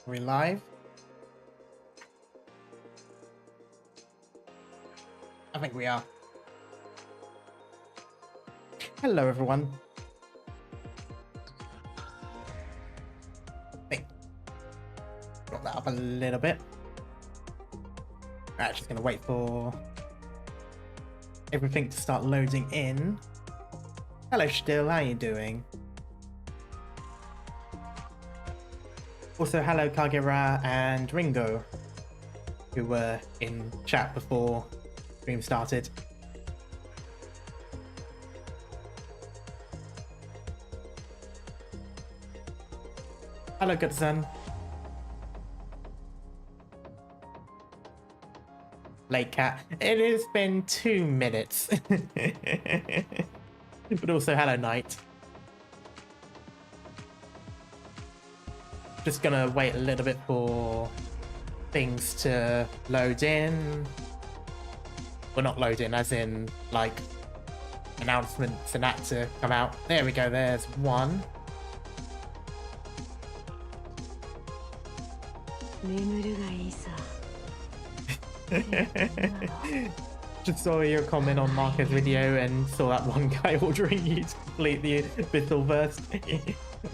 Are we live? I think we are. Hello, everyone. Hey. Got that up a little bit. Alright, just gonna wait for everything to start loading in. Hello, Still. How you doing? Also, hello, Kagera and Ringo, who were in chat before stream started. Hello, good son. Late cat. It has been 2 minutes. But also, hello, night. Just gonna wait a little bit for things to load in. Well, not load in, as in, like, announcements and that to come out. There we go, there's one. Just saw your comment on Marco's video and saw that one guy ordering you to complete the Abyssal verse.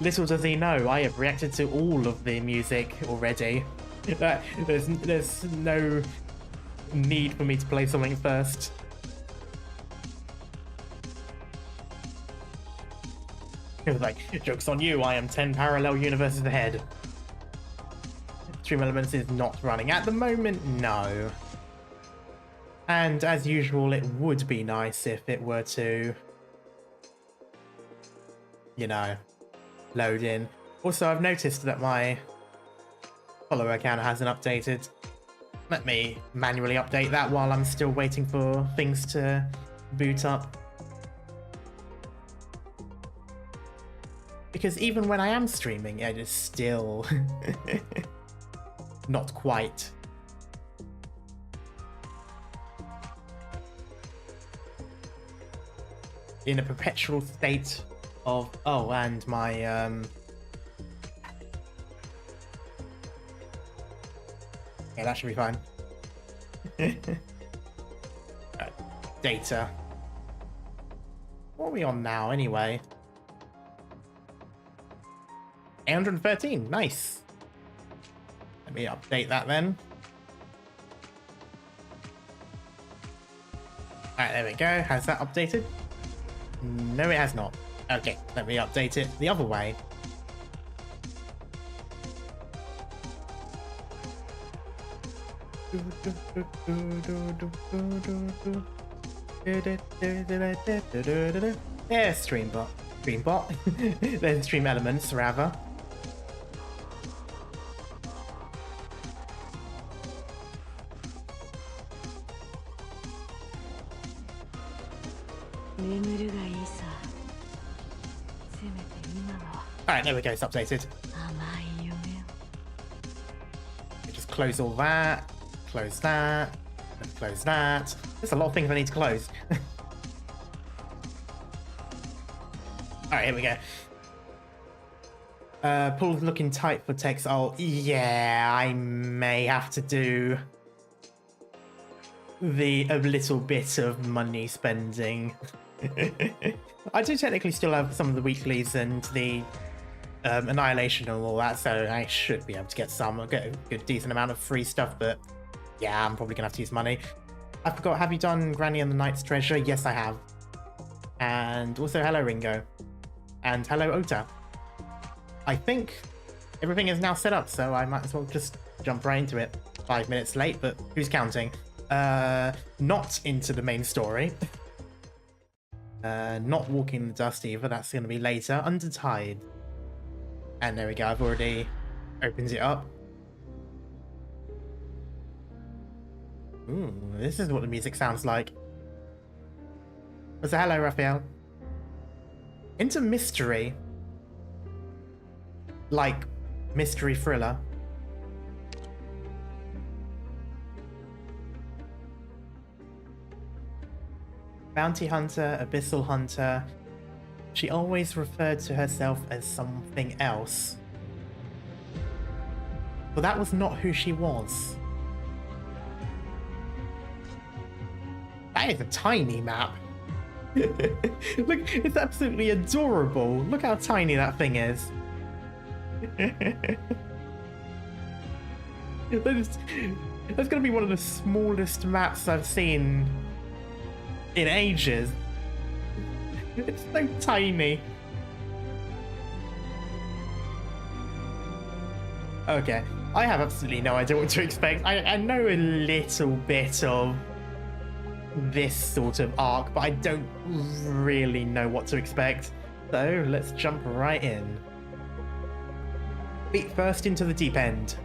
Little does he know, I have reacted to all of the music already. There's no need for me to play something first. It was like, joke's on you, I am 10 parallel universes ahead. Stream Elements is not running at the moment, no. And as usual, it would be nice if it were to, you know, load in. Also, I've noticed that my follower account hasn't updated. Let me manually update that while I'm still waiting for things to boot up. Because even when I am streaming, it is still not quite. In a perpetual state of, oh, and my yeah, that should be fine. Data. What are we on now anyway? 813, nice. Let me update that then. Alright, there we go. Has that updated? No, it has not. Okay, let me update it the other way. There's Streambot. Streambot. There's Stream Elements, rather. Alright, there we go, it's updated. Just close all that, close that, and close that. There's a lot of things I need to close. Alright, here we go. Pool's looking tight for text. Oh, yeah, I may have to do a little bit of money spending. I do technically still have some of the weeklies and the Annihilation and all that, so I should be able to get a good decent amount of free stuff, but yeah, I'm probably gonna have to use money. I forgot, have you done Granny and the Knight's Treasure? Yes, I have. And also, hello Ringo. And hello Ota. I think everything is now set up, so I might as well just jump right into it. 5 minutes late, but who's counting? Not into the main story. Not Walking in the Dust either, that's gonna be later. Under Tide. And there we go, I've already opened it up. Ooh, this is what the music sounds like. So hello, Raphael. Into mystery. Like, mystery thriller. Bounty hunter, abyssal hunter. She always referred to herself as something else. But that was not who she was. That is a tiny map. Look, it's absolutely adorable. Look how tiny that thing is. That's gonna be one of the smallest maps I've seen in ages. It's so tiny. Okay, I have absolutely no idea what to expect. I know a little bit of this sort of arc, but I don't really know what to expect. So let's jump right in. Feet first into the deep end.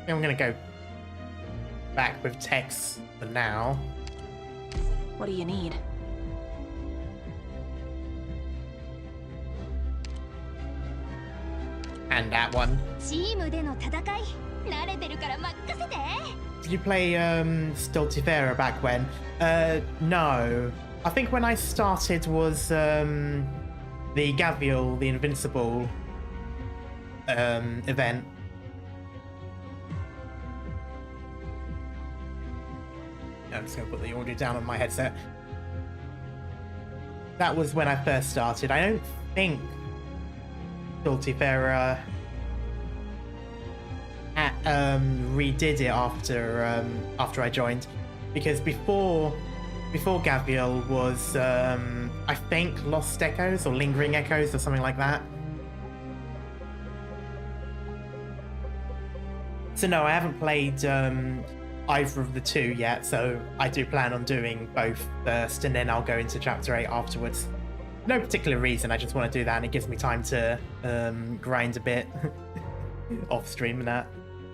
I'm gonna go back with text for now. What do you need? And that one. Did you play Stultifera back when? No. I think when I started was the Gavial, the Invincible event. I'm just going to put the audio down on my headset. That was when I first started. I don't think Stultifera redid it after I joined, because before Gavial was I think Lost Echoes or Lingering Echoes or something like that. So no, I haven't played either of the two yet, so I do plan on doing both first, and then I'll go into Chapter 8 afterwards. No particular reason, I just want to do that, and it gives me time to grind a bit off stream and that.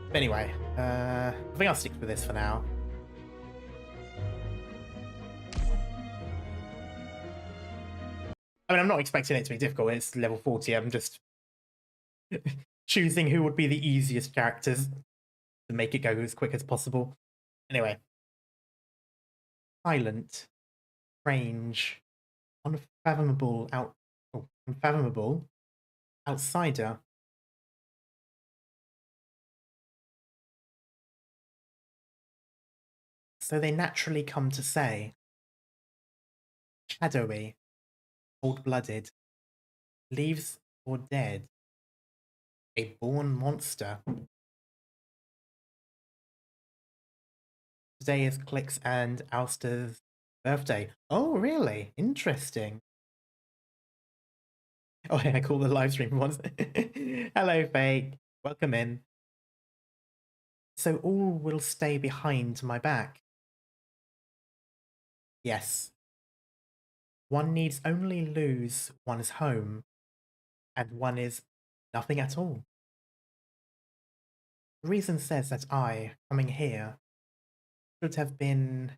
But anyway, I think I'll stick with this for now. I mean, I'm not expecting it to be difficult. It's level 40. I'm just choosing who would be the easiest characters to make it go as quick as possible. Anyway. Silent, strange, unfathomable outsider. So they naturally come to say. Shadowy, cold-blooded, leaves or dead, a born monster. Today is Clix and Alster's birthday. Oh, really? Interesting. Oh, yeah, I call the live stream once. Hello, Fake. Welcome in. So all will stay behind my back. Yes. One needs only lose one's home, and one is nothing at all. Reason says that I, coming here, should have been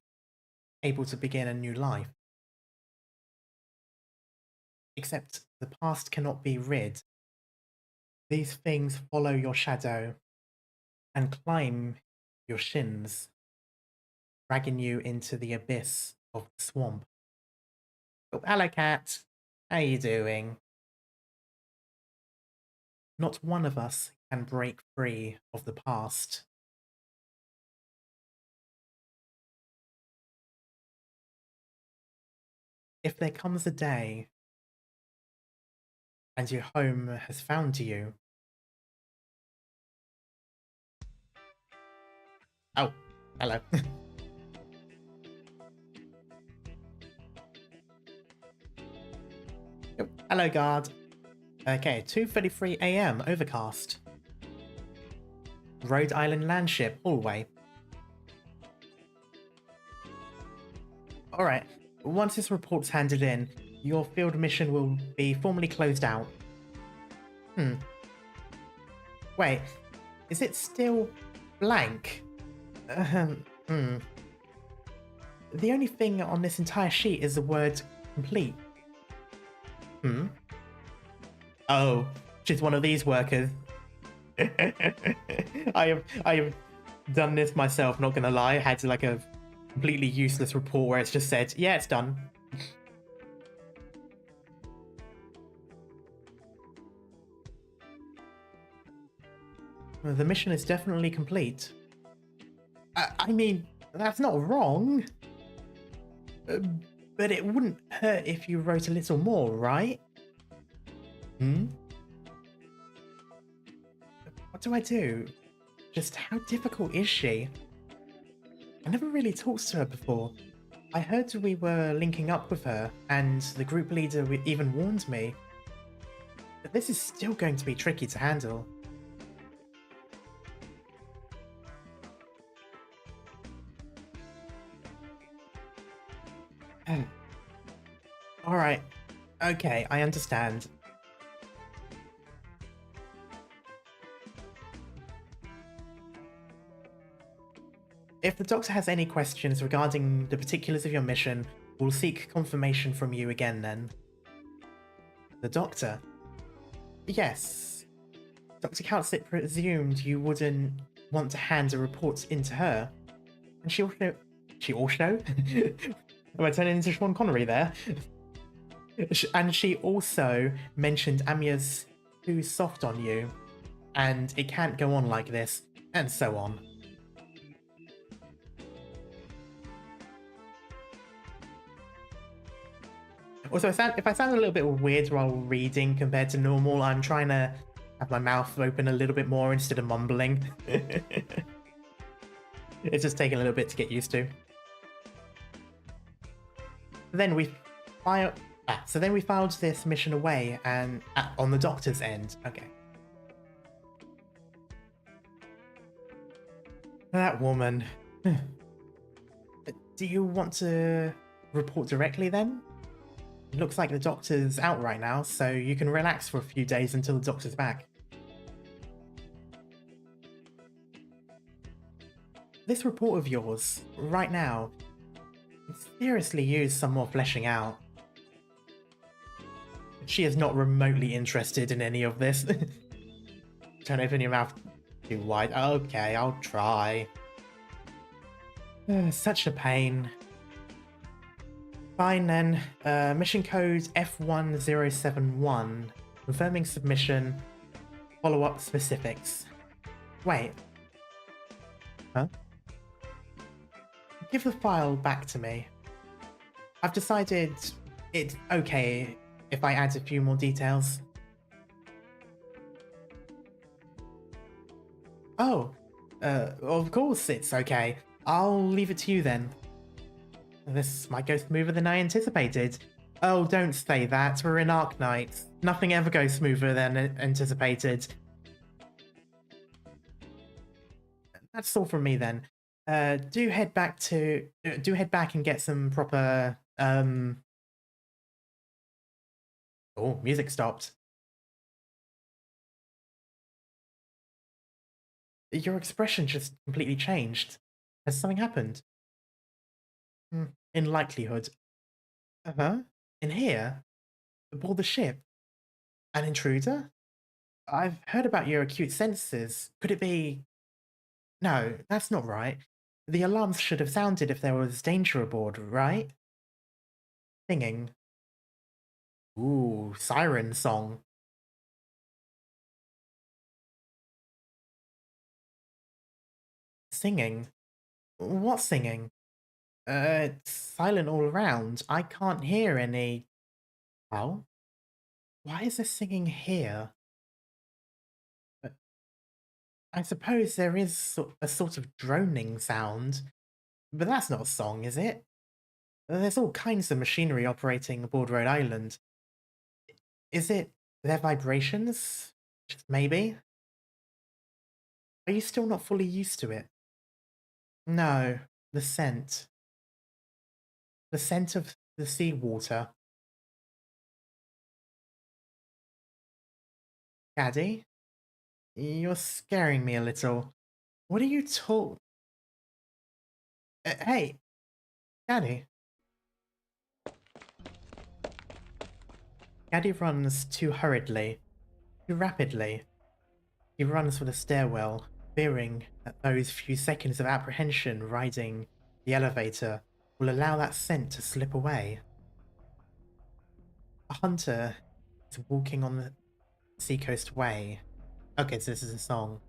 able to begin a new life. Except the past cannot be rid. These things follow your shadow and climb your shins, dragging you into the abyss of the swamp. Oh, hello, cat. How you doing? Not one of us can break free of the past. If there comes a day and your home has found you. Oh, hello. Oh, hello, guard. Okay, 2:33 AM, overcast. Rhode Island landship, hallway. Alright, once this report's handed in, your field mission will be formally closed out. Wait, is it still blank? The only thing on this entire sheet is the word complete. Oh, she's one of these workers. I have done this myself, not gonna lie. I had like a completely useless report where it's just said, yeah, it's done. Well, the mission is definitely complete. I mean, that's not wrong. But it wouldn't hurt if you wrote a little more, right? Hmm? What do I do? Just how difficult is she? I never really talked to her before. I heard we were linking up with her, and the group leader even warned me. But this is still going to be tricky to handle. Alright. Okay, I understand. If the Doctor has any questions regarding the particulars of your mission, we'll seek confirmation from you again then. The Doctor? Yes. Dr. Coutslet presumed you wouldn't want to hand a report in to her. And she also... She also? Am I turning into Sean Connery there? And she also mentioned Amya's too soft on you, and it can't go on like this, and so on. Also, if I sound a little bit weird while reading compared to normal, I'm trying to have my mouth open a little bit more instead of mumbling. It's just taking a little bit to get used to. Then we filed this mission away and on the Doctor's end. Okay. That woman. Do you want to report directly then? It looks like the Doctor's out right now, so you can relax for a few days until the Doctor's back. This report of yours, right now, seriously use some more fleshing out. She is not remotely interested in any of this. Don't open your mouth too wide. Okay, I'll try. Such a pain. Fine then. Mission code F1071. Confirming submission. Follow-up specifics. Wait. Huh? Give the file back to me. I've decided it's okay if I add a few more details. Oh, of course it's okay. I'll leave it to you then. This might go smoother than I anticipated. Oh, don't say that. We're in Arknights. Nothing ever goes smoother than anticipated. That's all from me then. Do head back and get some proper oh, music stopped. Your expression just completely changed. Has something happened? In likelihood. Uh-huh. In here? Aboard the ship? An intruder? I've heard about your acute senses. Could it be... No, that's not right. The alarms should have sounded if there was danger aboard, right? Singing. Ooh, siren song. Singing? What singing? It's silent all around. I can't hear any... How? Why is there singing here? I suppose there is a sort of droning sound, but that's not a song, is it? There's all kinds of machinery operating aboard Rhode Island. Is it their vibrations? Just maybe? Are you still not fully used to it? No, the scent. The scent of the seawater. Daddy? You're scaring me a little. What are you hey, Daddy. Daddy runs too hurriedly, too rapidly. He runs for the stairwell. fearing that those few seconds of apprehension riding the elevator will allow that scent to slip away. A hunter is walking on the Seacoast Way. Okay, so this is a song.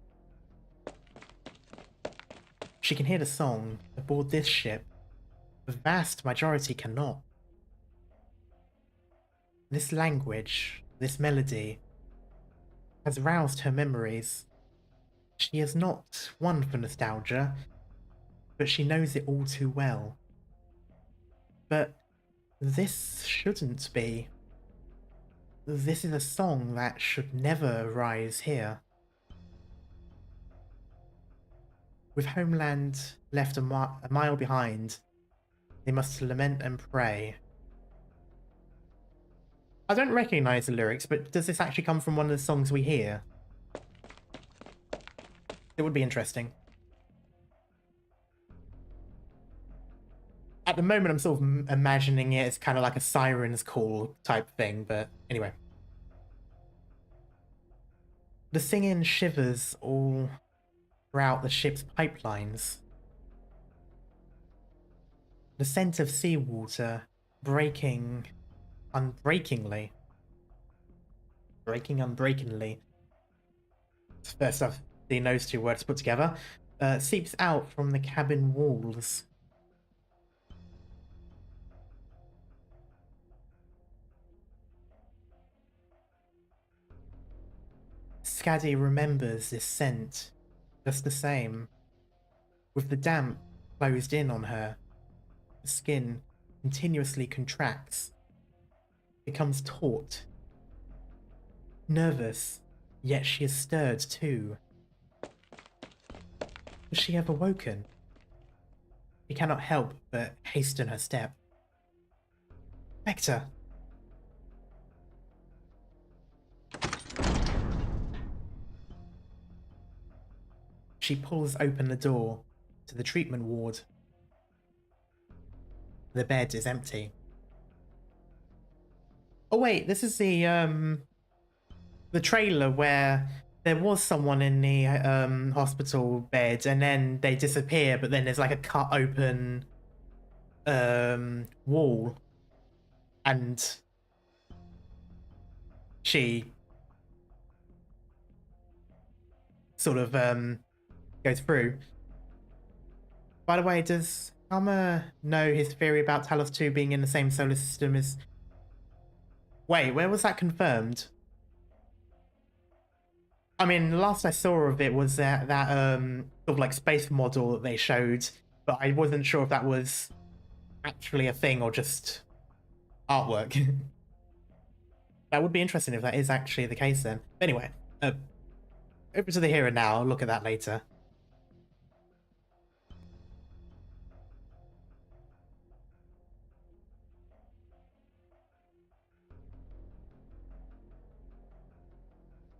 She can hear the song aboard this ship. The vast majority cannot. This language, this melody, has roused her memories. She is not one for nostalgia, but she knows it all too well. But this shouldn't be. This is a song that should never rise here. With homeland left a mile behind, they must lament and pray. I don't recognize the lyrics, but does this actually come from one of the songs we hear? It would be interesting. At the moment, I'm sort of imagining it as kind of like a siren's call type thing, but anyway. The singing shivers all throughout the ship's pipelines. The scent of seawater breaking unbreakingly. Breaking unbreakingly. First I've seen those two words put together. Seeps out from the cabin walls. Scaddy remembers this scent just the same. With the damp closed in on her, the skin continuously contracts, becomes taut. Nervous, yet she is stirred too. Has she ever woken? She cannot help but hasten her step. Vector! She pulls open the door to the treatment ward. The bed is empty. Oh wait, this is the trailer where there was someone in the hospital bed and then they disappear, but then there's like a cut open wall and she sort of goes through. By the way, does Hummer know his theory about Talos 2 being in the same solar system as... Wait, where was that confirmed? I mean, the last I saw of it was that sort of like space model that they showed, but I wasn't sure if that was actually a thing or just artwork. That would be interesting if that is actually the case then. Anyway, over to the here and now. I'll look at that later.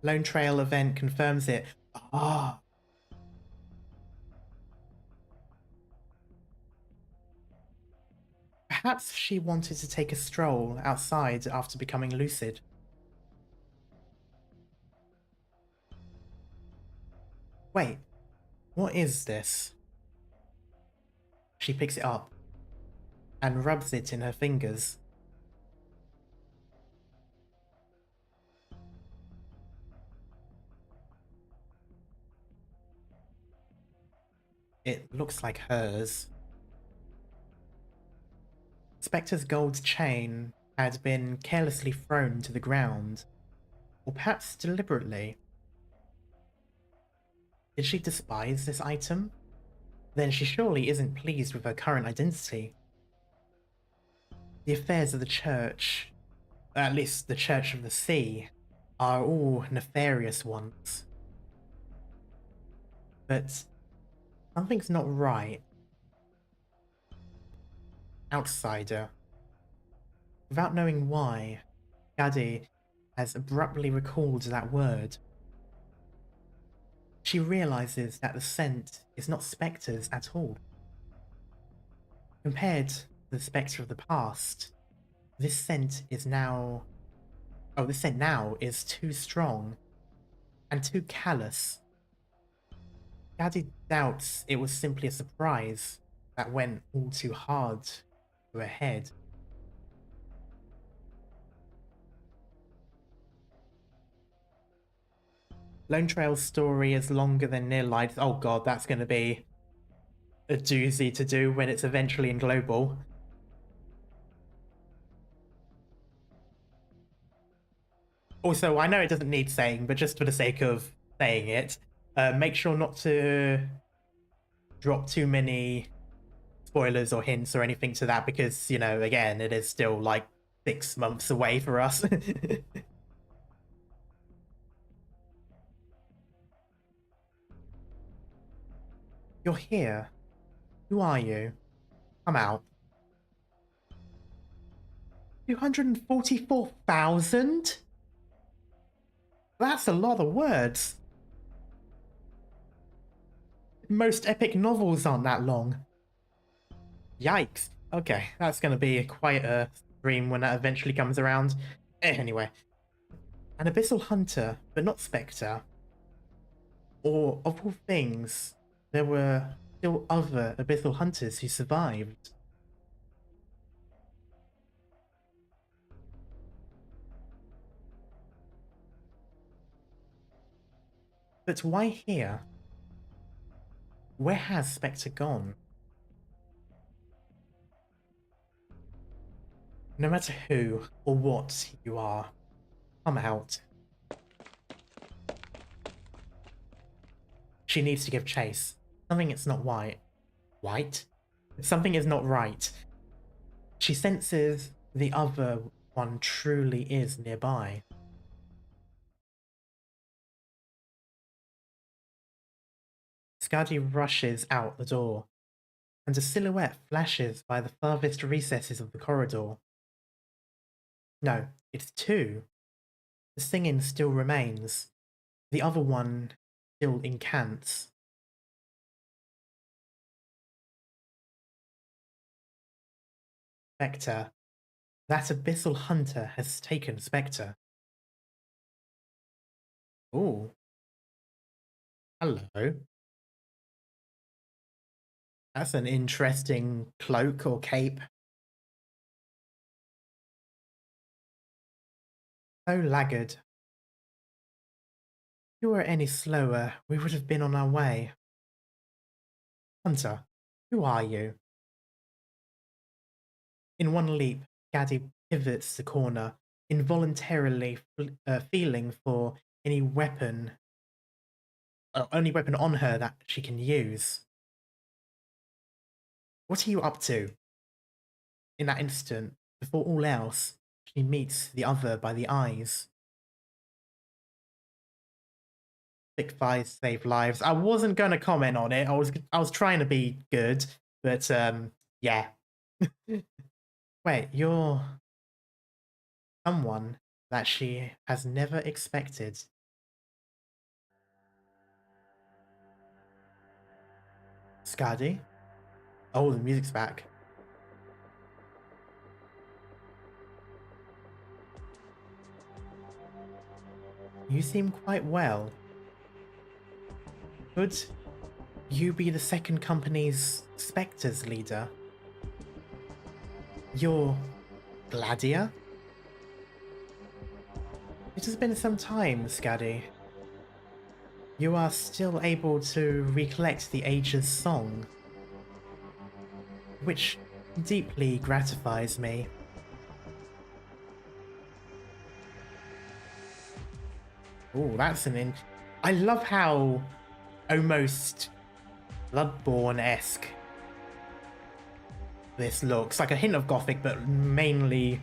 Lone Trail event confirms it. Ah. Perhaps she wanted to take a stroll outside after becoming lucid. Wait, what is this? She picks it up and rubs it in her fingers. It looks like hers. Spectre's gold chain had been carelessly thrown to the ground, or perhaps deliberately. Did she despise this item? Then she surely isn't pleased with her current identity. The affairs of the church, at least the Church of the Sea, are all nefarious ones. But something's not right. Outsider. Without knowing why, Gladia has abruptly recalled that word. She realizes that the scent is not Spectre's at all. Compared to the Spectre of the past, this scent is now... Oh, this scent now is too strong and too callous. Gaddy doubts it was simply a surprise that went all too hard to her head. Lone Trail's story is longer than Near Light. Oh god, that's going to be a doozy to do when it's eventually in global. Also, I know it doesn't need saying, but just for the sake of saying it, make sure not to drop too many spoilers or hints or anything to that because, you know, again, it is still like 6 months away for us. You're here. Who are you? Come out. 244,000? That's a lot of words. Most epic novels aren't that long. Yikes. Okay, that's going to be quite a stream when that eventually comes around. Anyway. An abyssal hunter, but not Spectre. Or, of all things, there were still other abyssal hunters who survived. But why here? Where has Spectre gone? No matter who or what you are, come out. She needs to give chase. Something is not white. White? Something is not right. She senses the other one truly is nearby. Skadi rushes out the door, and a silhouette flashes by the farthest recesses of the corridor. No, it's two. The singing still remains. The other one still incants. Spectre. That abyssal hunter has taken Spectre. Ooh. Hello. That's an interesting cloak or cape. So laggard. If you were any slower, we would have been on our way. Hunter, who are you? In one leap, Gaddy pivots the corner, involuntarily feeling for any weapon, only weapon on her that she can use. What are you up to? In that instant, before all else, she meets the other by the eyes. Thick thighs save lives. I wasn't going to comment on it. I was trying to be good, but yeah. Wait, you're someone that she has never expected. Skadi? Oh, the music's back. You seem quite well. Could you be the second company's Spectres leader? You're Gladia? It has been some time, Skadi. You are still able to recollect the Age's song, which deeply gratifies me. Oh, that's I love how almost Bloodborne-esque this looks. Like a hint of Gothic, but mainly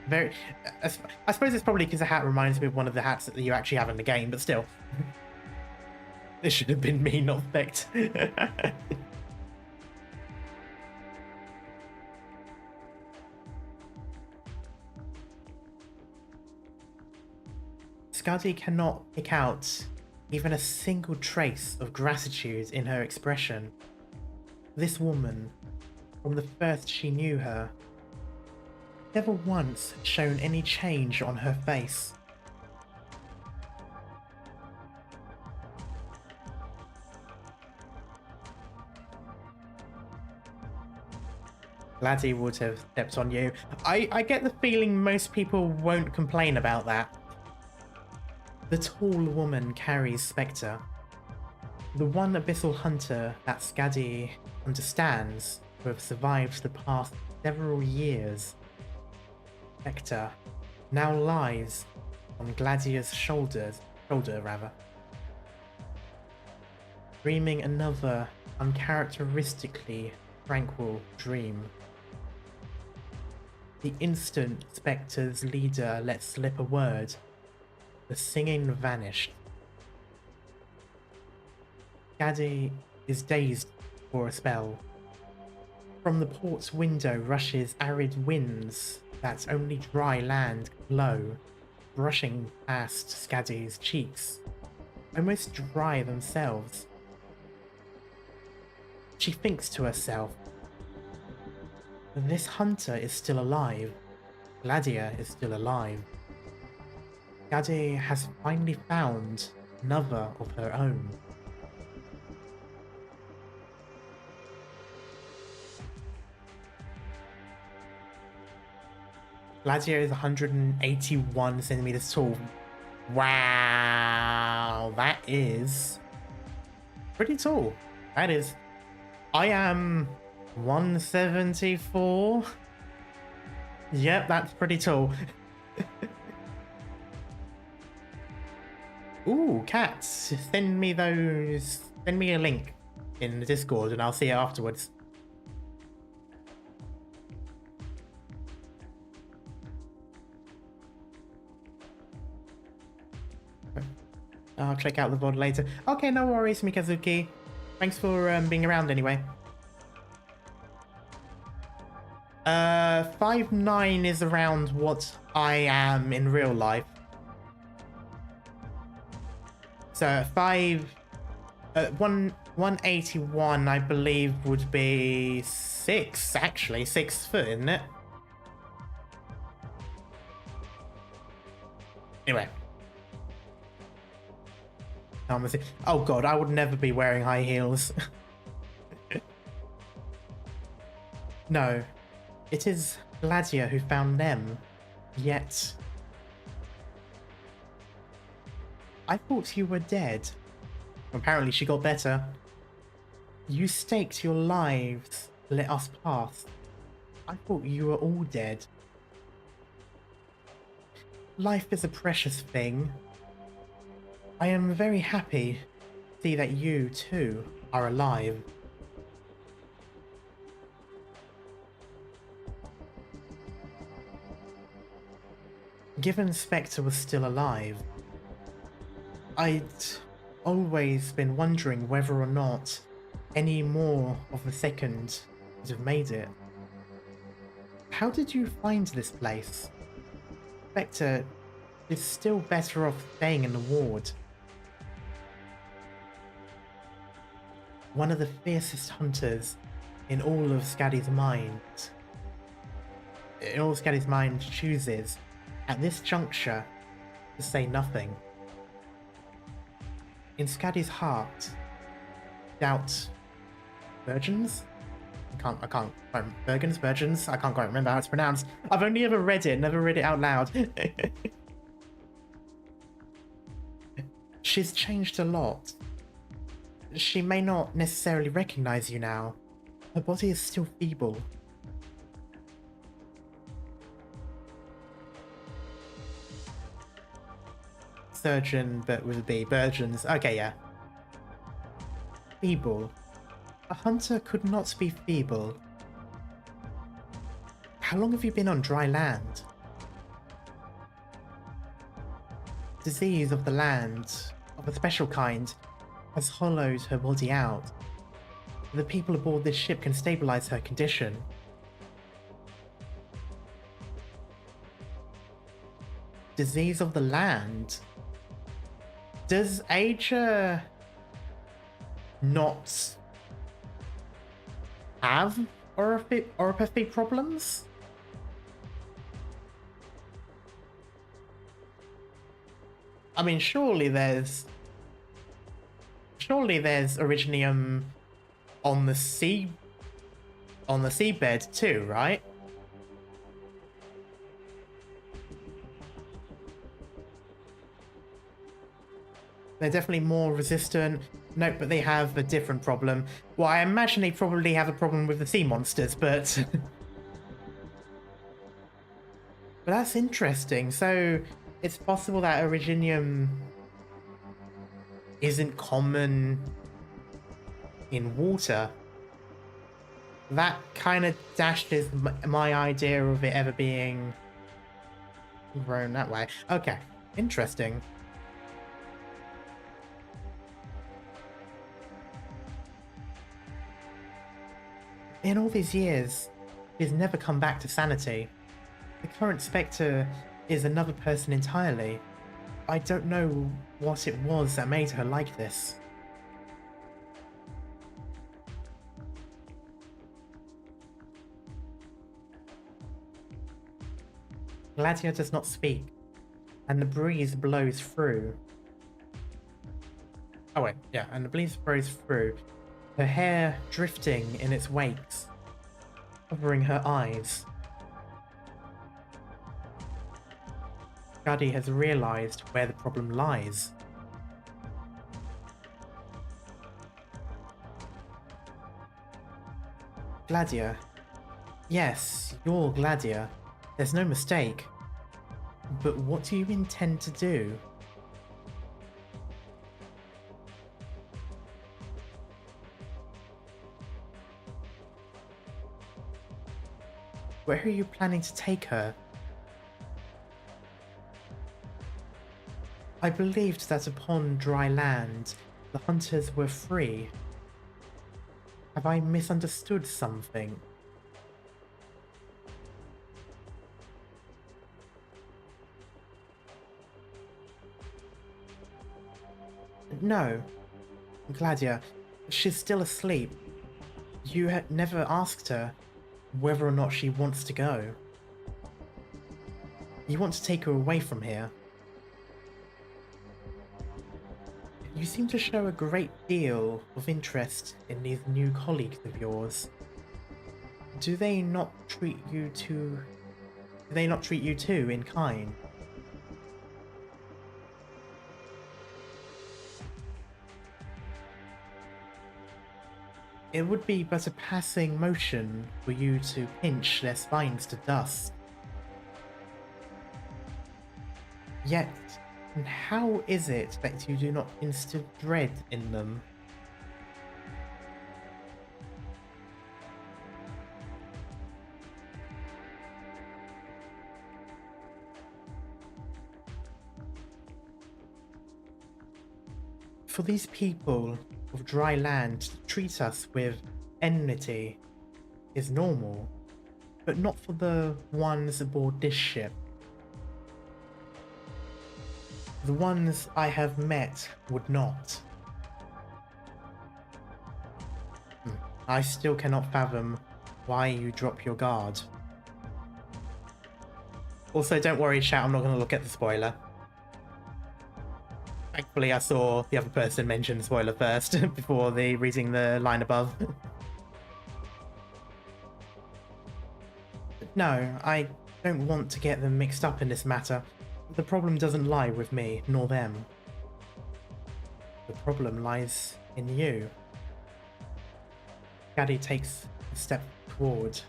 very... I suppose it's probably because the hat reminds me of one of the hats that you actually have in the game, but still. This should have been me, not Spect. Skadi cannot pick out even a single trace of gratitude in her expression. This woman, from the first she knew her, never once shown any change on her face. Gladia would have stepped on you. I get the feeling most people won't complain about that. The tall woman carries Spectre. The one abyssal hunter that Skadi understands, who have survived the past several years. Spectre now lies on Gladia's shoulder, dreaming another uncharacteristically tranquil dream. The instant Spectre's leader let slip a word, the singing vanished. Skadi is dazed for a spell. From the port's window rushes arid winds that only dry land can blow, brushing past Skadi's cheeks, almost dry themselves. She thinks to herself, this hunter is still alive. Gladia is still alive. Skadi has finally found another of her own. Gladia is 181 centimeters tall. Wow, that is pretty tall. That is. I am 174. Yep, that's pretty tall. Ooh, cats. Send me those. Send me a link in the Discord and I'll see it afterwards. I'll check out the VOD later. Okay, no worries, Mikazuki. Thanks for being around anyway. 5'9" is around what I am in real life. So 181 I believe would be 6 actually, 6 foot, isn't it? Anyway. Oh god, I would never be wearing high heels. No, it is Gladia who found them, yet I thought you were dead. Apparently she got better. You staked your lives to let us pass. I thought you were all dead. Life is a precious thing. I am very happy to see that you, too, are alive. Given Spectre was still alive, I'd always been wondering whether or not any more of the second would have made it. How did you find this place? Spectre is still better off staying in the ward. One of the fiercest hunters in all of Skadi's mind. Chooses, at this juncture, to say nothing. In Skadi's heart, doubt virgins? Virgins? I can't quite remember how it's pronounced. I've only ever read it, never read it out loud. She's changed a lot. She may not necessarily recognize you now. Her body is still feeble. Surgeon, but with a B. Virgins. Okay, yeah. Feeble. A hunter could not be feeble. How long have you been on dry land? Disease of the land, of a special kind, has hollowed her body out. The people aboard this ship can stabilize her condition. Disease of the land? Does Aja not have oropathy problems? I mean, surely there's Originium on the sea on the seabed too, right? They're definitely more resistant. Nope, but they have a different problem. Well, I imagine they probably have a problem with the sea monsters, but... But that's interesting. So, it's possible that Originium isn't common in water. That kind of dashes my idea of it ever being grown that way. Okay, interesting. In all these years, he's never come back to sanity. The current Spectre is another person entirely. I don't know what it was that made her like this. Gladia does not speak, and the breeze blows through. Oh wait, yeah, and the breeze blows through, her hair drifting in its wakes, covering her eyes. Gadi has realized where the problem lies. Gladia. Yes, you're Gladia. There's no mistake. But what do you intend to do? Where are you planning to take her? I believed that upon dry land, the hunters were free. Have I misunderstood something? No. Gladia, she's still asleep. You had never asked her whether or not she wants to go. You want to take her away from here. You seem to show a great deal of interest in these new colleagues of yours. Do they not treat you too in kind? It would be but a passing motion for you to pinch their spines to dust. Yet, how is it that you do not instill dread in them? For these people of dry land to treat us with enmity is normal, but not for the ones aboard this ship. The ones I have met would not. I still cannot fathom why you drop your guard. Also, don't worry, chat, I'm not going to look at the spoiler. Thankfully, I saw the other person mention the spoiler first before reading the line above. No, I don't want to get them mixed up in this matter. The problem doesn't lie with me, nor them. The problem lies in you. Gadi takes a step toward.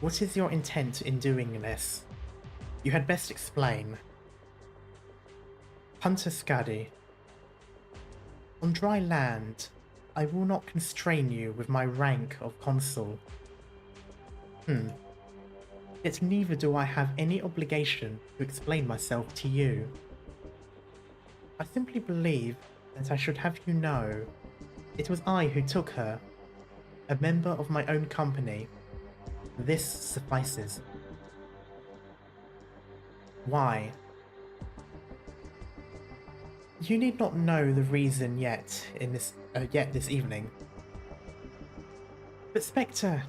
What is your intent in doing this? You had best explain. Hunter Skadi. On dry land, I will not constrain you with my rank of consul. Yet neither do I have any obligation to explain myself to you. I simply believe that I should have you know it was I who took her, a member of my own company. This suffices. Why? You need not know the reason yet this evening. But Spectre...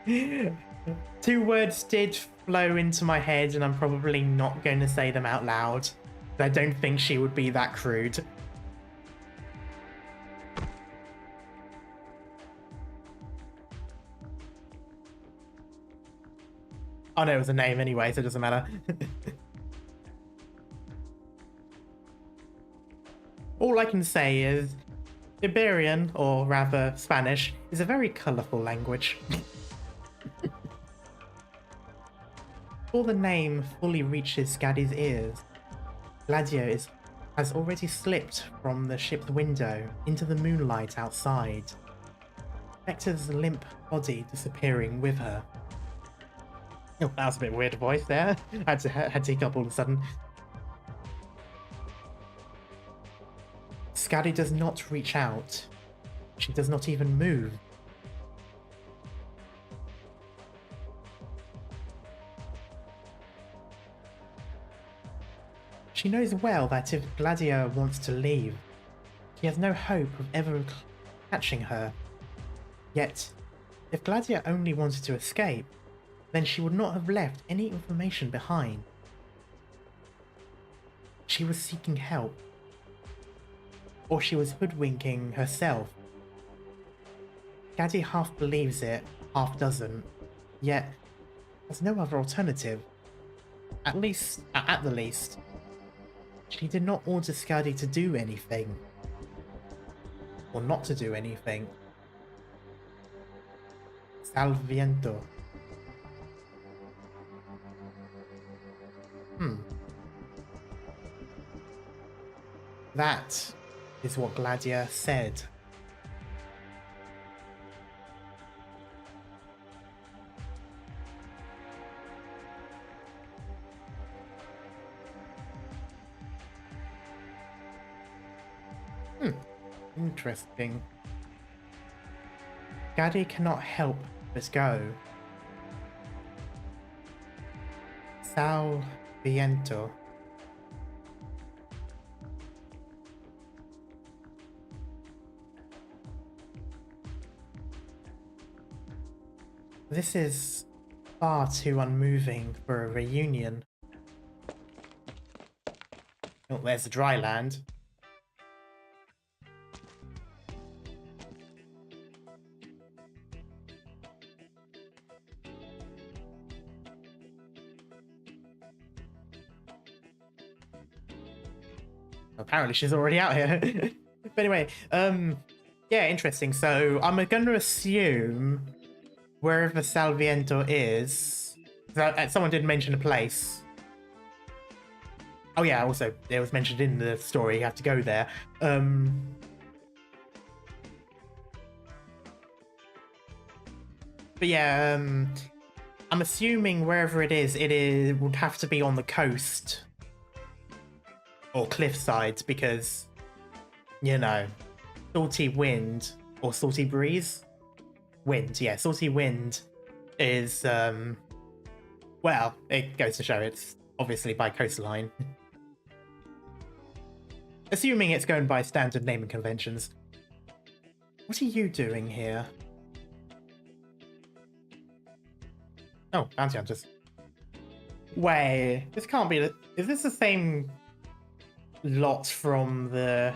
Two words did flow into my head, and I'm probably not going to say them out loud. I don't think she would be that crude. Oh no, it was a name anyway, so it doesn't matter. All I can say is Iberian, or rather Spanish, is a very colourful language. Before the name fully reaches Skadi's ears, Gladia has already slipped from the ship's window into the moonlight outside, Vector's limp body disappearing with her. Oh, that was a bit weird voice there. I had to hiccup all of a sudden. Skadi does not reach out. She does not even move. She knows well that if Gladia wants to leave, she has no hope of ever catching her. Yet, if Gladia only wanted to escape, then she would not have left any information behind. She was seeking help. Or she was hoodwinking herself. Gladia half believes it, half doesn't, yet there's no other alternative. At the least, she did not order Skadi to do anything. Or not to do anything. Salviento. That is what Gladia said. Interesting. Gladia cannot help but go. Salviento. This is far too unmoving for a reunion. Oh, there's the dry land. Apparently she's already out here. But anyway, yeah, interesting. So I'm going to assume wherever Salviento is, someone did mention a place. Oh yeah, also it was mentioned in the story you have to go there. But yeah, I'm assuming wherever it is would have to be on the coast or cliffsides, because, you know, salty wind or salty breeze. Wind, yeah, salty wind is, well, it goes to show it's obviously by coastline. Assuming it's going by standard naming conventions. What are you doing here? Oh, bounty hunters. Wait, this can't be is this the same lot from the...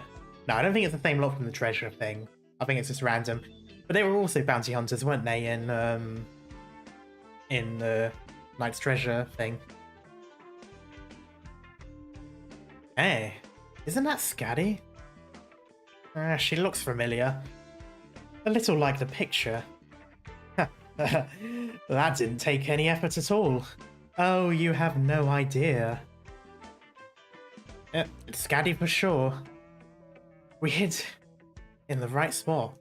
No, I don't think it's the same lot from the treasure thing. I think it's just random. But they were also bounty hunters, weren't they, in the Knight's Treasure thing? Hey, isn't that Skadi? She looks familiar. A little like the picture. That didn't take any effort at all. Oh, you have no idea. It's Skadi for sure. We hid in the right spot.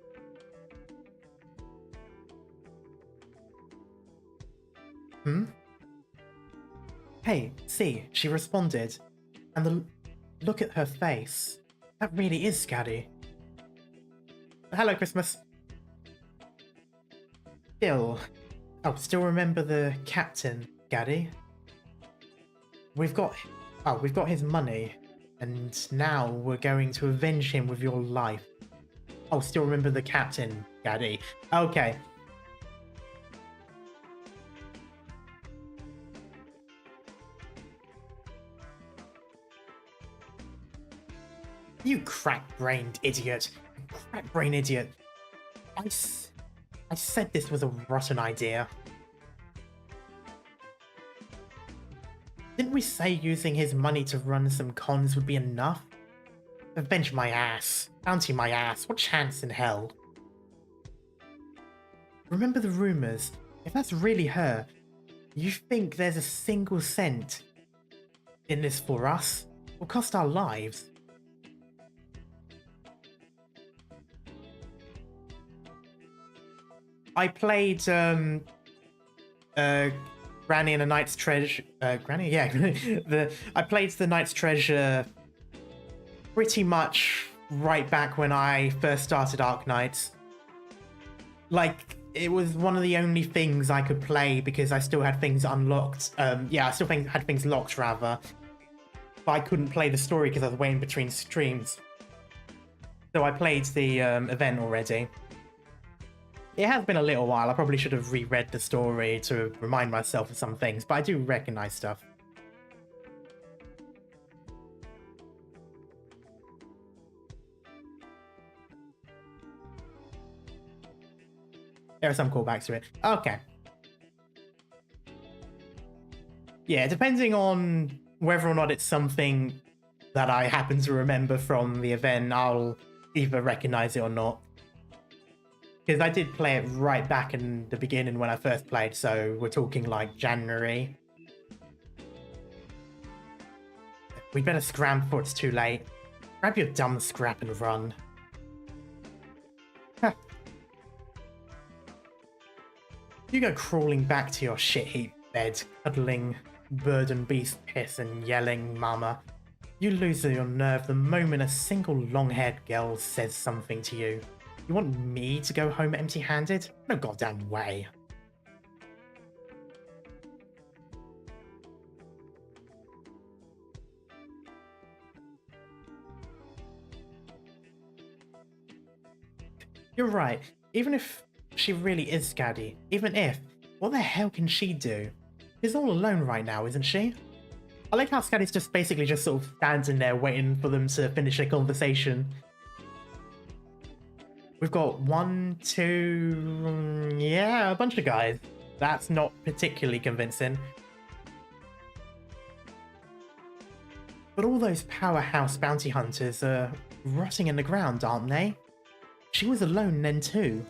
Hey, see, she responded. And look at her face. That really is Skadi. Hello, Christmas. Still remember the captain, Skadi? We've got his money, and now we're going to avenge him with your life. Oh, still remember the captain, Skadi. Okay. You crack-brained idiot. Crack-brained idiot. I said this was a rotten idea. Didn't we say using his money to run some cons would be enough? Avenge my ass. Bounty my ass. What chance in hell? Remember the rumors. If that's really her, you think there's a single cent in this for us? It'll cost our lives. I played Granny and a Knight's Treasure. Granny, yeah. I played the Knight's Treasure pretty much right back when I first started Arknights. Like, it was one of the only things I could play because I still had things unlocked. Yeah, I still had things locked rather. But I couldn't play the story because I was waiting between streams. So I played the event already. It has been a little while. I probably should have reread the story to remind myself of some things, but I do recognize stuff. There are some callbacks to it. Okay. Yeah, depending on whether or not it's something that I happen to remember from the event, I'll either recognize it or not. Because I did play it right back in the beginning when I first played, so we're talking like January. We'd better scram before it's too late. Grab your dumb scrap and run. Huh. You go crawling back to your shit heap bed, cuddling bird and beast piss and yelling mama. You lose your nerve the moment a single long-haired girl says something to you. You want me to go home empty-handed? No goddamn way. You're right. Even if she really is Scaddy, even if, what the hell can she do? She's all alone right now, isn't she? I like how Scaddy's just basically just sort of standing there waiting for them to finish their conversation. We've got 1, 2... yeah, a bunch of guys. That's not particularly convincing. But all those powerhouse bounty hunters are rotting in the ground, aren't they? She was alone then too.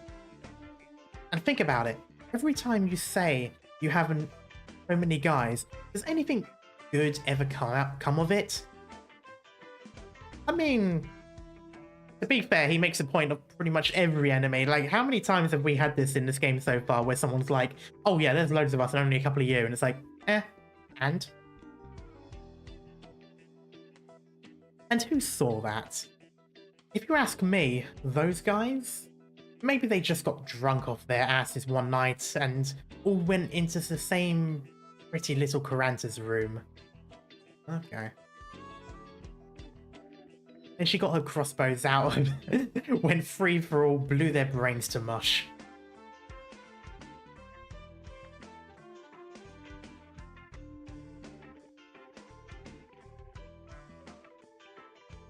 And think about it. Every time you say you haven't so many guys, does anything good ever come of it? I mean... to be fair, he makes a point of pretty much every anime. Like, how many times have we had this in this game so far where someone's like, oh yeah, there's loads of us and only a couple of you, and it's like, and? And who saw that? If you ask me, those guys, maybe they just got drunk off their asses one night and all went into the same pretty little Caranta's room. Okay. And she got her crossbows out and went free for all, blew their brains to mush.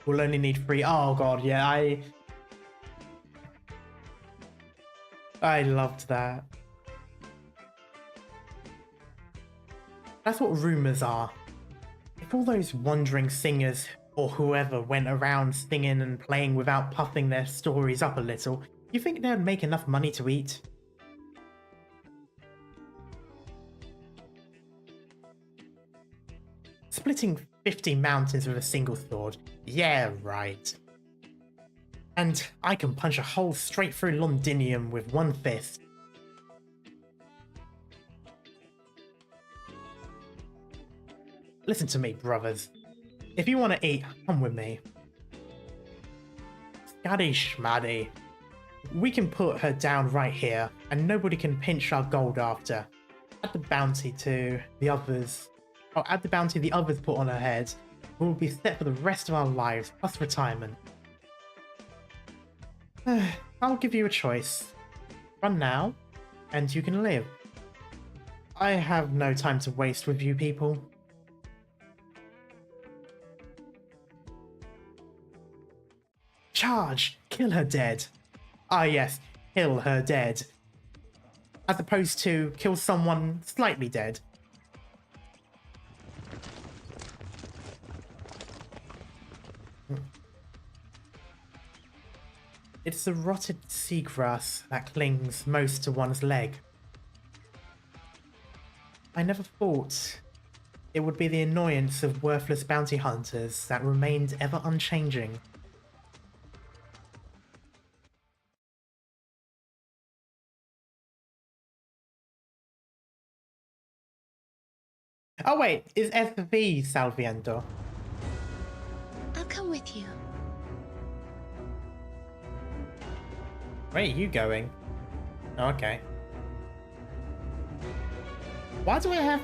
We'll only need 3. Oh god, yeah, I loved that. That's what rumors are. If all those wandering singers or whoever went around singing and playing without puffing their stories up a little, you think they'd make enough money to eat? Splitting 50 mountains with a single sword? Yeah, right. And I can punch a hole straight through Londinium with one fist. Listen to me, brothers. If you want to eat, come with me. Scaddy schmaddy. We can put her down right here, and nobody can pinch our gold after. Add the bounty to the others. Or add the bounty the others put on her head. We will be set for the rest of our lives, plus retirement. I'll give you a choice. Run now, and you can live. I have no time to waste with you people. Charge! Kill her dead. Ah yes, kill her dead. As opposed to kill someone slightly dead. It's the rotted seagrass that clings most to one's leg. I never thought it would be the annoyance of worthless bounty hunters that remained ever unchanging. Oh wait, is FV Salviento? I'll come with you. Where are you going? Oh, okay. Why do I have...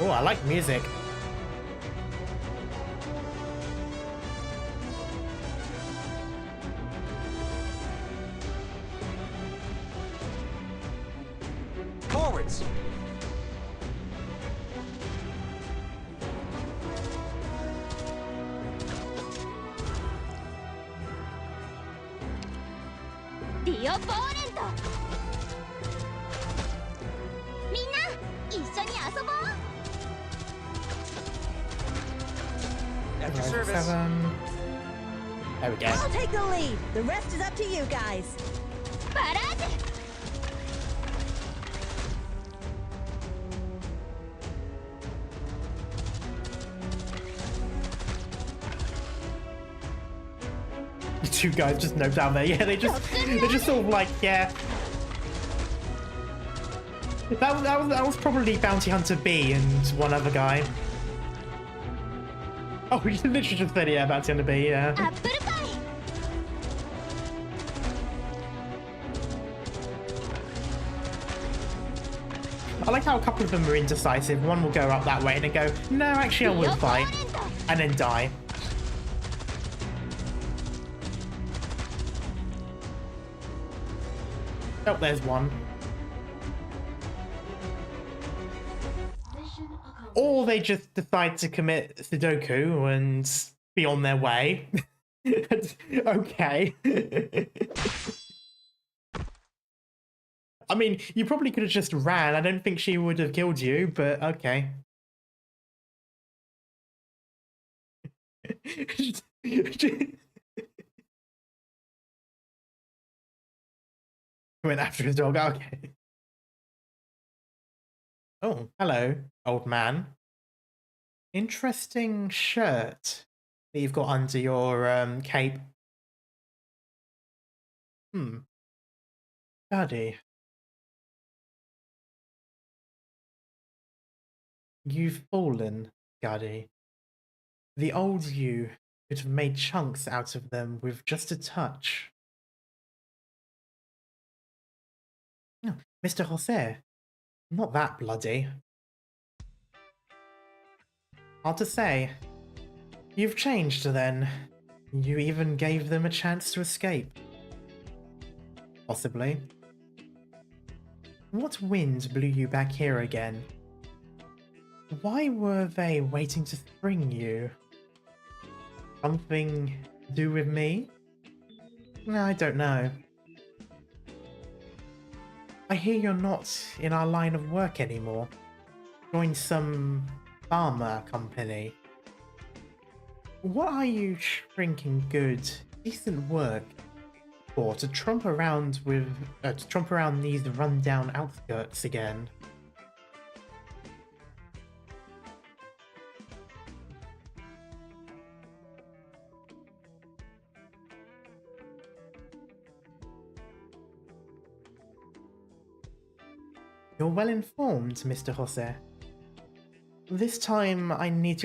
Oh, I like music. Forwards! At your service. 7. There we go. I'll take the lead. The rest is up to you guys. The two guys just know down there. Yeah, they're just sort of like, yeah. That was probably Bounty Hunter B and one other guy. Oh, we literally just said, yeah, Bounty Hunter B, yeah. I like how a couple of them are indecisive. One will go up that way and then go, no, actually I will fight. And then die. Oh, there's one. Or they just decide to commit Sudoku and be on their way. Okay. I mean, you probably could have just ran. I don't think she would have killed you, but okay. Went after his dog. Okay. Oh, hello, old man. Interesting shirt that you've got under your cape. Buddy. You've fallen, Gaddy. The old you could have made chunks out of them with just a touch. Oh, Mr. Jose, not that bloody. Hard to say. You've changed then. You even gave them a chance to escape. Possibly. What wind blew you back here again? Why were they waiting to spring you? Something to do with me? I don't know. I hear you're not in our line of work anymore. Joined some pharma company. What are you shrinking good, decent work for to tromp around with these rundown outskirts again? You're well informed, Mr. Jose. This time I need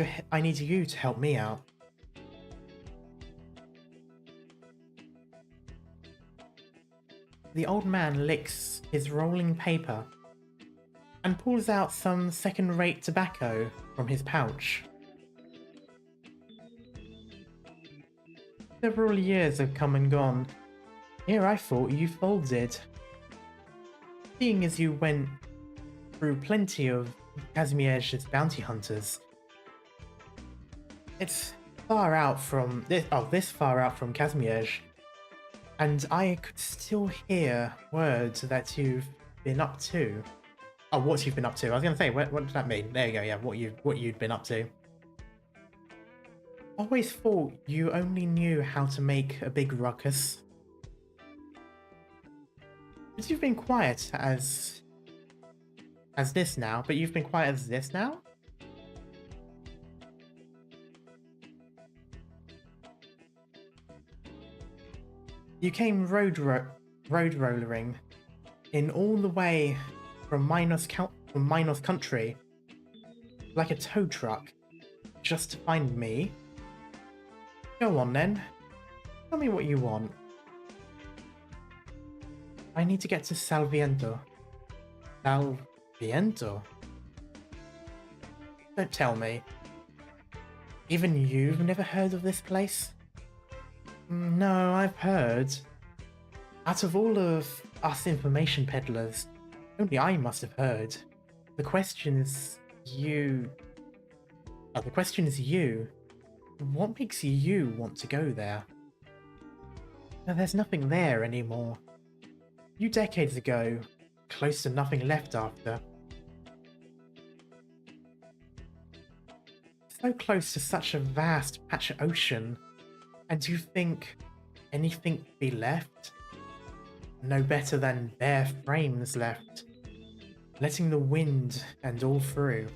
you to help me out. The old man licks his rolling paper and pulls out some second-rate tobacco from his pouch. Several years have come and gone. Here I thought you folded. Seeing as you went through plenty of Kazimierz's bounty hunters. It's far out from this far out from Kazimierz, and I could still hear words that you've been up to. Oh, what you've been up to? I was going to say, what does that mean? There you go. Yeah, what you'd been up to. Always thought you only knew how to make a big ruckus. But you've been quiet as this now. But you've been quiet as this now. You came road rollering in all the way from Minos country, like a tow truck, just to find me. Go on then, tell me what you want. I need to get to Salviento. Salviento? Don't tell me. Even you've never heard of this place? No, I've heard. Out of all of us information peddlers, only I must have heard. The question is you. Oh, the question is you. What makes you want to go there? Now, there's nothing there anymore. A few decades ago, close to nothing left after. So close to such a vast patch of ocean. And you think anything be left? No better than bare frames left, letting the wind and all through.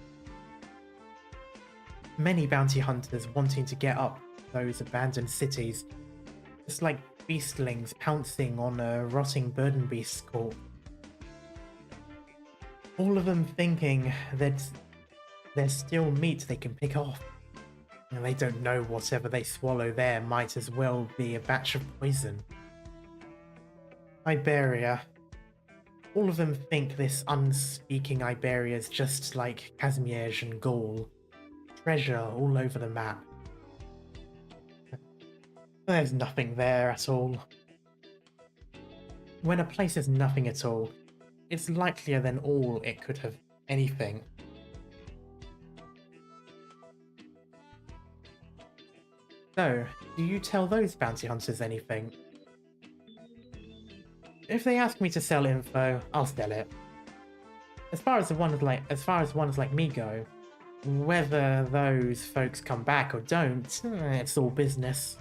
Many bounty hunters wanting to get up those abandoned cities, just like beastlings pouncing on a rotting burden beast's corpse. All of them thinking that there's still meat they can pick off. And they don't know whatever they swallow there might as well be a batch of poison. Iberia. All of them think this unspeaking Iberia is just like Kazimierz and Gaul. Treasure all over the map. There's nothing there at all. When a place has nothing at all, it's likelier than all it could have anything. So, do you tell those bounty hunters anything? If they ask me to sell info, I'll sell it. As far as ones like me go, whether those folks come back or don't, it's all business.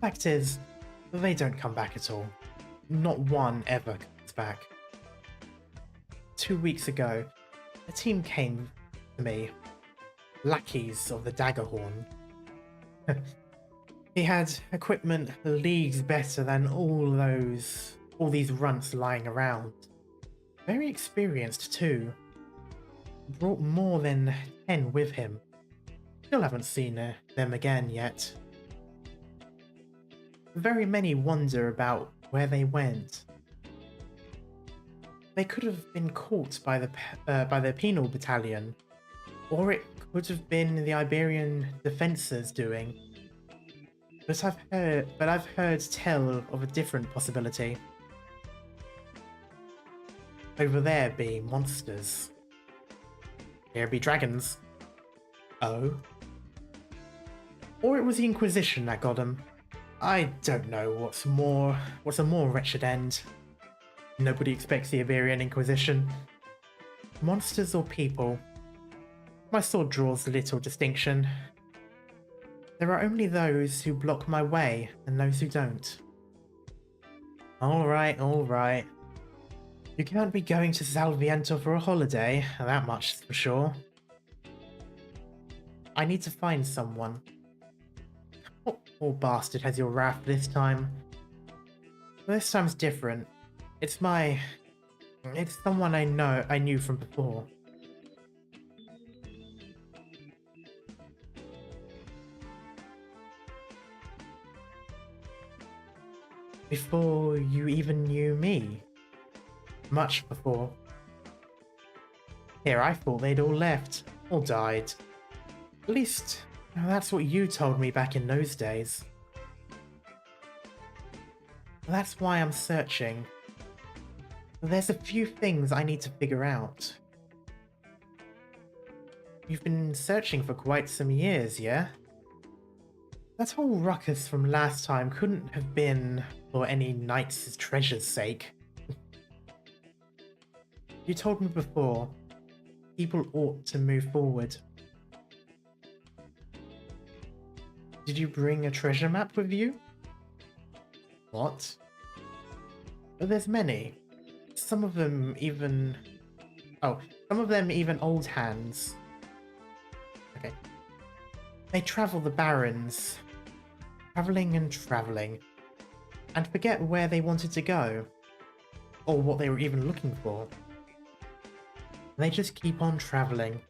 Fact is, they don't come back at all. Not one ever comes back. 2 weeks ago, a team came to me, lackeys of the Daggerhorn. He had equipment leagues better than all these runts lying around. Very experienced too. Brought more than 10 with him. Still haven't seen them again yet. Very many wonder about where they went. They could have been caught by the penal battalion, or it could have been the Iberian defences doing. But I've heard tell of a different possibility. Over there be monsters. Here be dragons. Oh? Or it was the Inquisition that got them. I don't know what's a more wretched end. Nobody expects the Iberian Inquisition. Monsters or people? My sword draws little distinction. There are only those who block my way and those who don't. Alright, alright. You can't be going to Salviento for a holiday, that much for sure. I need to find someone. What poor bastard has your wrath this time? This time's different. It's someone I knew from before. Before you even knew me. Much before. Here, I thought they'd all left, or died. At least, that's what you told me back in those days. That's why I'm searching. There's a few things I need to figure out. You've been searching for quite some years, yeah? That whole ruckus from last time couldn't have been for any knight's treasure's sake. You told me before, people ought to move forward. Did you bring a treasure map with you? What? But there's many. Some of them even... Oh, some of them even old hands. Okay. They travel the barrens. Travelling and travelling. And forget where they wanted to go. Or what they were even looking for. They just keep on travelling.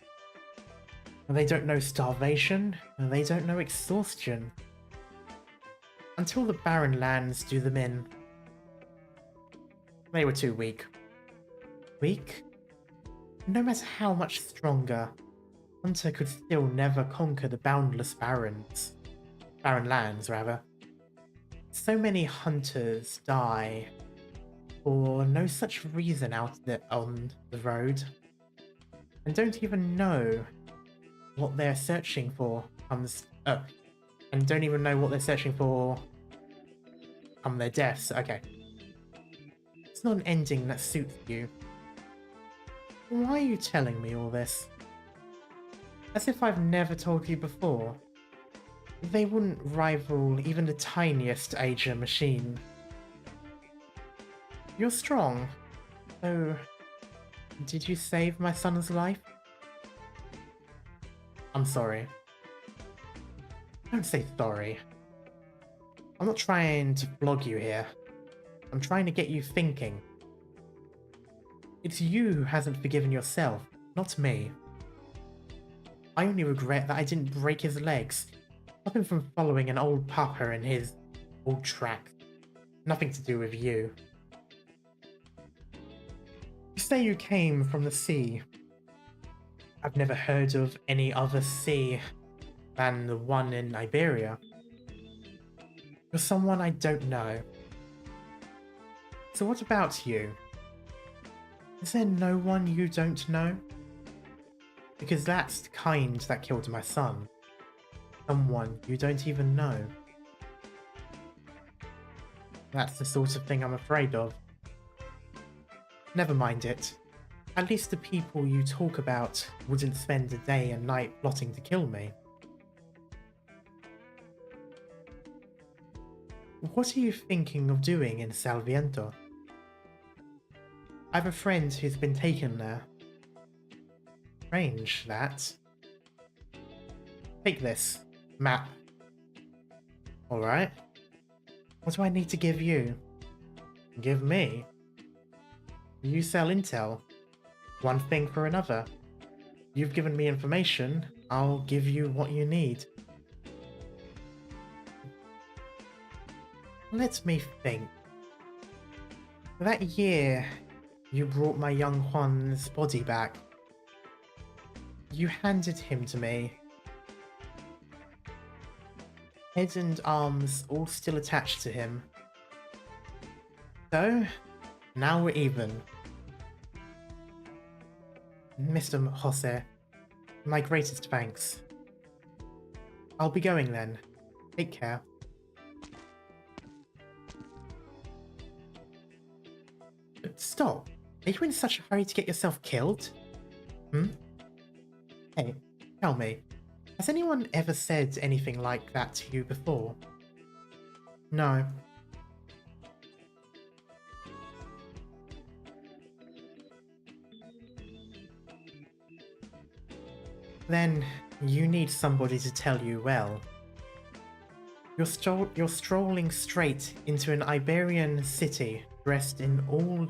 And they don't know starvation, and they don't know exhaustion. Until the barren lands do them in. They were too weak. Weak? No matter how much stronger, Hunter could still never conquer the boundless barrens. Barren lands, rather. So many hunters die for no such reason out there on the road, and don't even know what they're searching for and don't even know what they're searching for come their deaths. Okay. It's not an ending that suits you. Why are you telling me all this? As if I've never told you before. They wouldn't rival even the tiniest Ager machine. You're strong. So, did you save my son's life? I'm sorry. Don't say sorry. I'm not trying to flog you here. I'm trying to get you thinking. It's you who hasn't forgiven yourself, not me. I only regret that I didn't break his legs. Stop him from following an old papa in his old tracks. Nothing to do with you. You say you came from the sea. I've never heard of any other sea than the one in Iberia. You're someone I don't know. So what about you? Is there no one you don't know? Because that's the kind that killed my son. Someone you don't even know. That's the sort of thing I'm afraid of. Never mind it. At least the people you talk about wouldn't spend a day and night plotting to kill me. What are you thinking of doing in Salviento? I have a friend who's been taken there. Strange, that. Take this. Map. Alright. What do I need to give you? Give me? You sell intel. One thing for another. You've given me information, I'll give you what you need. Let me think. That year, you brought my young Juan's body back. You handed him to me. Head and arms all still attached to him. So, now we're even. Mr. Jose, my greatest thanks. I'll be going then. Take care. Stop. Are you in such a hurry to get yourself killed? Hey, tell me, has anyone ever said anything like that to you before? No. Then you need somebody to tell you well. You're strolling straight into an Iberian city dressed in all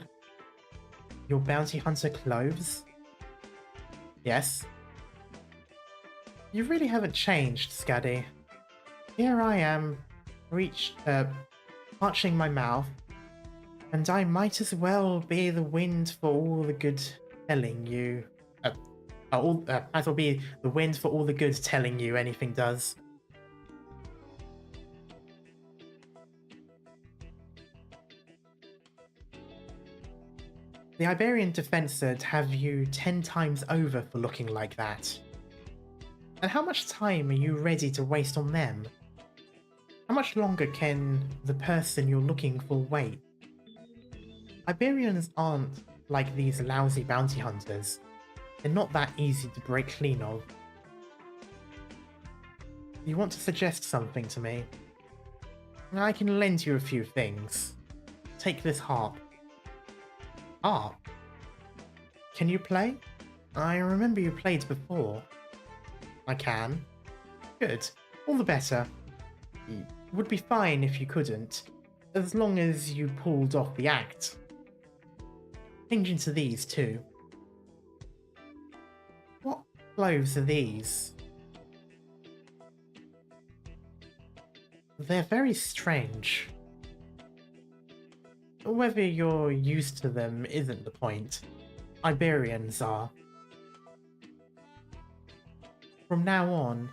your bounty hunter clothes? Yes. You really haven't changed, Scuddy. Here I am, arching my mouth, and I might as well be the wind for all the good telling you. Might as well be the wind for all the good telling you anything does. The Iberian defense would have you 10 times over for looking like that. And how much time are you ready to waste on them? How much longer can the person you're looking for wait? Iberians aren't like these lousy bounty hunters. They're not that easy to break clean of. You want to suggest something to me? I can lend you a few things. Take this harp. Harp? Can you play? I remember you played before. I can. Good. All the better. Would be fine if you couldn't, as long as you pulled off the act. Change into these too. What clothes are these? They're very strange. Whether you're used to them isn't the point. Iberians are. From now on,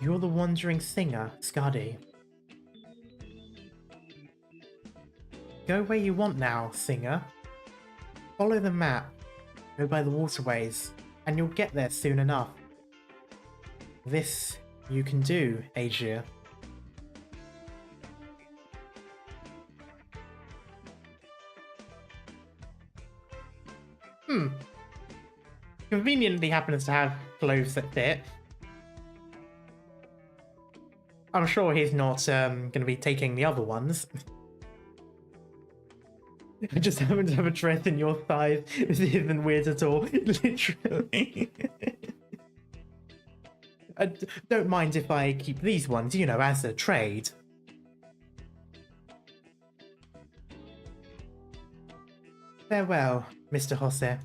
you're the wandering singer, Skadi. Go where you want now, singer. Follow the map, go by the waterways, and you'll get there soon enough. This you can do, Asia. Conveniently happens to have clothes that fit. I'm sure he's not going to be taking the other ones. I just happen to have a dress in your size. This isn't weird at all. Literally. I don't mind if I keep these ones, you know, as a trade. Farewell, Mr. Jose.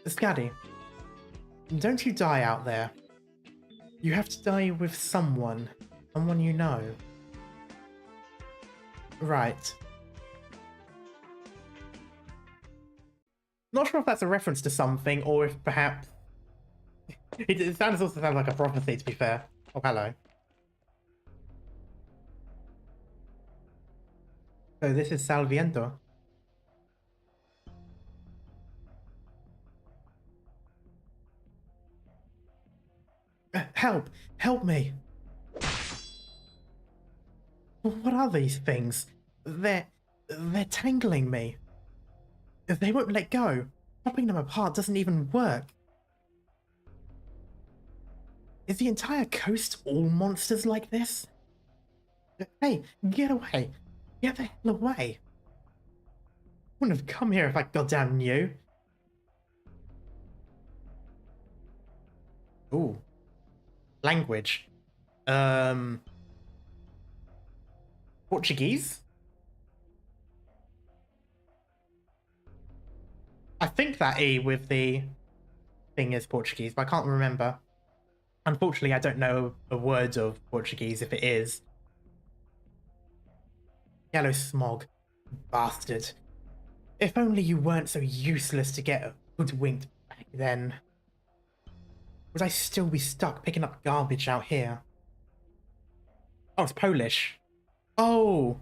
Skadi, don't you die out there. You have to die with someone you know. Right. Not sure if that's a reference to something, or if perhaps... It also sounds like a prophecy, to be fair. Oh, hello. So this is Salviento. Help! Help me! What are these things? They're tangling me. They won't let go. Popping them apart doesn't even work. Is the entire coast all monsters like this? Hey, get away. Get the hell away. I wouldn't have come here if I goddamn knew. Ooh. Language. Portuguese? I think that E with the thing is Portuguese, but I can't remember. Unfortunately, I don't know a word of Portuguese if it is. Yellow smog. Bastard. If only you weren't so useless to get hoodwinked back then. Would I still be stuck picking up garbage out here? Oh, it's Polish. Oh!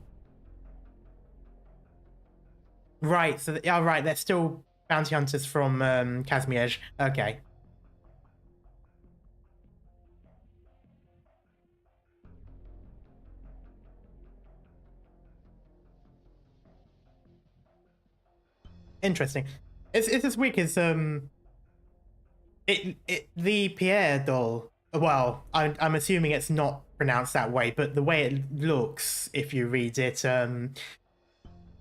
Right, so, yeah, right, they're still bounty hunters from Kazmierz. Okay. Interesting. It's this week is the Pierre doll. Well, I'm assuming it's not pronounced that way, but the way it looks, if you read it,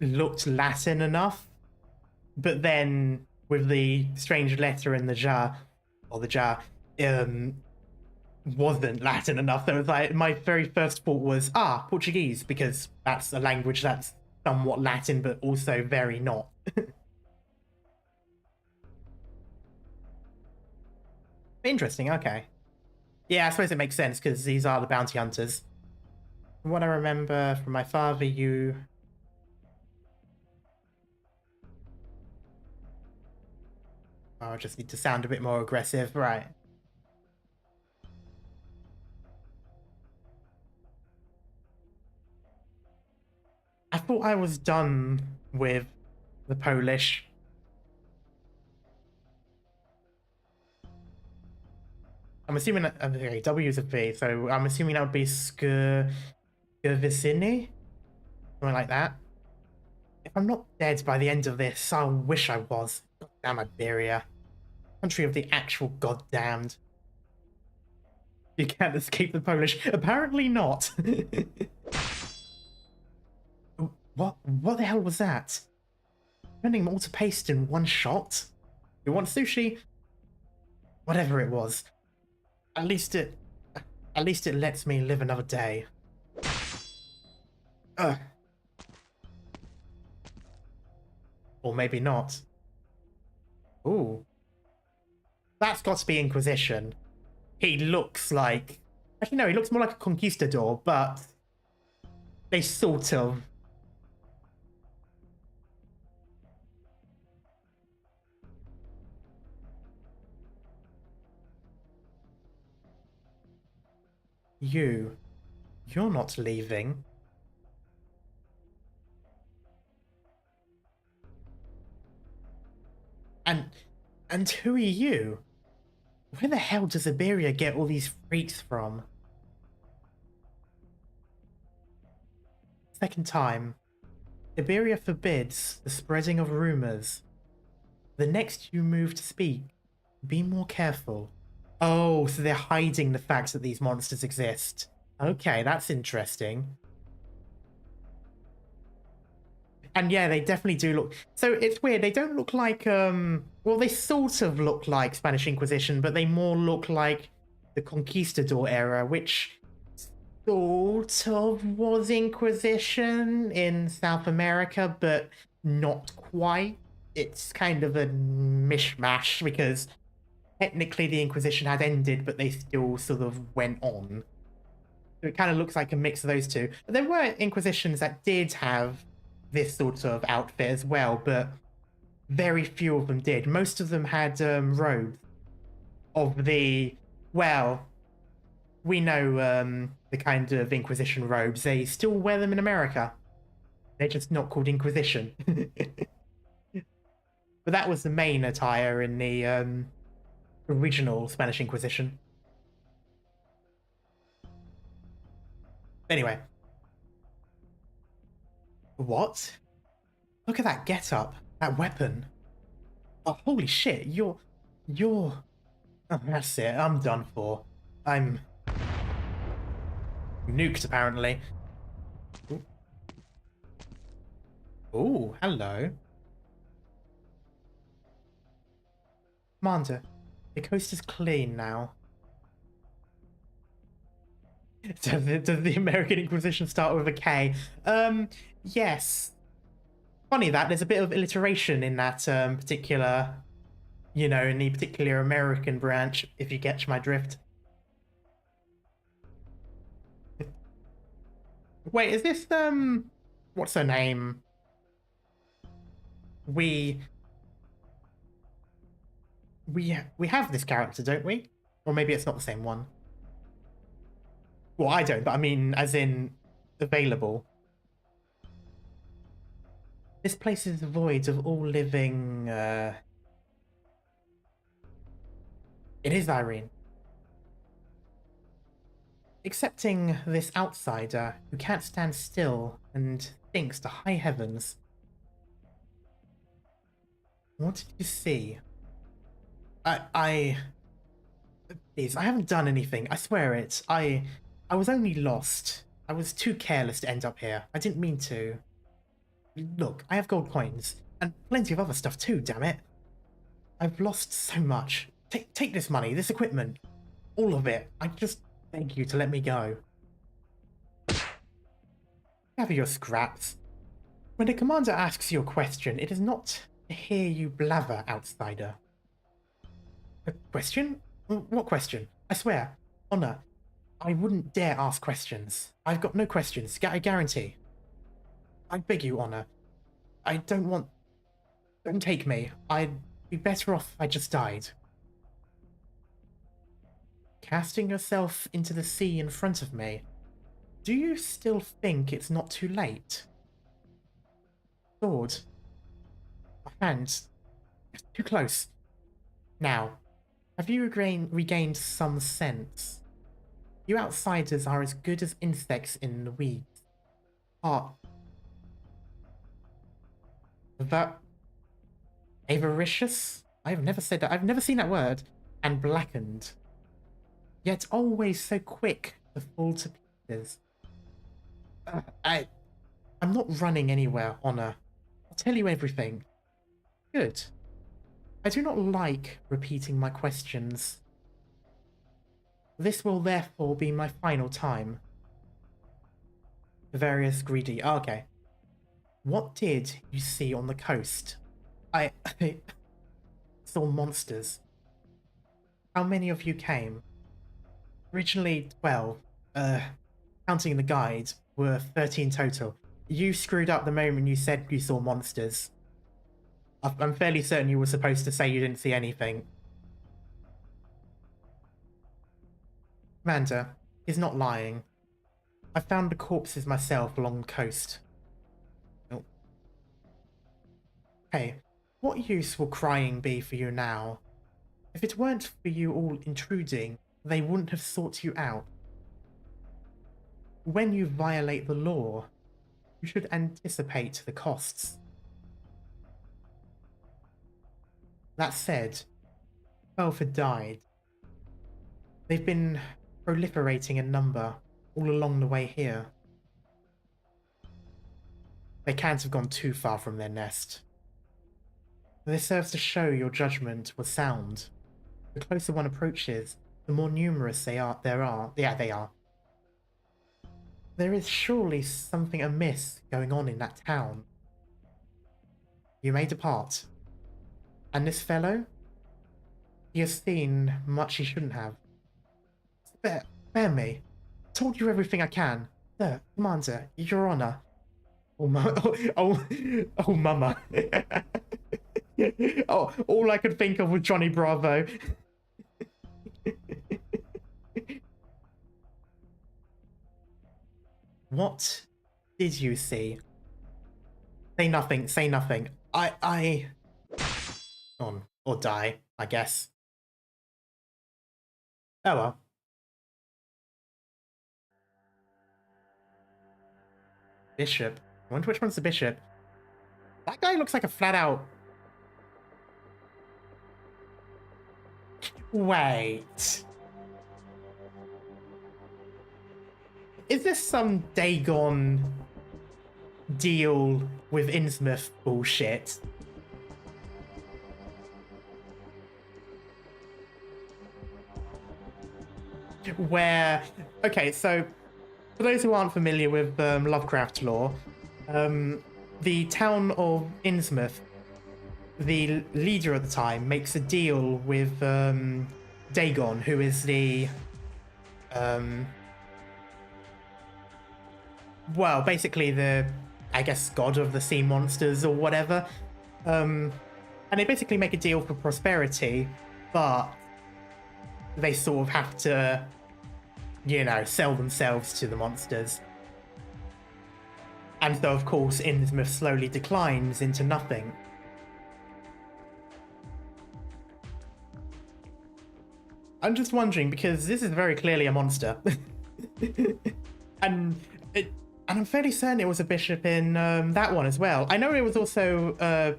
looked Latin enough. But then with the strange letter in the jar, or the jar, wasn't Latin enough. So it was like my very first thought was Portuguese, because that's a language that's somewhat Latin, but also very not. Interesting, okay. Yeah, I suppose it makes sense, because these are the bounty hunters. From what I remember from my father, you... Oh, I just need to sound a bit more aggressive, right. I thought I was done with the Polish. I'm assuming that, okay, W is a V, so I'm assuming that would be Skurvicini? Something like that. If I'm not dead by the end of this, I wish I was. Goddamn Iberia. Country of the actual goddamned. You can't escape the Polish. Apparently not. What the hell was that? Turning them all to paste in one shot? You want sushi? Whatever it was. At least it lets me live another day. Ugh. Or maybe not. Ooh. That's got to be Inquisition. He looks like... Actually, no, he looks more like a conquistador, but... They sort of... You're not leaving. And who are you? Where the hell does Iberia get all these freaks from? Second time. Iberia forbids the spreading of rumors. The next you move to speak, be more careful. Oh, so they're hiding the fact that these monsters exist. Okay, that's interesting. And yeah, they definitely do look... So it's weird, they don't look like... Well, they sort of look like Spanish Inquisition, but they more look like the Conquistador era, which sort of was Inquisition in South America, but not quite. It's kind of a mishmash, because technically the Inquisition had ended, but they still sort of went on. So it kind of looks like a mix of those two. But there were Inquisitions that did have this sort of outfit as well, but very few of them did. Most of them had robes of the... Well, we know the kind of Inquisition robes. They still wear them in America. They're just not called Inquisition. But that was the main attire in the original Spanish Inquisition. Anyway. What? Look at that getup, that weapon. Oh, holy shit, you're... Oh, that's it, I'm done for. I'm... nuked, apparently. Ooh, hello. Commander, the coast is clean now. Does the American Inquisition start with a K? Yes. Funny that, there's a bit of alliteration in that particular, you know, in the particular American branch, if you catch my drift. Wait, is this, what's her name? We have this character, don't we? Or maybe it's not the same one. Well, I don't, but I mean, as in, available. This place is void of all living, It is Irene. Excepting this outsider who can't stand still and thinks to high heavens. What did you see? Please, I haven't done anything. I swear it. I was only lost. I was too careless to end up here. I didn't mean to. Look, I have gold coins. And plenty of other stuff too, damn it. I've lost so much. Take this money, this equipment. All of it. I just beg you to let me go. Gather your scraps. When the commander asks you a question, it is not to hear you blather, outsider. A question? What question? I swear. Honor. I wouldn't dare ask questions. I've got no questions, I guarantee. I beg you, Honor. I don't want... Don't take me. I'd be better off if I just died. Casting yourself into the sea in front of me. Do you still think it's not too late? Sword. My hand. Too close. Now. Have you regained some sense? You outsiders are as good as insects in the weeds. That avaricious? I've never said that. I've never seen that word. And blackened. Yet always so quick to fall to pieces. I'm not running anywhere, Honor. I'll tell you everything. Good. I do not like repeating my questions. This will therefore be my final time. The various greedy. Oh, okay. What did you see on the coast? I saw monsters. How many of you came? Originally 12. Counting the guide, were 13 total. You screwed up the moment you said you saw monsters. I'm fairly certain you were supposed to say you didn't see anything. Commander, he's not lying. I found the corpses myself along the coast. Oh. Hey, what use will crying be for you now? If it weren't for you all intruding, they wouldn't have sought you out. When you violate the law, you should anticipate the costs. That said, 12 had died. They've been proliferating in number all along the way here. They can't have gone too far from their nest. This serves to show your judgment was sound. The closer one approaches, the more numerous they are. Yeah, they are. There is surely something amiss going on in that town. You may depart. And this fellow? He has seen much he shouldn't have. Spare me. Told you everything I can. Sir, Commander, Your Honor. Oh, mama. Oh, all I could think of was Johnny Bravo. What did you see? Say nothing, say nothing. On, or die, I guess. Oh well. Bishop. I wonder which one's the bishop. That guy looks like a flat out... Wait. Is this some Dagon deal with Innsmouth bullshit? Where... Okay, so... For those who aren't familiar with Lovecraft lore, the town of Innsmouth, the leader at the time, makes a deal with Dagon, who is the... well, basically the, I guess, god of the sea monsters or whatever. And they basically make a deal for prosperity, but they sort of have to, you know, sell themselves to the monsters. And so, of course, Innsmouth slowly declines into nothing. I'm just wondering, because this is very clearly a monster. and I'm fairly certain it was a bishop in that one as well. I know it was also a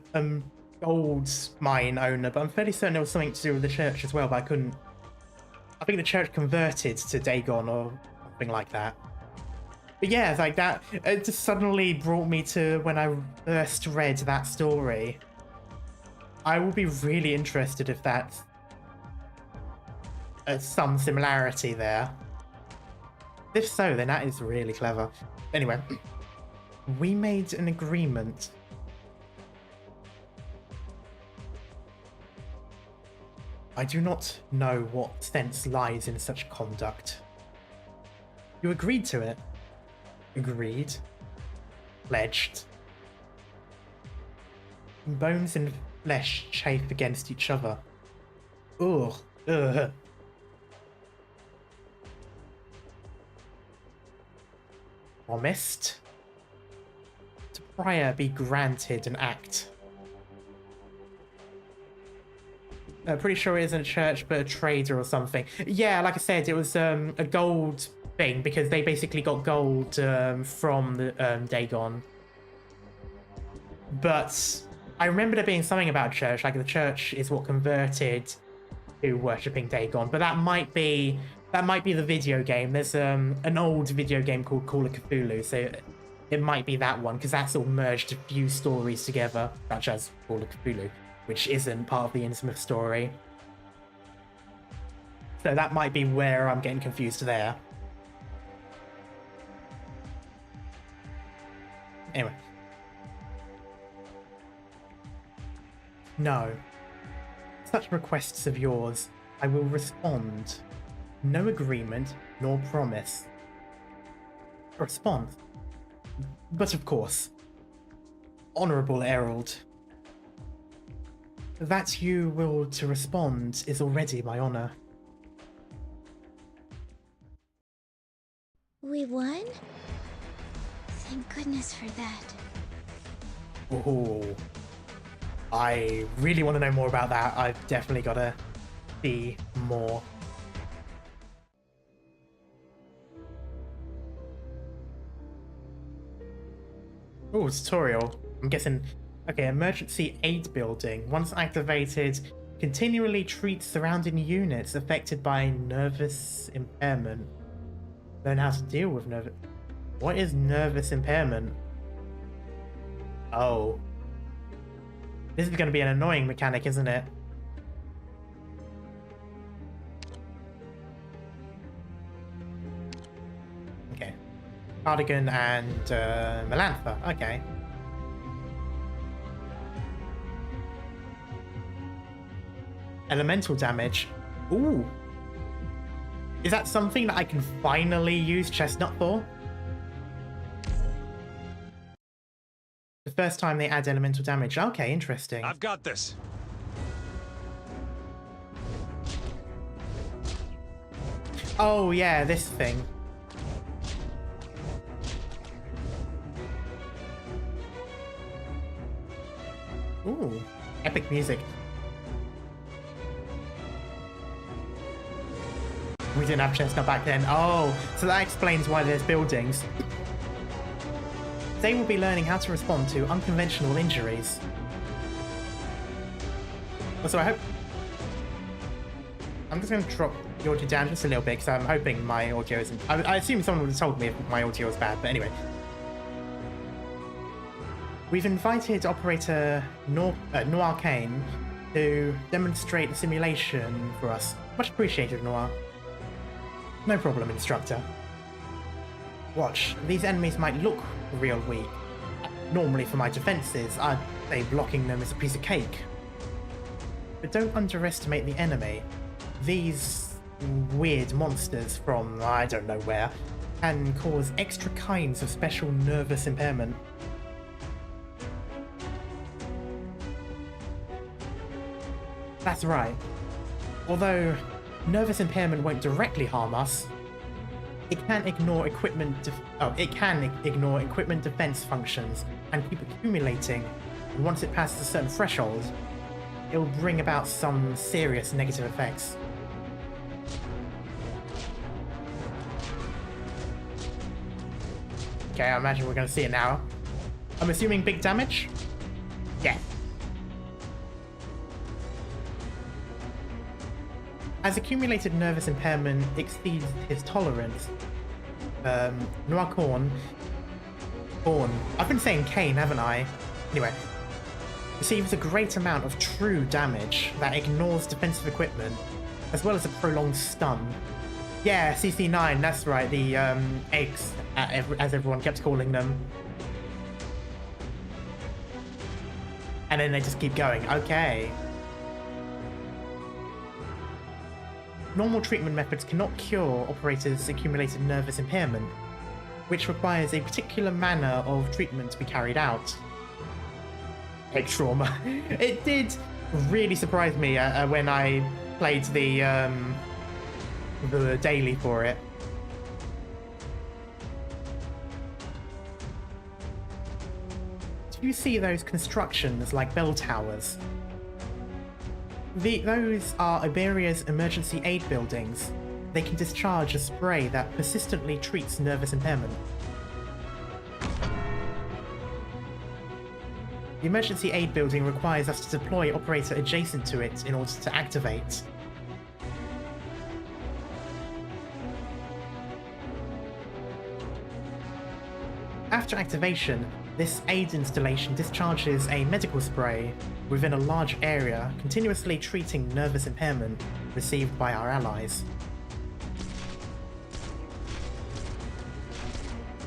gold mine owner, but I'm fairly certain it was something to do with the church as well, but I couldn't... I think the church converted to Dagon or something like that. But yeah, it's like that. It just suddenly brought me to when I first read that story. I will be really interested if that's some similarity there. If so, then that is really clever. Anyway, we made an agreement. I do not know what sense lies in such conduct. You agreed to it. Agreed. Pledged. Bones and flesh chafe against each other. Ugh. Ugh. Promised. To prior be granted an act. Pretty sure it isn't a church, but a trader or something. Yeah, like I said, it was a gold thing because they basically got gold from the Dagon. But I remember there being something about church, like the church is what converted to worshipping Dagon. But that might be the video game. There's an old video game called Call of Cthulhu, so it might be that one because that's all merged a few stories together, such as Call of Cthulhu, which isn't part of the Innsmouth story. So that might be where I'm getting confused there. Anyway. No. Such requests of yours, I will respond. No agreement, nor promise. Response. But of course. Honourable Herald. That you will to respond is already my honour. We won? Thank goodness for that. Oh, I really want to know more about that. I've definitely got to see more. Oh, tutorial. I'm guessing. Okay, emergency aid building. Once activated, continually treats surrounding units affected by nervous impairment. Learn how to deal with nervous. What is nervous impairment? Oh. This is going to be an annoying mechanic, isn't it? Okay. Cardigan and Melantha. Okay. Elemental damage. Ooh. Is that something that I can finally use Chestnut for? The first time they add elemental damage. Okay, interesting. I've got this. Oh yeah, this thing. Ooh, epic music. We didn't have Chestnut back then. Oh, so that explains why there's buildings. They will be learning how to respond to unconventional injuries. Also, I hope... I'm just going to drop the audio down just a little bit because I'm hoping my audio isn't... I assume someone would have told me if my audio was bad, but anyway. We've invited operator Noir Kane to demonstrate the simulation for us. Much appreciated, Noir. No problem, instructor. Watch, these enemies might look real weak. Normally for my defenses, I'd say blocking them is a piece of cake. But don't underestimate the enemy. These weird monsters from I don't know where can cause extra kinds of special nervous impairment. That's right. Although nervous impairment won't directly harm us, it can ignore equipment defense functions and keep accumulating. And once it passes a certain threshold, it'll bring about some serious negative effects. Okay, I imagine we're going to see it now. I'm assuming big damage? Yeah. As accumulated nervous impairment exceeds his tolerance, Noir I've been saying Kane, haven't I? Anyway, receives a great amount of true damage that ignores defensive equipment, as well as a prolonged stun. Yeah, CC9, that's right, the eggs, as everyone kept calling them. And then they just keep going, okay. Normal treatment methods cannot cure operators' accumulated nervous impairment, which requires a particular manner of treatment to be carried out. Head trauma. It did really surprise me when I played the daily for it. Do you see those constructions like bell towers? Those are Iberia's emergency aid buildings. They can discharge a spray that persistently treats nervous impairment. The emergency aid building requires us to deploy operator adjacent to it in order to activate. After activation, this aid installation discharges a medical spray within a large area, continuously treating nervous impairment received by our allies.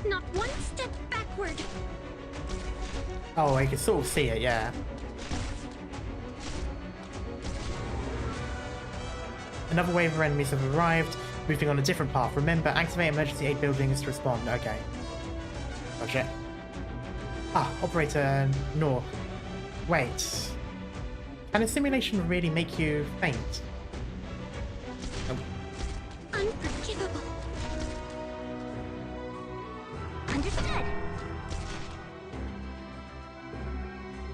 Not one step backward. Oh, I can sort of see it, yeah. Another wave of enemies have arrived, moving on a different path. Remember, activate emergency aid buildings to respond. Okay. Gotcha. Ah, operator North. Wait. Can a simulation really make you faint? Oh. Unforgivable. Understood.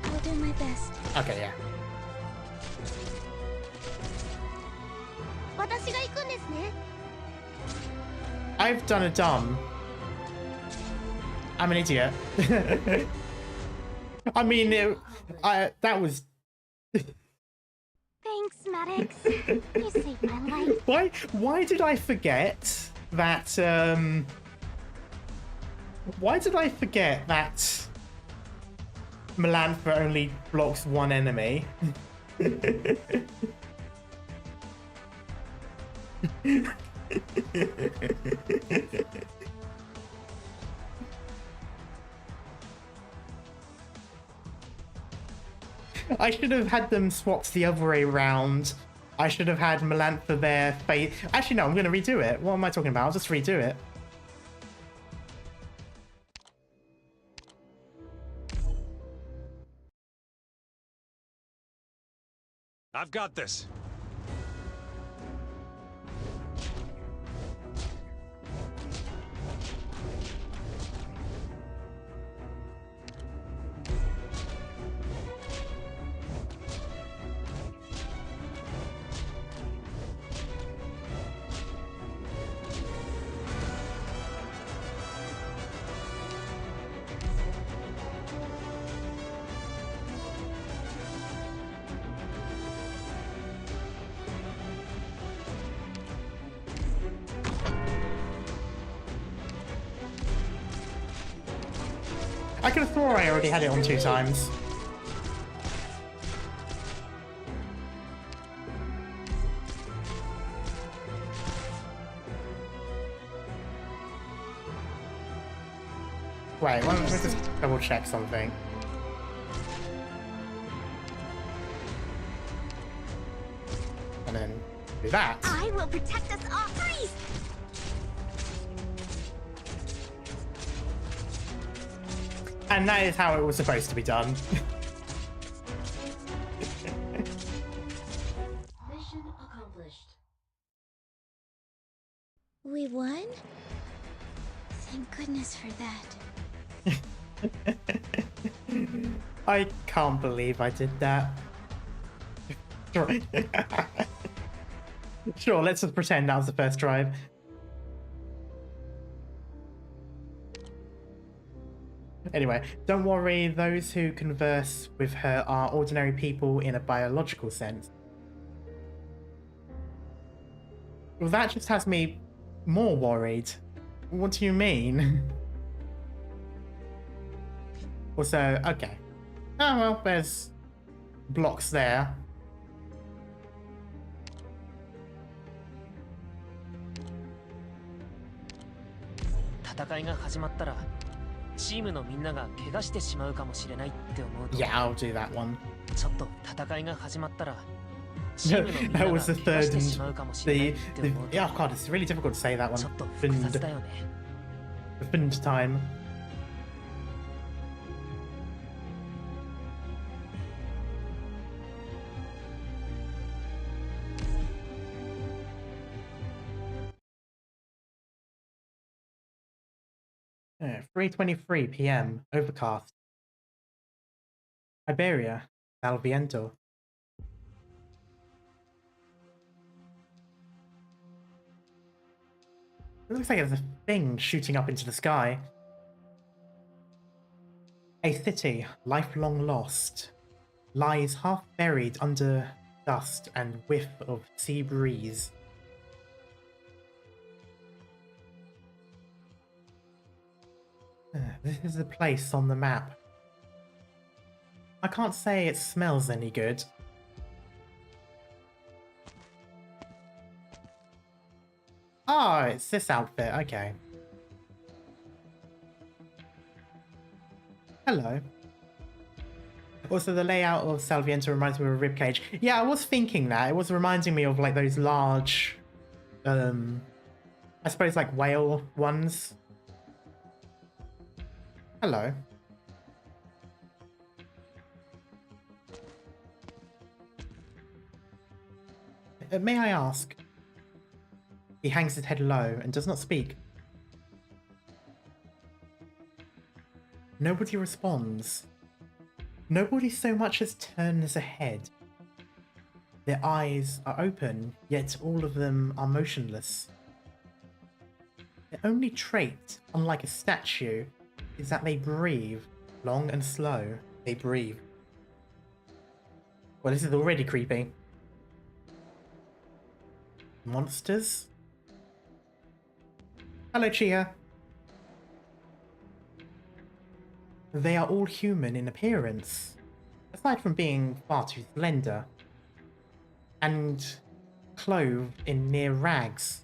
I'll do my best. Okay, yeah. 私が行くんですね。 I've done a dumb. I'm an idiot. I mean, that was... Thanks, Maddox. You saved my life. Why did I forget that, Why did I forget that Melantha only blocks one enemy? I should have had them swapped the other way around. I should have had Melantha there. Actually, no, I'm going to redo it. What am I talking about? I'll just redo it. I've got this. I could have thought I already had it on 2 times. Wait, let me just double check something. And then do that. I will protect us all. Freeze! And that is how it was supposed to be done. Mission accomplished. We won? Thank goodness for that. I can't believe I did that. Sure. Sure, let's just pretend that was the first drive. Anyway, don't worry, those who converse with her are ordinary people in a biological sense. Well, that just has me more worried. What do you mean? Also, okay. Oh well, there's blocks there. Yeah, I'll do that one. That was the third and oh god, it's really difficult to say that one. The Fund time. Yeah, 3:23 p.m. Overcast. Iberia, Salviento. It looks like there's a thing shooting up into the sky. A city, lifelong lost, lies half buried under dust and whiff of sea breeze. This is a place on the map. I can't say it smells any good. Oh, it's this outfit, okay. Hello. Also, the layout of Salviento reminds me of a ribcage. Yeah, I was thinking that. It was reminding me of like those large, I suppose like whale ones. Hello. May I ask? He hangs his head low and does not speak. Nobody responds. Nobody so much as turns a head. Their eyes are open, yet all of them are motionless. Their only trait, unlike a statue, is that they breathe. Long and slow, they breathe. Well, this is already creepy. Monsters? Hello, Chia. They are all human in appearance, aside from being far too slender, and clothed in near rags.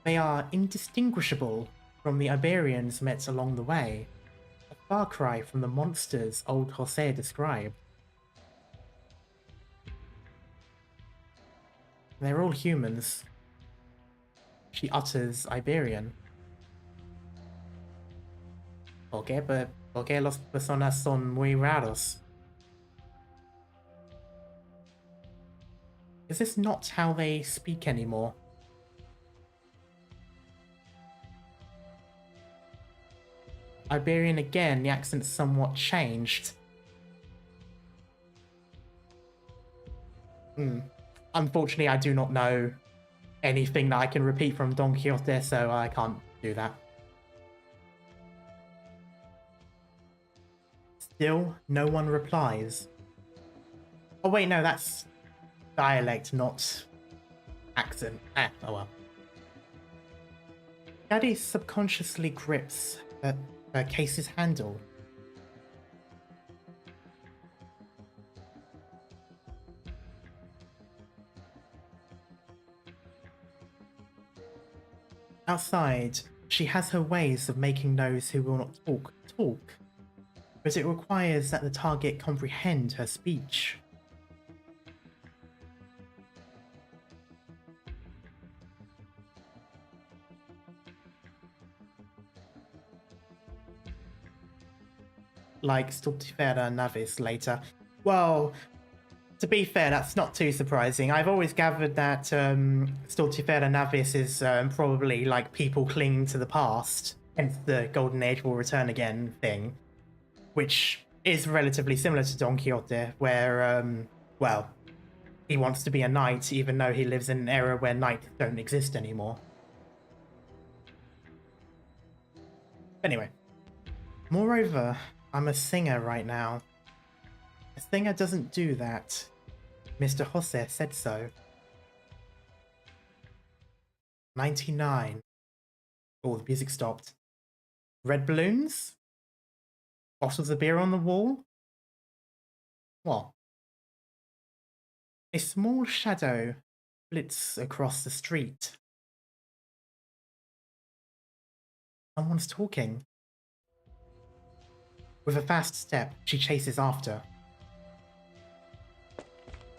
They are indistinguishable from the Iberians met along the way, a far cry from the monsters old Jose described. They're all humans. She utters Iberian. Okay, but porque las personas son muy raros? Is this not how they speak anymore? Iberian again, the accent's somewhat changed. Unfortunately, I do not know anything that I can repeat from Don Quixote, so I can't do that. Still, no one replies. Oh wait, no, that's dialect, not accent. Oh well. Daddy subconsciously grips her case's handle. Outside, she has her ways of making those who will not talk, talk, but it requires that the target comprehend her speech. Like Stultifera Navis later. Well, to be fair, that's not too surprising. I've always gathered that Stultifera Navis is probably like people clinging to the past, hence the Golden Age will return again thing, which is relatively similar to Don Quixote, where, well, he wants to be a knight even though he lives in an era where knights don't exist anymore. Anyway, moreover, I'm a singer right now. A singer doesn't do that. Mr. Jose said so. 99. Oh, the music stopped. Red balloons? Bottles of beer on the wall? What? A small shadow flits across the street. Someone's talking. With a fast step, she chases after.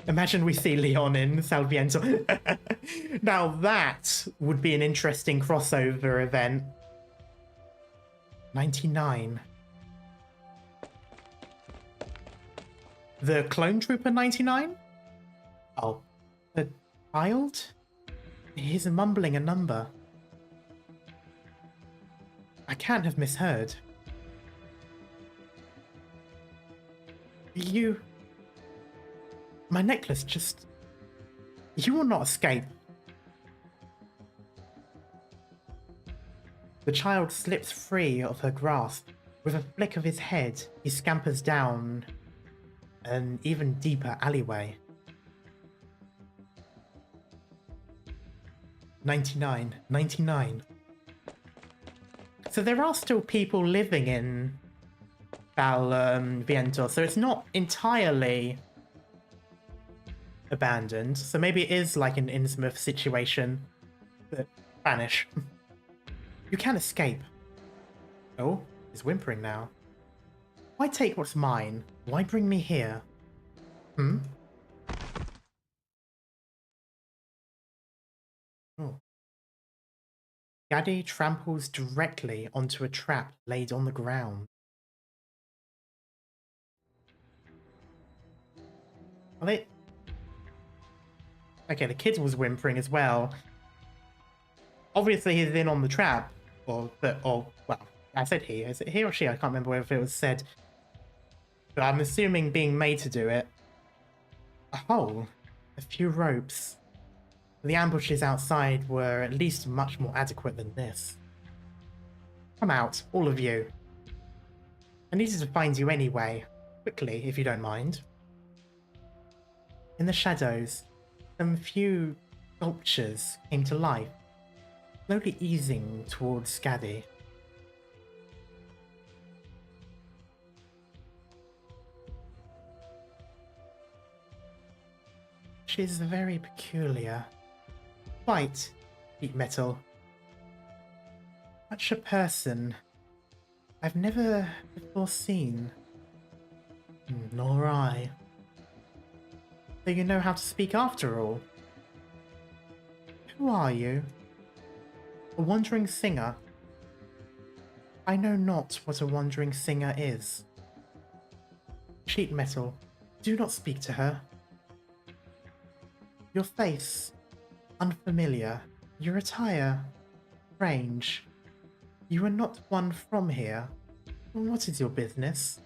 Imagine we see Leon in Salviento. Now that would be an interesting crossover event. 99. The Clone Trooper 99? Oh, the child? He's mumbling a number. I can't have misheard. You... My necklace just... You will not escape. The child slips free of her grasp. With a flick of his head, he scampers down an even deeper alleyway. 99. 99. So there are still people living in Salviento, so it's not entirely abandoned. So maybe it is like an Innsmouth situation, but Spanish. You can escape. Oh, he's whimpering now. Why take what's mine? Why bring me here? Hmm? Oh. Gaddy tramples directly onto a trap laid on the ground. Are they... Okay, the kid was whimpering as well. Obviously he's in on the trap. Well, I said he. Is it he or she? I can't remember whether it was said. But I'm assuming being made to do it. A hole. A few ropes. The ambushes outside were at least much more adequate than this. Come out, all of you. I needed to find you anyway. Quickly, if you don't mind. In the shadows, some few sculptures came to life, slowly easing towards Gaddy. She's very peculiar. Quite sheet metal. Such a person I've never before seen. Nor I. So you know how to speak after all. Who are you? A wandering singer? I know not what a wandering singer is. Sheet metal, do not speak to her. Your face, unfamiliar. Your attire, strange. You are not one from here. What is your business?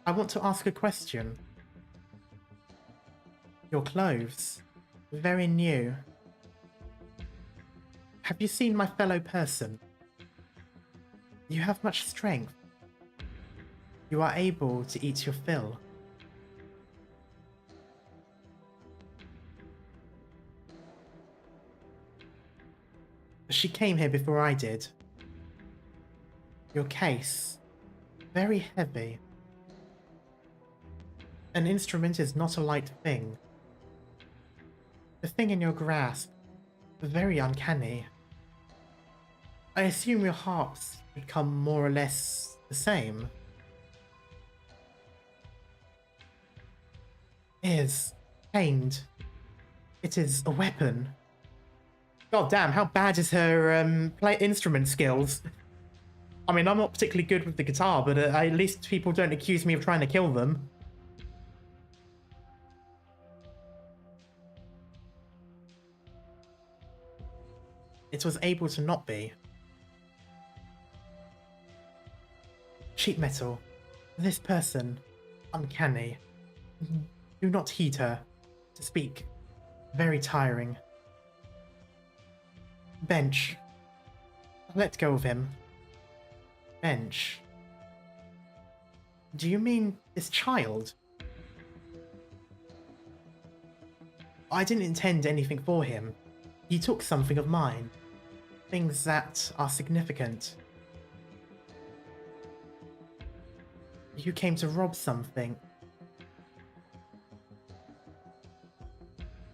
I want to ask a question. Your clothes, very new. Have you seen my fellow person? You have much strength. You are able to eat your fill. She came here before I did. Your case, very heavy. An instrument is not a light thing. The thing in your grasp, very uncanny. I assume your harps would come more or less the same. Is chained. It is a weapon. God damn, how bad is her play instrument skills? I mean, I'm not particularly good with the guitar, but at least people don't accuse me of trying to kill them. It was able to not be. Sheet metal. This person. Uncanny. Do not heed her. To speak. Very tiring. Bench. Let go of him. Bench. Do you mean this child? I didn't intend anything for him. He took something of mine. Things that are significant. You came to rob something.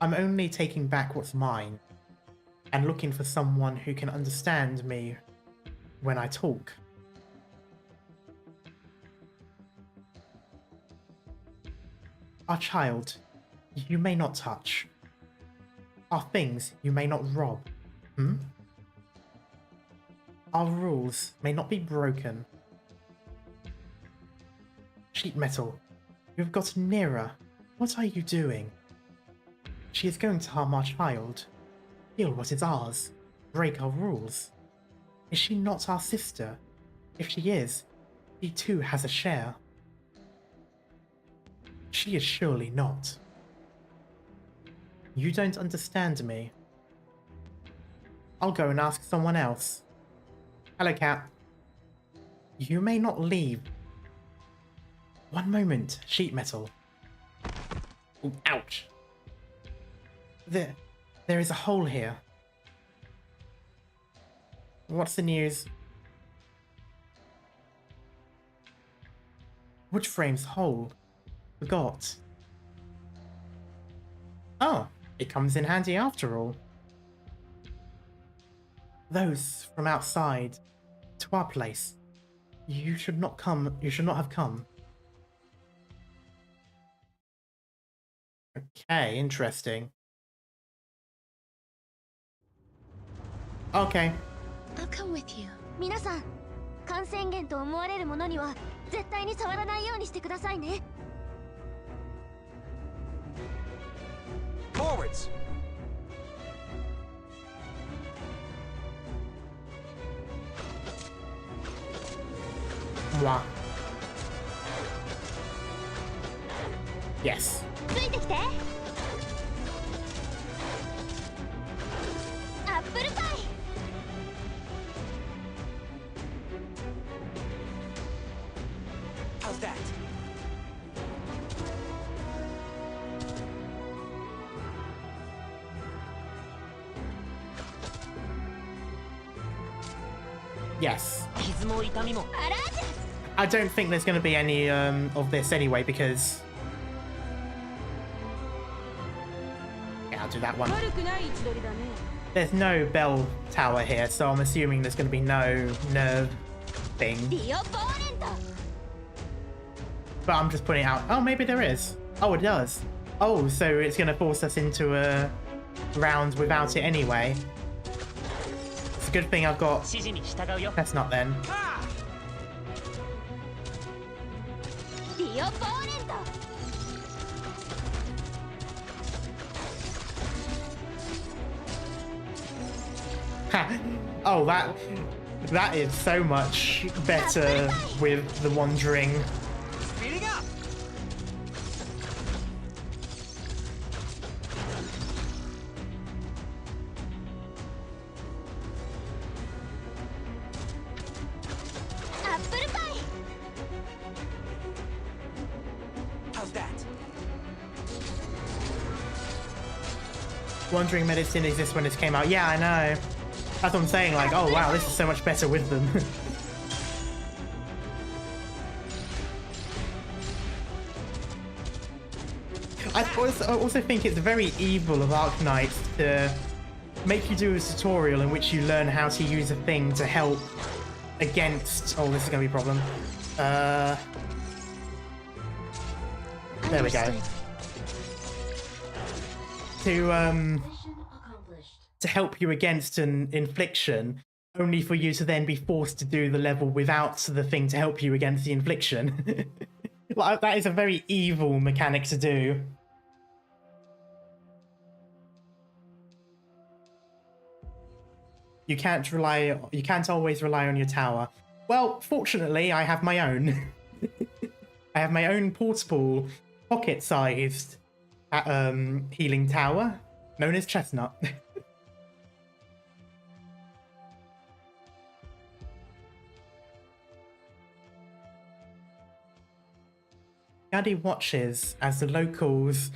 I'm only taking back what's mine, and looking for someone who can understand me when I talk. Our child, you may not touch. Our things you may not rob. Our rules may not be broken. Sheet metal, you've gotten nearer. What are you doing? She is going to harm our child. Steal what is ours. Break our rules. Is she not our sister? If she is, she too has a share. She is surely not. You don't understand me. I'll go and ask someone else. Hello, cat. You may not leave. One moment. Sheet metal. Ooh, ouch. There is a hole here. What's the news? Wood frame's hole. Forgot. Oh, it comes in handy after all. Those from outside to our place. You should not have come. Okay, interesting. Okay. I'll come with you. 皆さん、感染源と思われるものには絶対に触らないようにしてくださいね。Forwards! Mwah. Yes. ついてきて。アップルパイ。How's that? Yes. 傷も痛みも。あらじゃ。 I don't think there's going to be any of this anyway because... Yeah, I'll do that one. 悪くない位置取りだね。 There's no bell tower here, so I'm assuming there's going to be no nerve thing. ディオポーレント。 But I'm just putting it out. Oh, maybe there is. Oh, it does. Oh, so it's going to force us into a round without it anyway. It's a good thing I've got... 指示に従うよ。 That's not then. Ah! ディオポーレント。 Oh, that is so much better with the wandering. Speeding up! Apple pie. How's that? Wandering Medics didn't exist when this came out. Yeah, I know. That's what I'm saying, like, oh wow, this is so much better with them. I also think it's very evil of Arknights to make you do a tutorial in which you learn how to use a thing to help against... Oh, this is going to be a problem. There we go. To help you against an infliction, only for you to then be forced to do the level without the thing to help you against the infliction. Like, that is a very evil mechanic to do. You can't always rely on your tower. Well, fortunately, I have my own. I have my own portable, pocket-sized healing tower, known as Chestnut. Gaddy watches as the locals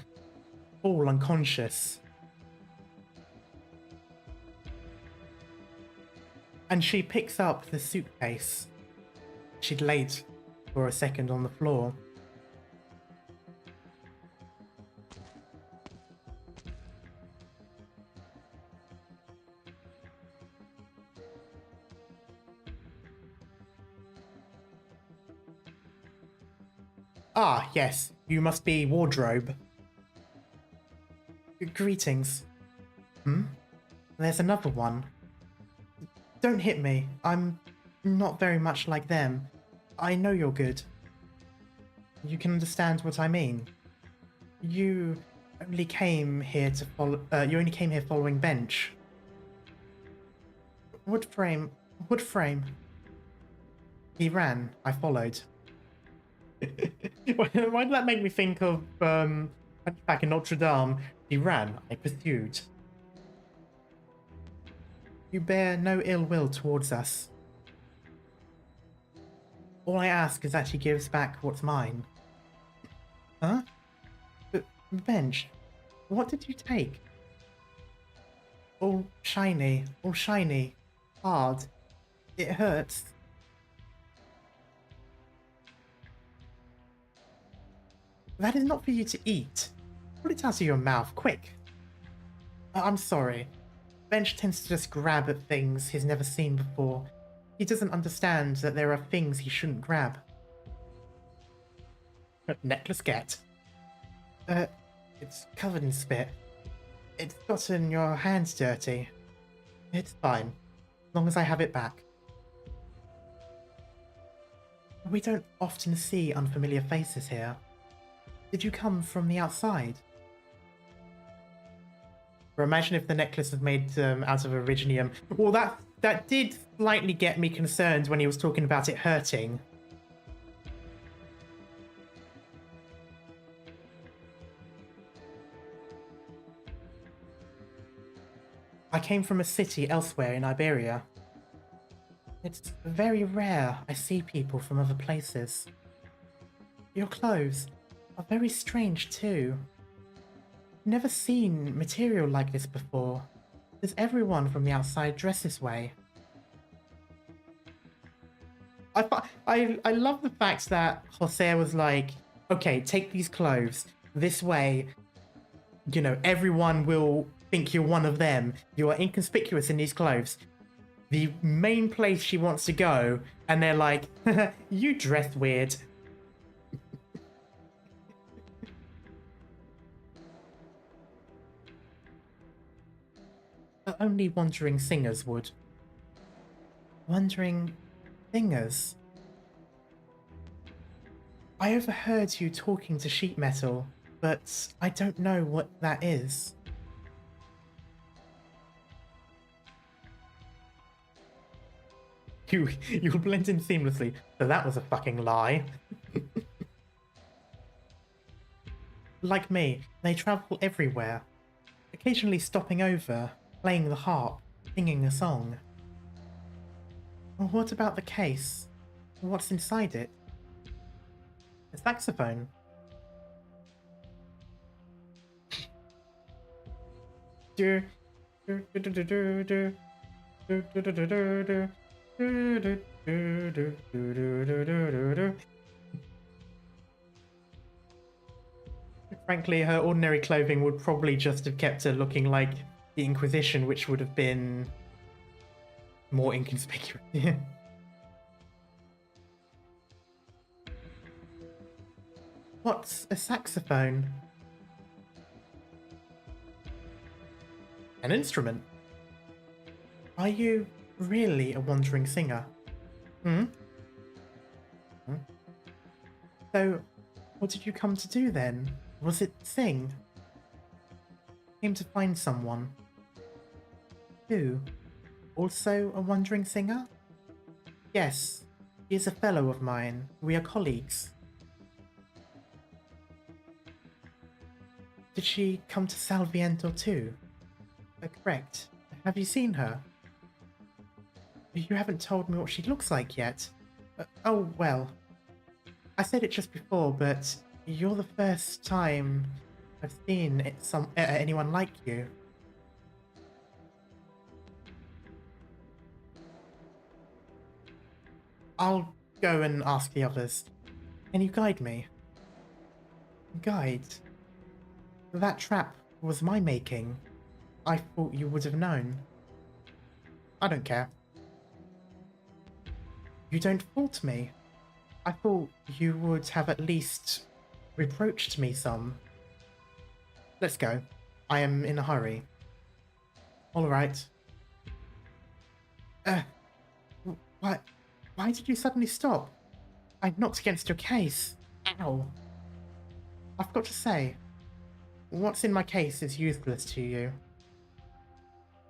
fall unconscious. And she picks up the suitcase she'd laid for a second on the floor. Ah, yes, you must be Wardrobe. Greetings. There's another one. Don't hit me. I'm not very much like them. I know you're good. You can understand what I mean. You only came here to follow. You only came here following Bench. Wood frame. He ran. I followed. Why did that make me think of back in Notre Dame? He ran. I pursued. You bear no ill will towards us. All I ask is that she gives back what's mine. Huh? Bench, what did you take? All shiny, hard. It hurts. That is not for you to eat. Put it out of your mouth, quick. I'm sorry. Bench tends to just grab at things he's never seen before. He doesn't understand that there are things he shouldn't grab. Necklace get. It's covered in spit. It's gotten your hands dirty. It's fine, as long as I have it back. We don't often see unfamiliar faces here. Did you come from the outside? Or imagine if the necklace was made out of Originium. Well, that did slightly get me concerned when he was talking about it hurting. I came from a city elsewhere in Iberia. It's very rare I see people from other places. Your clothes are very strange too. Never seen material like this before. Does everyone from the outside dress this way? I love the fact that Jose was like, okay, take these clothes. This way, you know, everyone will think you're one of them. You are inconspicuous in these clothes. The main place she wants to go, and they're like, you dress weird. Only wandering singers would. Wandering singers? I overheard you talking to sheet metal, but I don't know what that is. You'll blend in seamlessly, so that was a fucking lie. Like me, they travel everywhere, occasionally stopping over, playing the harp, singing a song. Well, what about the case? What's inside it? A saxophone. Frankly, her ordinary clothing would probably just have kept her looking like the Inquisition, which would have been more inconspicuous. What's a saxophone? An instrument. Are you really a wandering singer? So, what did you come to do then? Was it sing? Came to find someone. Who? Also a wandering singer? Yes, he is a fellow of mine. We are colleagues. Did she come to Salviento too? Correct. Have you seen her? You haven't told me what she looks like yet. Oh, well. I said it just before, but you're the first time I've seen anyone like you. I'll go and ask the others. Can you guide me? Guide? That trap was my making. I thought you would have known. I don't care. You don't fault me. I thought you would have at least reproached me some. Let's go. I am in a hurry. All right. Why did you suddenly stop? I knocked against your case. Ow. I forgot to say, what's in my case is useless to you.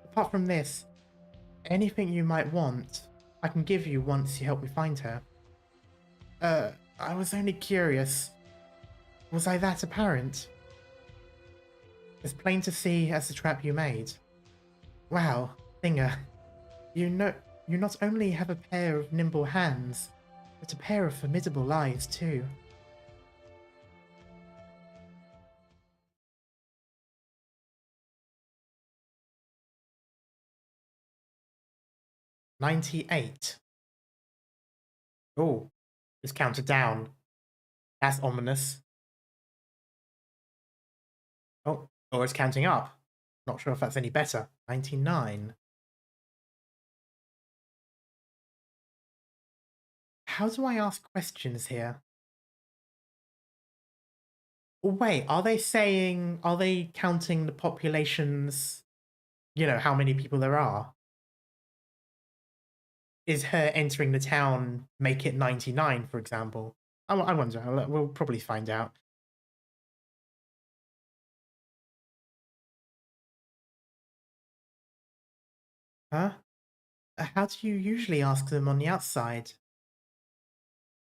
Apart from this, anything you might want, I can give you once you help me find her. I was only curious. Was I that apparent? As plain to see as the trap you made. Wow, Singer. You not only have a pair of nimble hands, but a pair of formidable eyes too. $98. Oh, it's counted down. That's ominous. Oh, or it's counting up. Not sure if that's any better. 99. How do I ask questions here? Wait, are they counting the populations, you know, how many people there are? Is her entering the town make it 99, for example? I wonder. We'll probably find out. Huh? How do you usually ask them on the outside?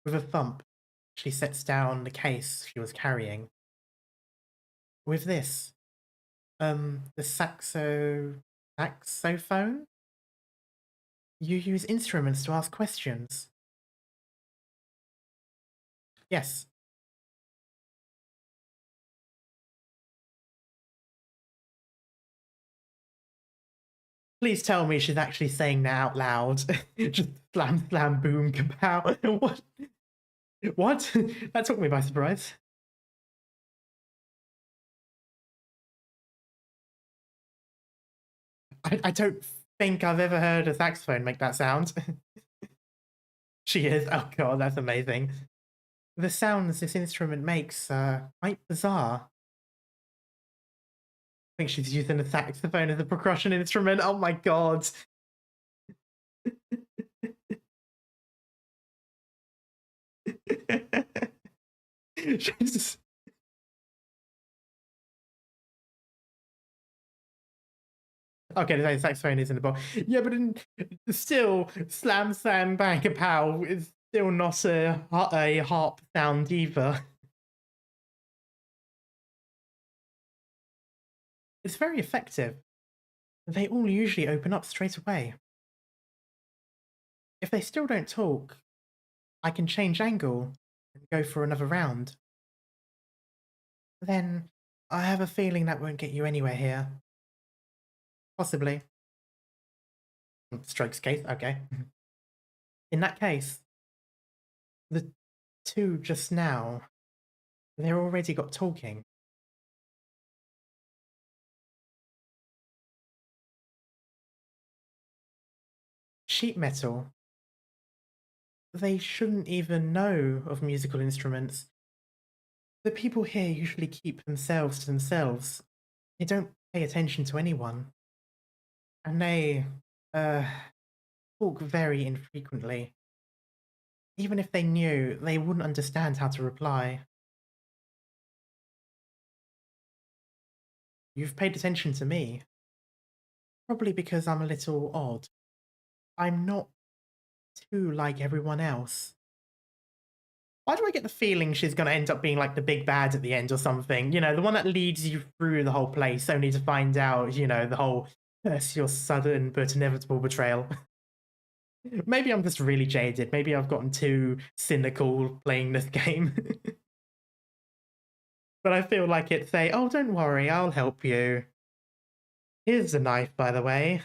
With a thump, she sets down the case she was carrying. With this, the saxophone? You use instruments to ask questions. Yes. Please tell me she's actually saying that out loud. Just slam, slam, boom, kapow. What? What? That took me by surprise. I don't think I've ever heard a saxophone make that sound. She is. Oh god, that's amazing. The sounds this instrument makes are quite bizarre. I think she's using a saxophone as a percussion instrument. Oh my god. She's... Okay, the saxophone is in the box. Yeah, but still, slam, slam, bang, a pow is still not a harp sound either. It's very effective. They all usually open up straight away. If they still don't talk, I can change angle and go for another round. Then, I have a feeling that won't get you anywhere here. Possibly. Strokes case, okay. In that case, the two just now, they're already got talking. Sheet metal. They shouldn't even know of musical instruments. The people here usually keep themselves to themselves. They don't pay attention to anyone. And they, talk very infrequently. Even if they knew, they wouldn't understand how to reply. You've paid attention to me. Probably because I'm a little odd. I'm not too like everyone else. Why do I get the feeling she's going to end up being like the big bad at the end or something? You know, the one that leads you through the whole place, only to find out, you know, the whole curse your sudden but inevitable betrayal. Maybe I'm just really jaded. Maybe I've gotten too cynical playing this game. But I feel like it's a, oh, don't worry, I'll help you. Here's the knife, by the way.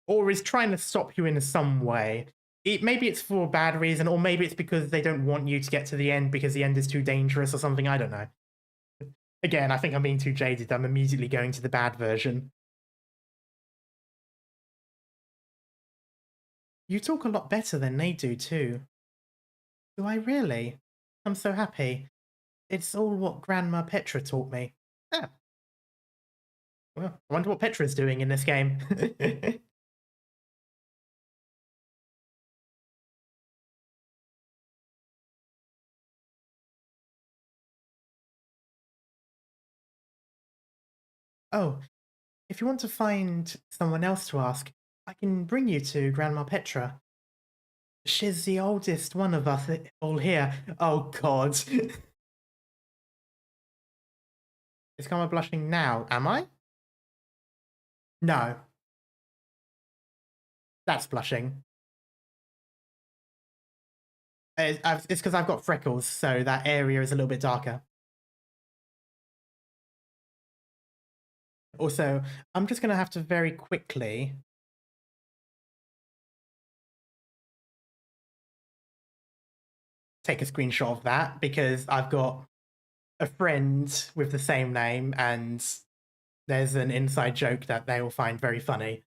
Or is trying to stop you in some way. Maybe it's for a bad reason, or maybe it's because they don't want you to get to the end because the end is too dangerous or something, I don't know. Again, I think I'm being too jaded. I'm immediately going to the bad version. You talk a lot better than they do, too. Do I really? I'm so happy. It's all what Grandma Petra taught me. Ah. Well, I wonder what Petra's doing in this game. Oh, if you want to find someone else to ask, I can bring you to Grandma Petra. She's the oldest one of us all here. Oh, God. Is Grandma blushing now? Am I? No. That's blushing. It's because I've got freckles, so that area is a little bit darker. Also, I'm just going to have to very quickly take a screenshot of that because I've got a friend with the same name and there's an inside joke that they will find very funny.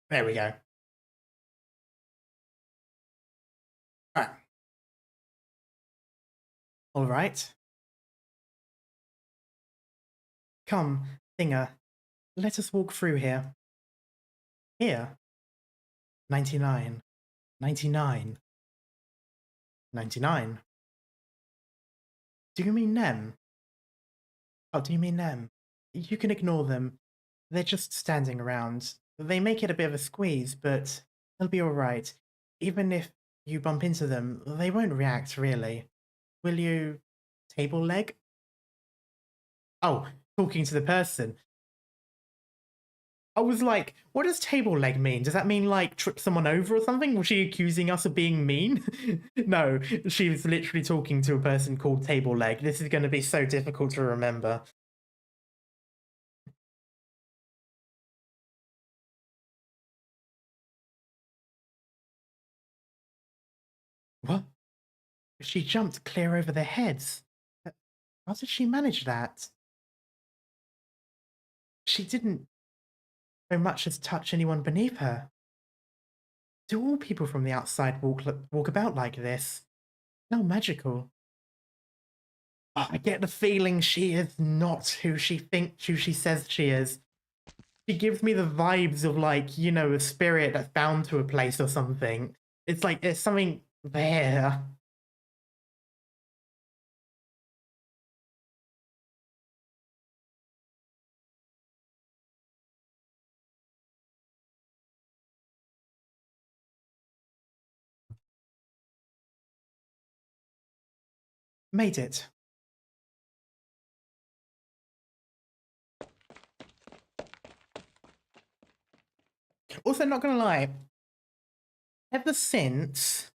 There we go. All right. Come, Singer, let us walk through here. Here. 99. 99. 99. Do you mean them? Oh, do you mean them? You can ignore them. They're just standing around. They make it a bit of a squeeze, but they'll be alright. Even if you bump into them, they won't react, really. Will you table leg? Oh, talking to the person. I was like, what does table leg mean? Does that mean, like, trip someone over or something? Was she accusing us of being mean? No, she was literally talking to a person called table leg. This is going to be so difficult to remember. What? She jumped clear over their heads. How did she manage that? She didn't so much as touch anyone beneath her. Do all people from the outside walk about like this? How magical. Oh, I get the feeling she is not who she says she is. She gives me the vibes of, like, you know, a spirit that's bound to a place or something. It's like there's something there. Made it. Also, not gonna lie, ever since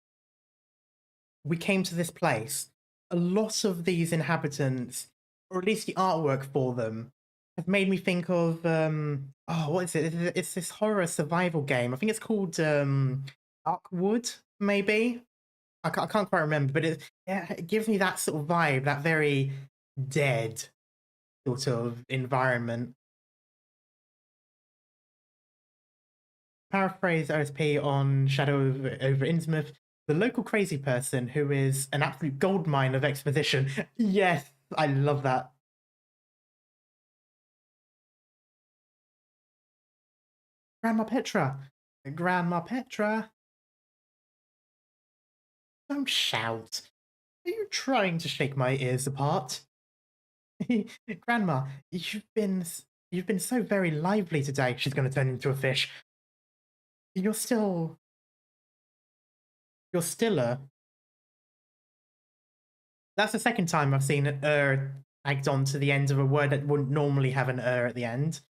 we came to this place, a lot of these inhabitants, or at least the artwork for them, have made me think of oh, what is it? It's this horror survival game. I think it's called Arkwood, maybe. I can't quite remember, but it gives me that sort of vibe, that very dead sort of environment. Paraphrase OSP on Shadow over Innsmouth, the local crazy person who is an absolute goldmine of exposition. Yes, I love that. Grandma Petra. Grandma Petra. Don't shout. Are you trying to shake my ears apart? Grandma, you've been so very lively today. She's going to turn into a fish. You're still a. That's the second time I've seen an tagged on to the end of a word that wouldn't normally have an at the end.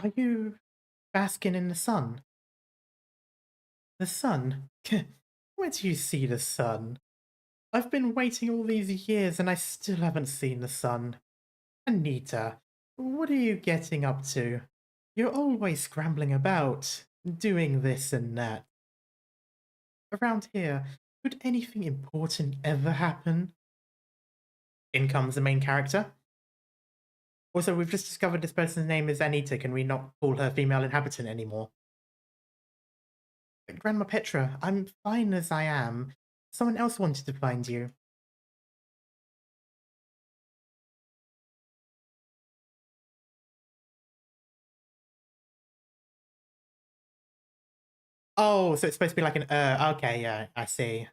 Are you basking in the sun? The sun? Where do you see the sun? I've been waiting all these years and I still haven't seen the sun. Anita, what are you getting up to? You're always scrambling about, doing this and that. Around here, could anything important ever happen? In comes the main character. Also, we've just discovered this person's name is Anita. Can we not call her female inhabitant anymore? Grandma Petra, I'm fine as I am. Someone else wanted to find you. Oh, so it's supposed to be like an okay, yeah, I see.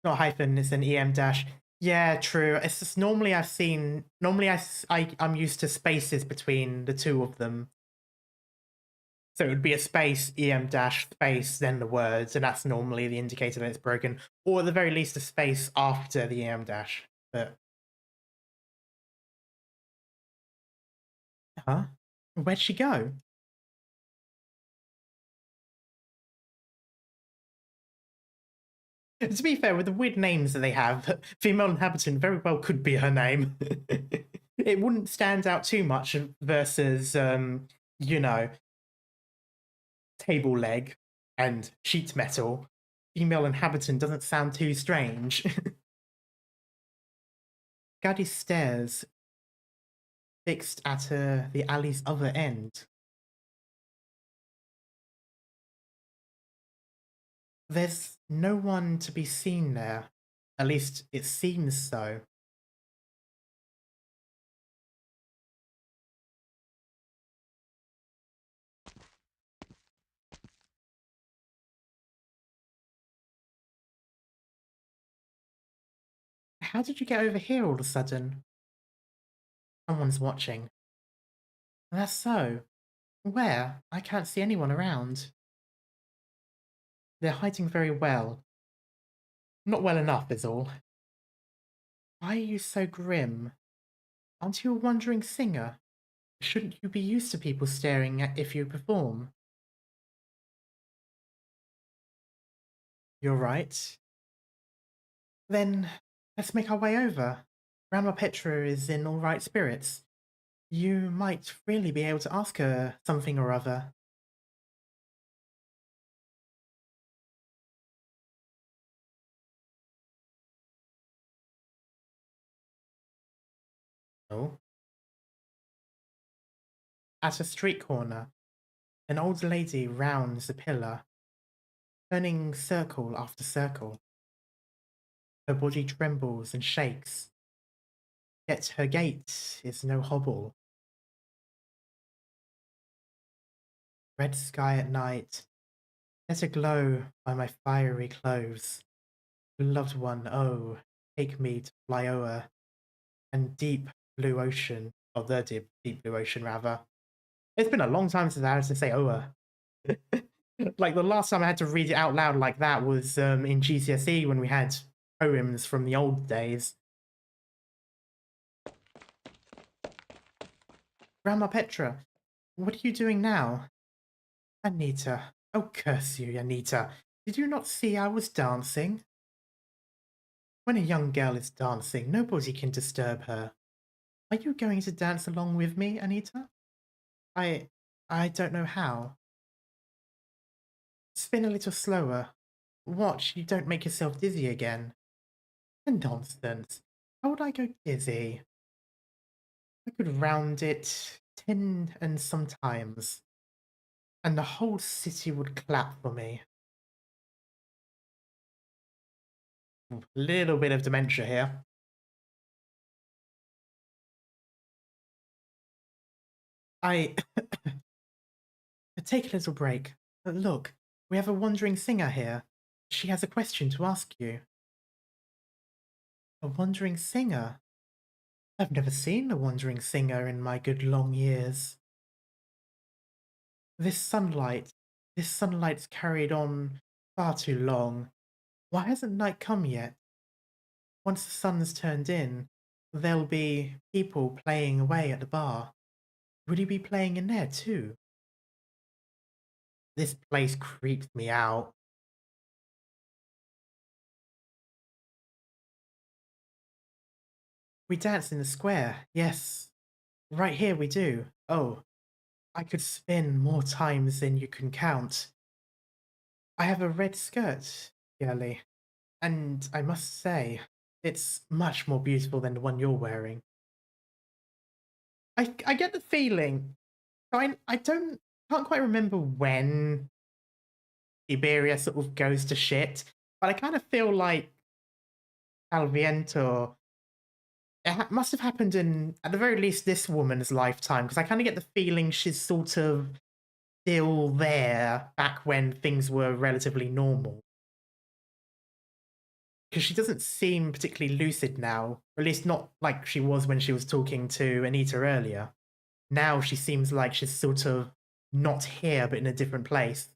Not hyphen, it's an EM dash. Yeah, true. It's just normally I'm used to spaces between the two of them. So it would be a space, EM dash, space, then the words, and that's normally the indicator that it's broken. Or at the very least, a space after the EM dash. But... Huh? Where'd she go? To be fair, with the weird names that they have, female inhabitant very well could be her name. It wouldn't stand out too much versus, you know, table leg and sheet metal. Female inhabitant doesn't sound too strange. Gladia's stairs fixed at the alley's other end. There's no one to be seen there. At least it seems so. How did you get over here all of a sudden? Someone's watching. That's so. Where? I can't see anyone around. They're hiding very well. Not well enough is all. Why are you so grim? Aren't you a wandering singer? Shouldn't you be used to people staring at if you perform? You're right. Then let's make our way over. Grandma Petra is in all right spirits. You might really be able to ask her something or other. Oh. At a street corner, an old lady rounds a pillar, turning circle after circle. Her body trembles and shakes, yet her gait is no hobble. Red sky at night, let a glow by my fiery clothes. Beloved one, oh, take me to fly o'er, and deep blue ocean, or the deep blue ocean rather. It's been a long time since I had to say o'er. Like the last time I had to read it out loud like that was in GCSE when we had poems from the old days. Grandma Petra, what are you doing now? Anita. Oh, curse you, Anita. Did you not see I was dancing? When a young girl is dancing, nobody can disturb her. Are you going to dance along with me, Anita? I don't know how. Spin a little slower. Watch, you don't make yourself dizzy again. Nonsense. How would I go dizzy? I could round it 10 and sometimes, and the whole city would clap for me. A little bit of dementia here. Take a little break. Look, we have a wandering singer here. She has a question to ask you. A wandering singer? I've never seen a wandering singer in my good long years. This sunlight's carried on far too long. Why hasn't night come yet? Once the sun's turned in, there'll be people playing away at the bar. Will you be playing in there too? This place creeps me out. We dance in the square, yes. Right here we do. Oh, I could spin more times than you can count. I have a red skirt, girlie, and I must say, it's much more beautiful than the one you're wearing. I get the feeling, I can't quite remember when Iberia sort of goes to shit, but I kind of feel like Salviento, must have happened in, at the very least, this woman's lifetime, because I kind of get the feeling she's sort of still there back when things were relatively normal. Because she doesn't seem particularly lucid now, or at least not like she was when she was talking to Anita earlier. Now she seems like she's sort of not here, but in a different place.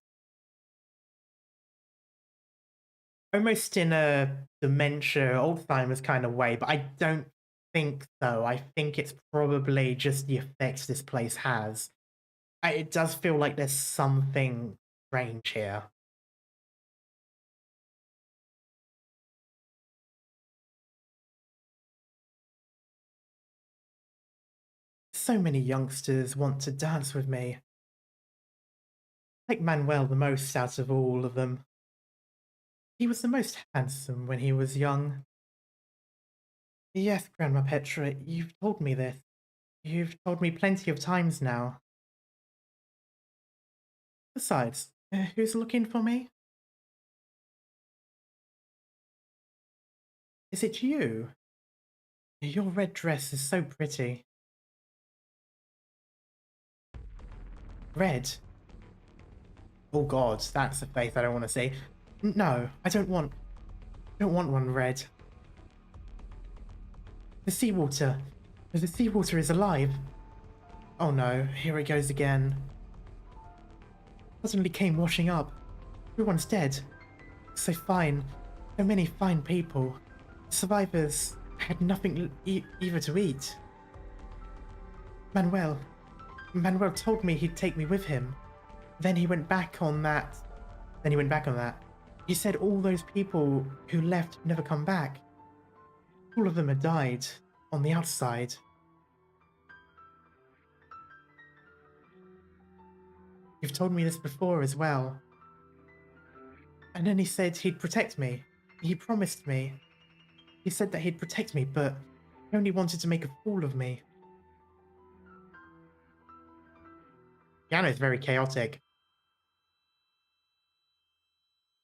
Almost in a dementia, Alzheimer's kind of way, but I don't think so. I think it's probably just the effects this place has. It does feel like there's something strange here. So many youngsters want to dance with me. I like Manuel the most out of all of them. He was the most handsome when he was young. Yes, Grandma Petra, you've told me this. You've told me plenty of times now. Besides, who's looking for me? Is it you? Your red dress is so pretty. Red? Oh god, that's a face I don't want to see. No, I don't want one red. The seawater is alive. Oh no, here it goes again. Suddenly came washing up. Everyone's dead. So fine. So many fine people. Survivors had nothing either to eat. Manuel told me he'd take me with him. Then he went back on that. He said all those people who left never come back. All of them had died on the outside. You've told me this before as well. And then he said he'd protect me. He promised me. He said that he'd protect me, but he only wanted to make a fool of me. Yano's very chaotic.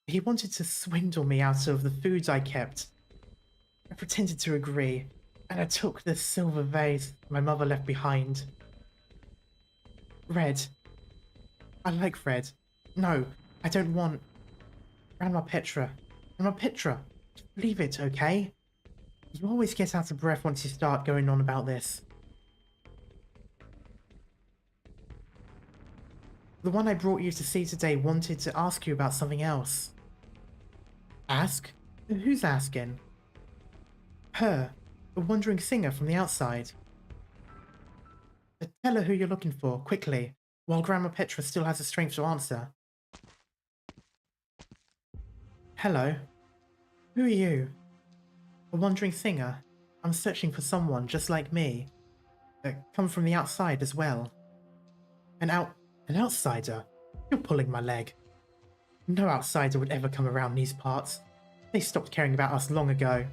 He wanted to swindle me out of the foods I kept. I pretended to agree, and I took the silver vase my mother left behind. Red. I like Red. No, I don't want... Grandma Petra. Grandma Petra, leave it, okay? You always get out of breath once you start going on about this. The one I brought you to see today wanted to ask you about something else. Ask? Who's asking? Her, a wandering singer from the outside. Tell her who you're looking for, quickly, while Grandma Petra still has the strength to answer. Hello. Who are you? A wandering singer. I'm searching for someone just like me. Come from the outside as well. An outsider? You're pulling my leg. No outsider would ever come around these parts. They stopped caring about us long ago.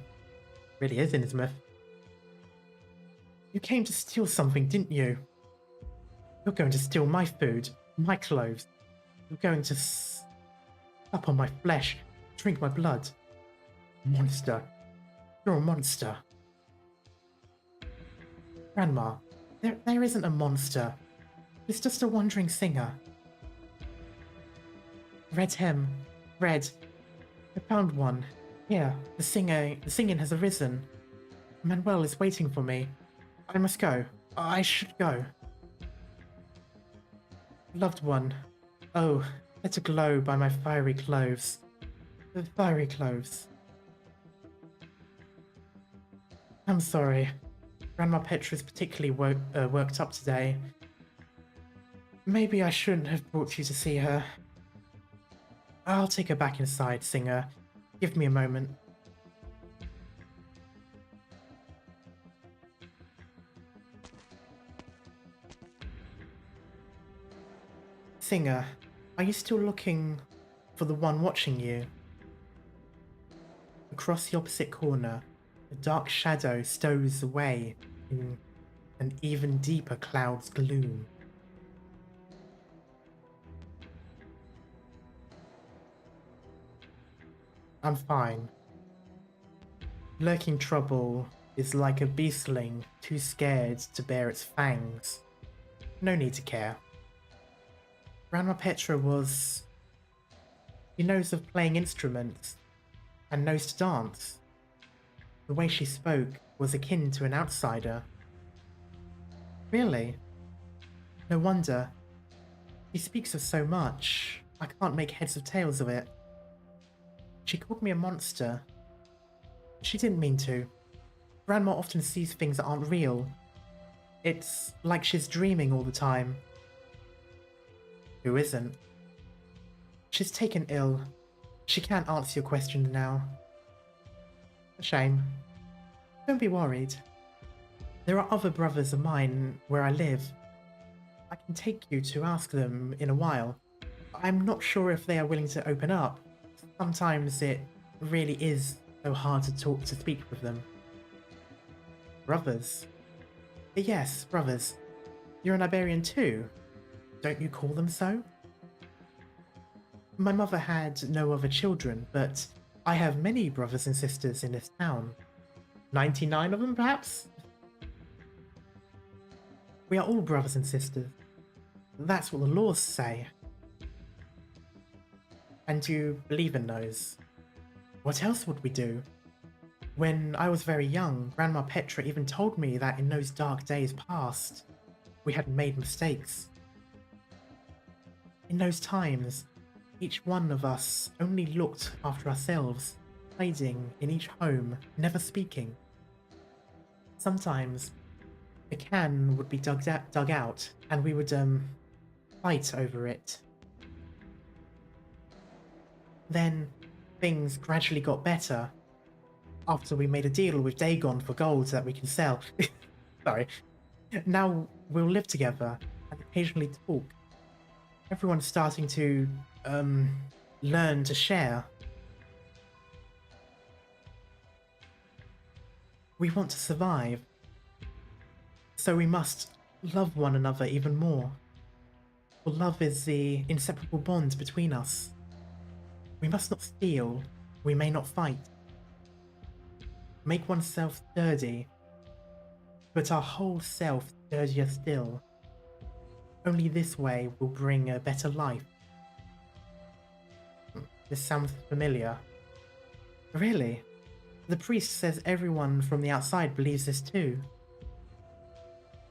Really is, Innsmouth. You came to steal something, didn't you? You're going to steal my food, my clothes. You're going to sup on my flesh, drink my blood. Monster. You're a monster. Grandma, there isn't a monster. It's just a wandering singer. Red hem. Red. I found one. Here, the singing has arisen. Manuel is waiting for me. I must go. I should go. Loved one. Oh, let it glow by my fiery clothes. The fiery clothes. I'm sorry. Grandma Petra's particularly worked up today. Maybe I shouldn't have brought you to see her. I'll take her back inside, Singer. Give me a moment. Singer, are you still looking for the one watching you? Across the opposite corner, a dark shadow stows away in an even deeper cloud's gloom. I'm fine. Lurking trouble is like a beastling too scared to bear its fangs. No need to care. Grandma Petra was... She knows of playing instruments and knows to dance. The way she spoke was akin to an outsider. Really? No wonder. She speaks of so much, I can't make heads or tails of it. She called me a monster. She didn't mean to. Grandma often sees things that aren't real. It's like she's dreaming all the time. Who isn't? She's taken ill. She can't answer your question now. A shame. Don't be worried. There are other brothers of mine where I live. I can take you to ask them in a while. I'm not sure if they are willing to open up. Sometimes it really is so hard to speak with them. Brothers? Yes, brothers. You're an Iberian too. Don't you call them so? My mother had no other children, but I have many brothers and sisters in this town. 99 of them, perhaps? We are all brothers and sisters. That's what the laws say. And you believe in those. What else would we do? When I was very young, Grandma Petra even told me that in those dark days past, we had made mistakes. In those times, each one of us only looked after ourselves, hiding in each home, never speaking. Sometimes, a can would be dug out, and we would, fight over it. Then, things gradually got better, after we made a deal with Dagon for gold that we can sell. Sorry. Now, we'll live together, and occasionally talk. Everyone's starting to, learn to share. We want to survive. So we must love one another even more. For love is the inseparable bond between us. We must not steal. We may not fight. Make oneself sturdy, but our whole self sturdier still. Only this way will bring a better life. This sounds familiar. Really? The priest says everyone from the outside believes this too.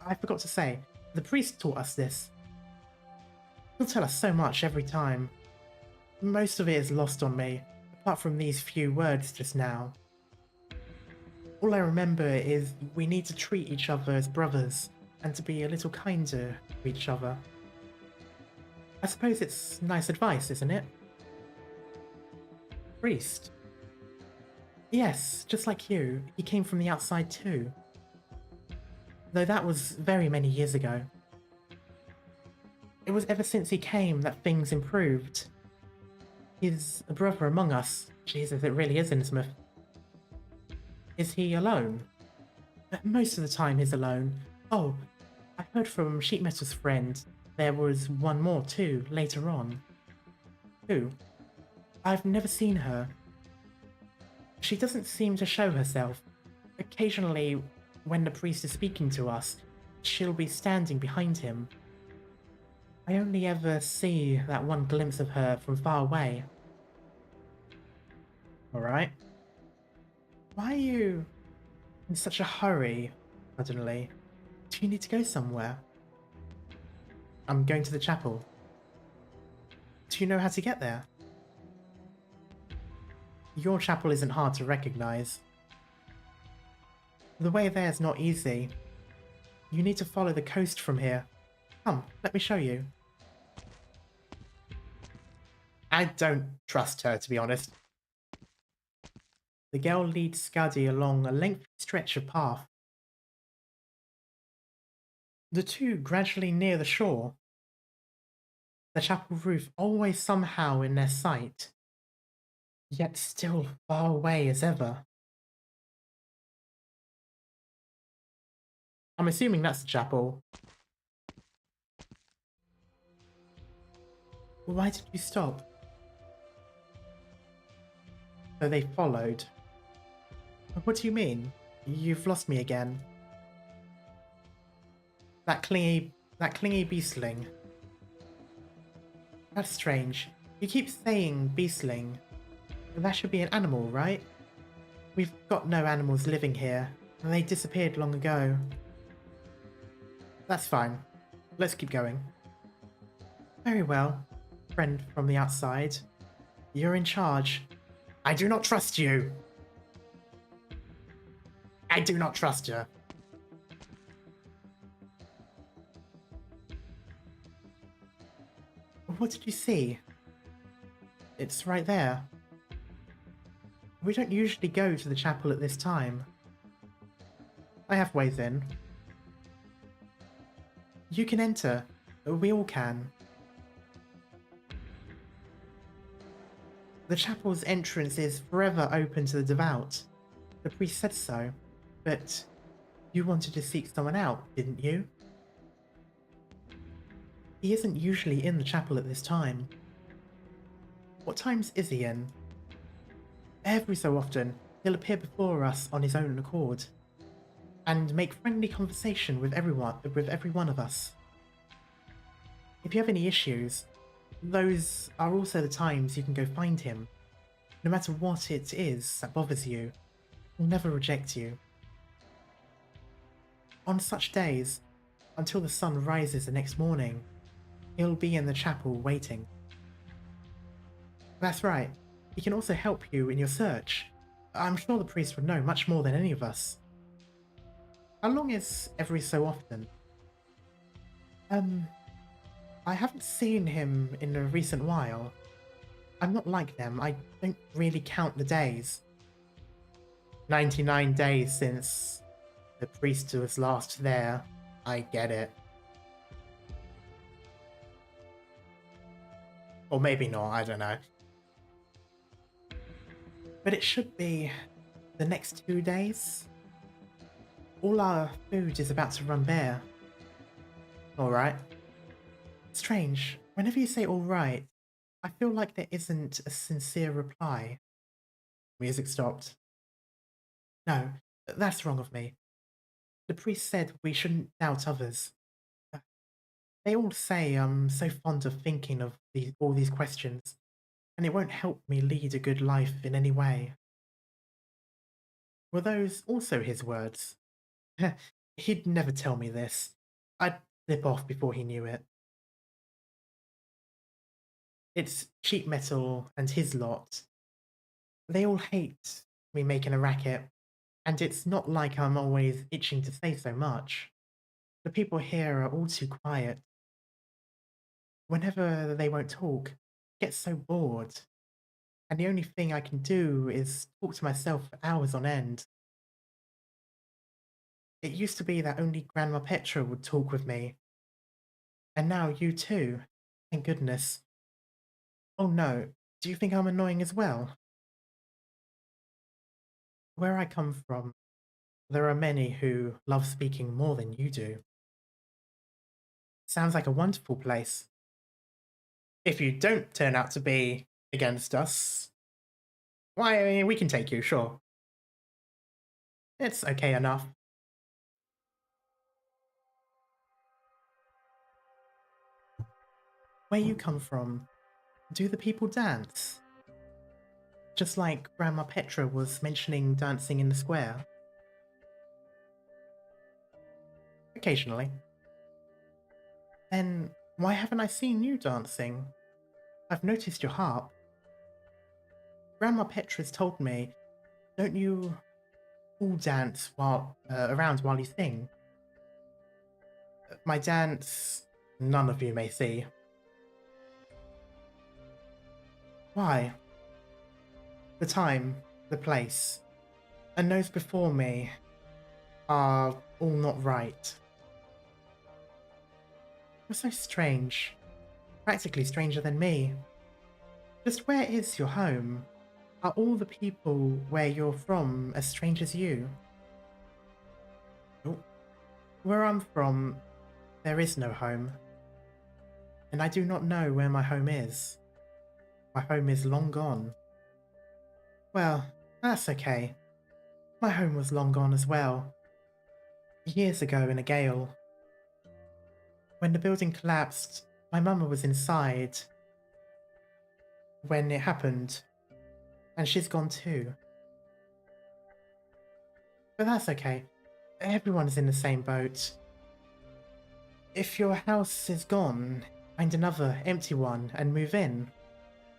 I forgot to say, the priest taught us this. He'll tell us so much every time. Most of it is lost on me, apart from these few words just now. All I remember is we need to treat each other as brothers, and to be a little kinder to each other. I suppose it's nice advice, isn't it? Priest? Yes, just like you, he came from the outside too. Though that was very many years ago. It was ever since he came that things improved. He's a brother among us. Jesus, it really is Innsmouth. Is he alone? Most of the time he's alone. Oh, I heard from Sheet Metal's friend there was one more too, later on. Who? I've never seen her. She doesn't seem to show herself. Occasionally, when the priest is speaking to us, she'll be standing behind him. I only ever see that one glimpse of her from far away. Alright. Why are you in such a hurry, suddenly? Do you need to go somewhere? I'm going to the chapel. Do you know how to get there? Your chapel isn't hard to recognize. The way there is not easy. You need to follow the coast from here. Come, let me show you. I don't trust her, to be honest. The girl leads Gladia along a lengthy stretch of path. The two gradually near the shore. The chapel roof always somehow in their sight, yet still far away as ever. I'm assuming that's the chapel. Why did you stop? So they followed. What do you mean? You've lost me again. That clingy beastling. That's strange. You keep saying beastling. That should be an animal, right? We've got no animals living here, and they disappeared long ago. That's fine. Let's keep going. Very well, friend from the outside. You're in charge. I do not trust you. I do not trust you. What did you see? It's right there. We don't usually go to the chapel at this time. I have ways in. You can enter. We all can. The chapel's entrance is forever open to the devout. The priest said so, but you wanted to seek someone out, didn't you? He isn't usually in the chapel at this time. What times is he in? Every so often, he'll appear before us on his own accord, and make friendly conversation with every one of us. If you have any issues, those are also the times you can go find him. No matter what it is that bothers you, he'll never reject you. On such days, until the sun rises the next morning, he'll be in the chapel waiting. That's right, he can also help you in your search. I'm sure the priest would know much more than any of us. How long is every so often? I haven't seen him in a recent while. I'm not like them, I don't really count the days. 99 days since the priest was last there. I get it. Or maybe not, I don't know. But it should be the next 2 days. All our food is about to run bare. Alright. Strange, whenever you say alright, I feel like there isn't a sincere reply. Music stopped. No, that's wrong of me. The priest said we shouldn't doubt others. They all say I'm so fond of thinking of all these questions, and it won't help me lead a good life in any way. Were those also his words? He'd never tell me this. I'd slip off before he knew it. It's cheap metal and his lot. They all hate me making a racket, and it's not like I'm always itching to say so much. The people here are all too quiet. Whenever they won't talk, I get so bored, and the only thing I can do is talk to myself for hours on end. It used to be that only Grandma Petra would talk with me, and now you too, thank goodness. Oh no, do you think I'm annoying as well? Where I come from, there are many who love speaking more than you do. Sounds like a wonderful place. If you don't turn out to be against us, why, we can take you, sure. It's okay enough. Where you come from, do the people dance? Just like Grandma Petra was mentioning dancing in the square. Occasionally. Then why haven't I seen you dancing? I've noticed your harp. Grandma Petra's told me, don't you all dance around while you sing? My dance, none of you may see. Why? The time, the place, and those before me are all not right. You're so strange. Practically stranger than me. Just where is your home? Are all the people where you're from as strange as you? Oh. Where I'm from, there is no home. And I do not know where my home is. My home is long gone. Well, that's okay. My home was long gone as well. Years ago in a gale. When the building collapsed, my mama was inside when it happened, and she's gone too. But that's okay. Everyone's in the same boat. If your house is gone, Find another empty one and move in.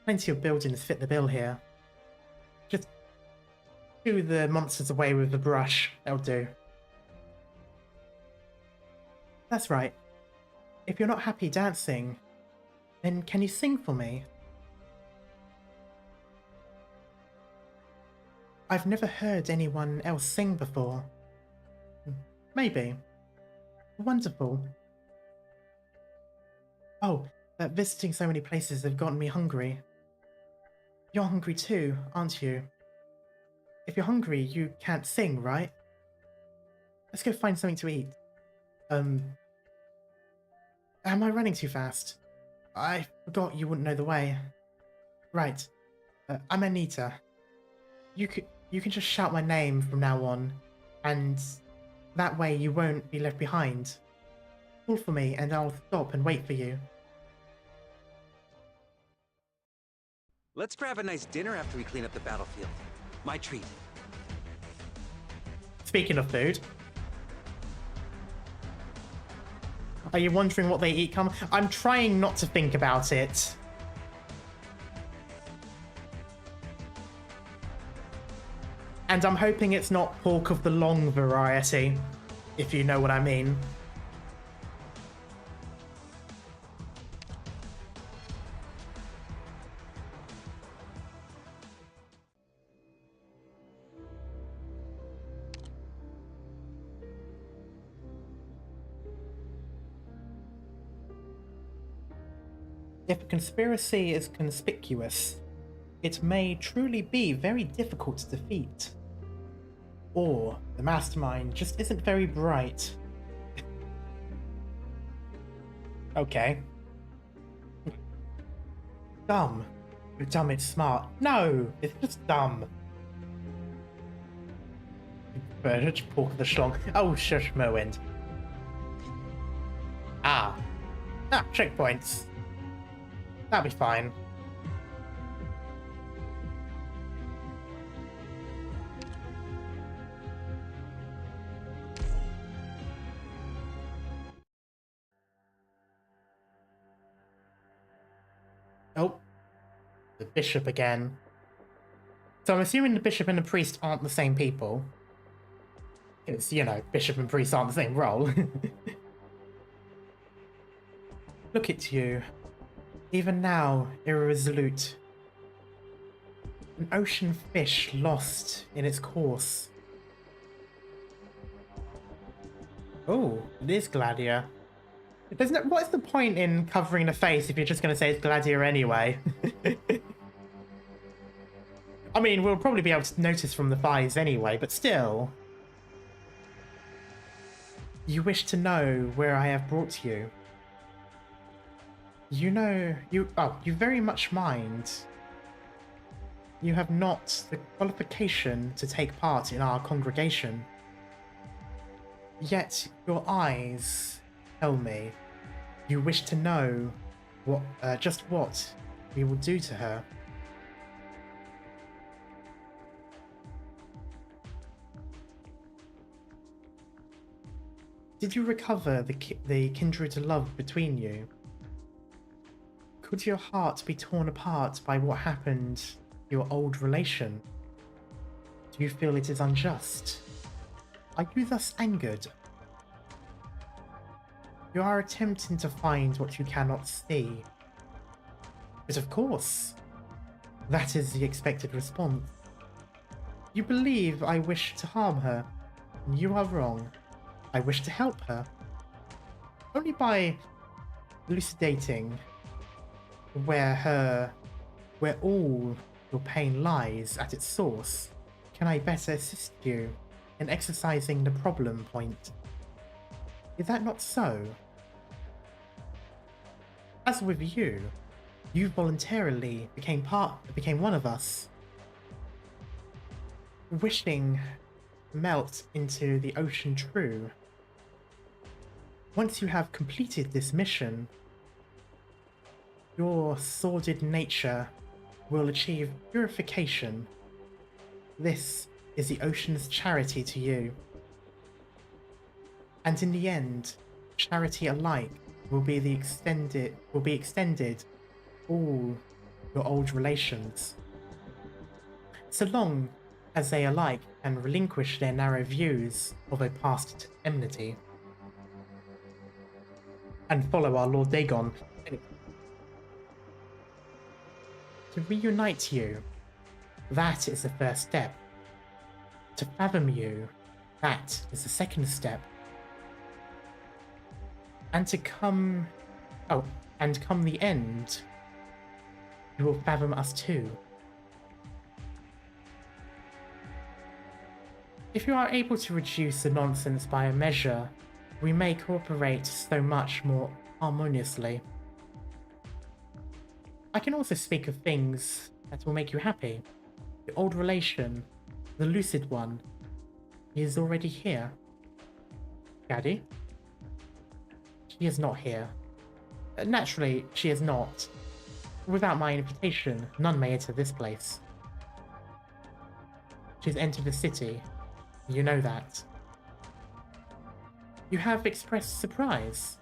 Plenty of buildings fit the bill here. Just shoo the monsters away with the brush. That'll do. That's right. If you're not happy dancing, then can you sing for me? I've never heard anyone else sing before. Maybe. Wonderful. Oh, visiting so many places have gotten me hungry. You're hungry too, aren't you? If you're hungry, you can't sing, right? Let's go find something to eat. Am I running too fast? I forgot you wouldn't know the way. Right. I'm Anita. You can just shout my name from now on, and that way you won't be left behind. Call for me and I'll stop and wait for you. Let's grab a nice dinner after we clean up the battlefield. My treat. Speaking of food, are you wondering what they eat? I'm trying not to think about it. And I'm hoping it's not pork of the long variety, if you know what I mean. If a conspiracy is conspicuous, it may truly be very difficult to defeat. Or the mastermind just isn't very bright. Okay. Dumb. You're dumb, it's smart. No, it's just dumb. Pork of the schlong. Oh, shush, Merwind. Checkpoints. That'll be fine. Oh, the bishop again. So I'm assuming the bishop and the priest aren't the same people. Because, you know, bishop and priest aren't the same role. Look at you. Even now, irresolute. An ocean fish lost in its course. Oh, it is Gladia. What's the point in covering the face if you're just going to say it's Gladia anyway? I mean, we'll probably be able to notice from the thighs anyway, but still. You wish to know where I have brought you. You know, you very much mind. You have not the qualification to take part in our congregation. Yet your eyes tell me you wish to know what, just what we will do to her. Did you recover the kindred love between you? Could your heart be torn apart by what happened to your old relation? Do you feel it is unjust? Are you thus angered? You are attempting to find what you cannot see. But of course, that is the expected response. You believe I wish to harm her, and you are wrong. I wish to help her. Only by elucidating where all your pain lies at its source, can I better assist you in exercising the problem point. Is that not so? As with you, you voluntarily became one of us. Wishing to melt into the ocean true. Once you have completed this mission, your sordid nature will achieve purification. This is the ocean's charity to you. And in the end, charity alike will be extended all your old relations. So long as they alike can relinquish their narrow views of a past enmity and follow our Lord Dagon. To reunite you, that is the first step. To fathom you, that is the second step. And come the end, you will fathom us too. If you are able to reduce the nonsense by a measure, we may cooperate so much more harmoniously. I can also speak of things that will make you happy. The old relation, the lucid one, he is already here. Gaddy? She is not here. Naturally, she is not. Without my invitation, none may enter this place. She's entered the city. You know that. You have expressed surprise.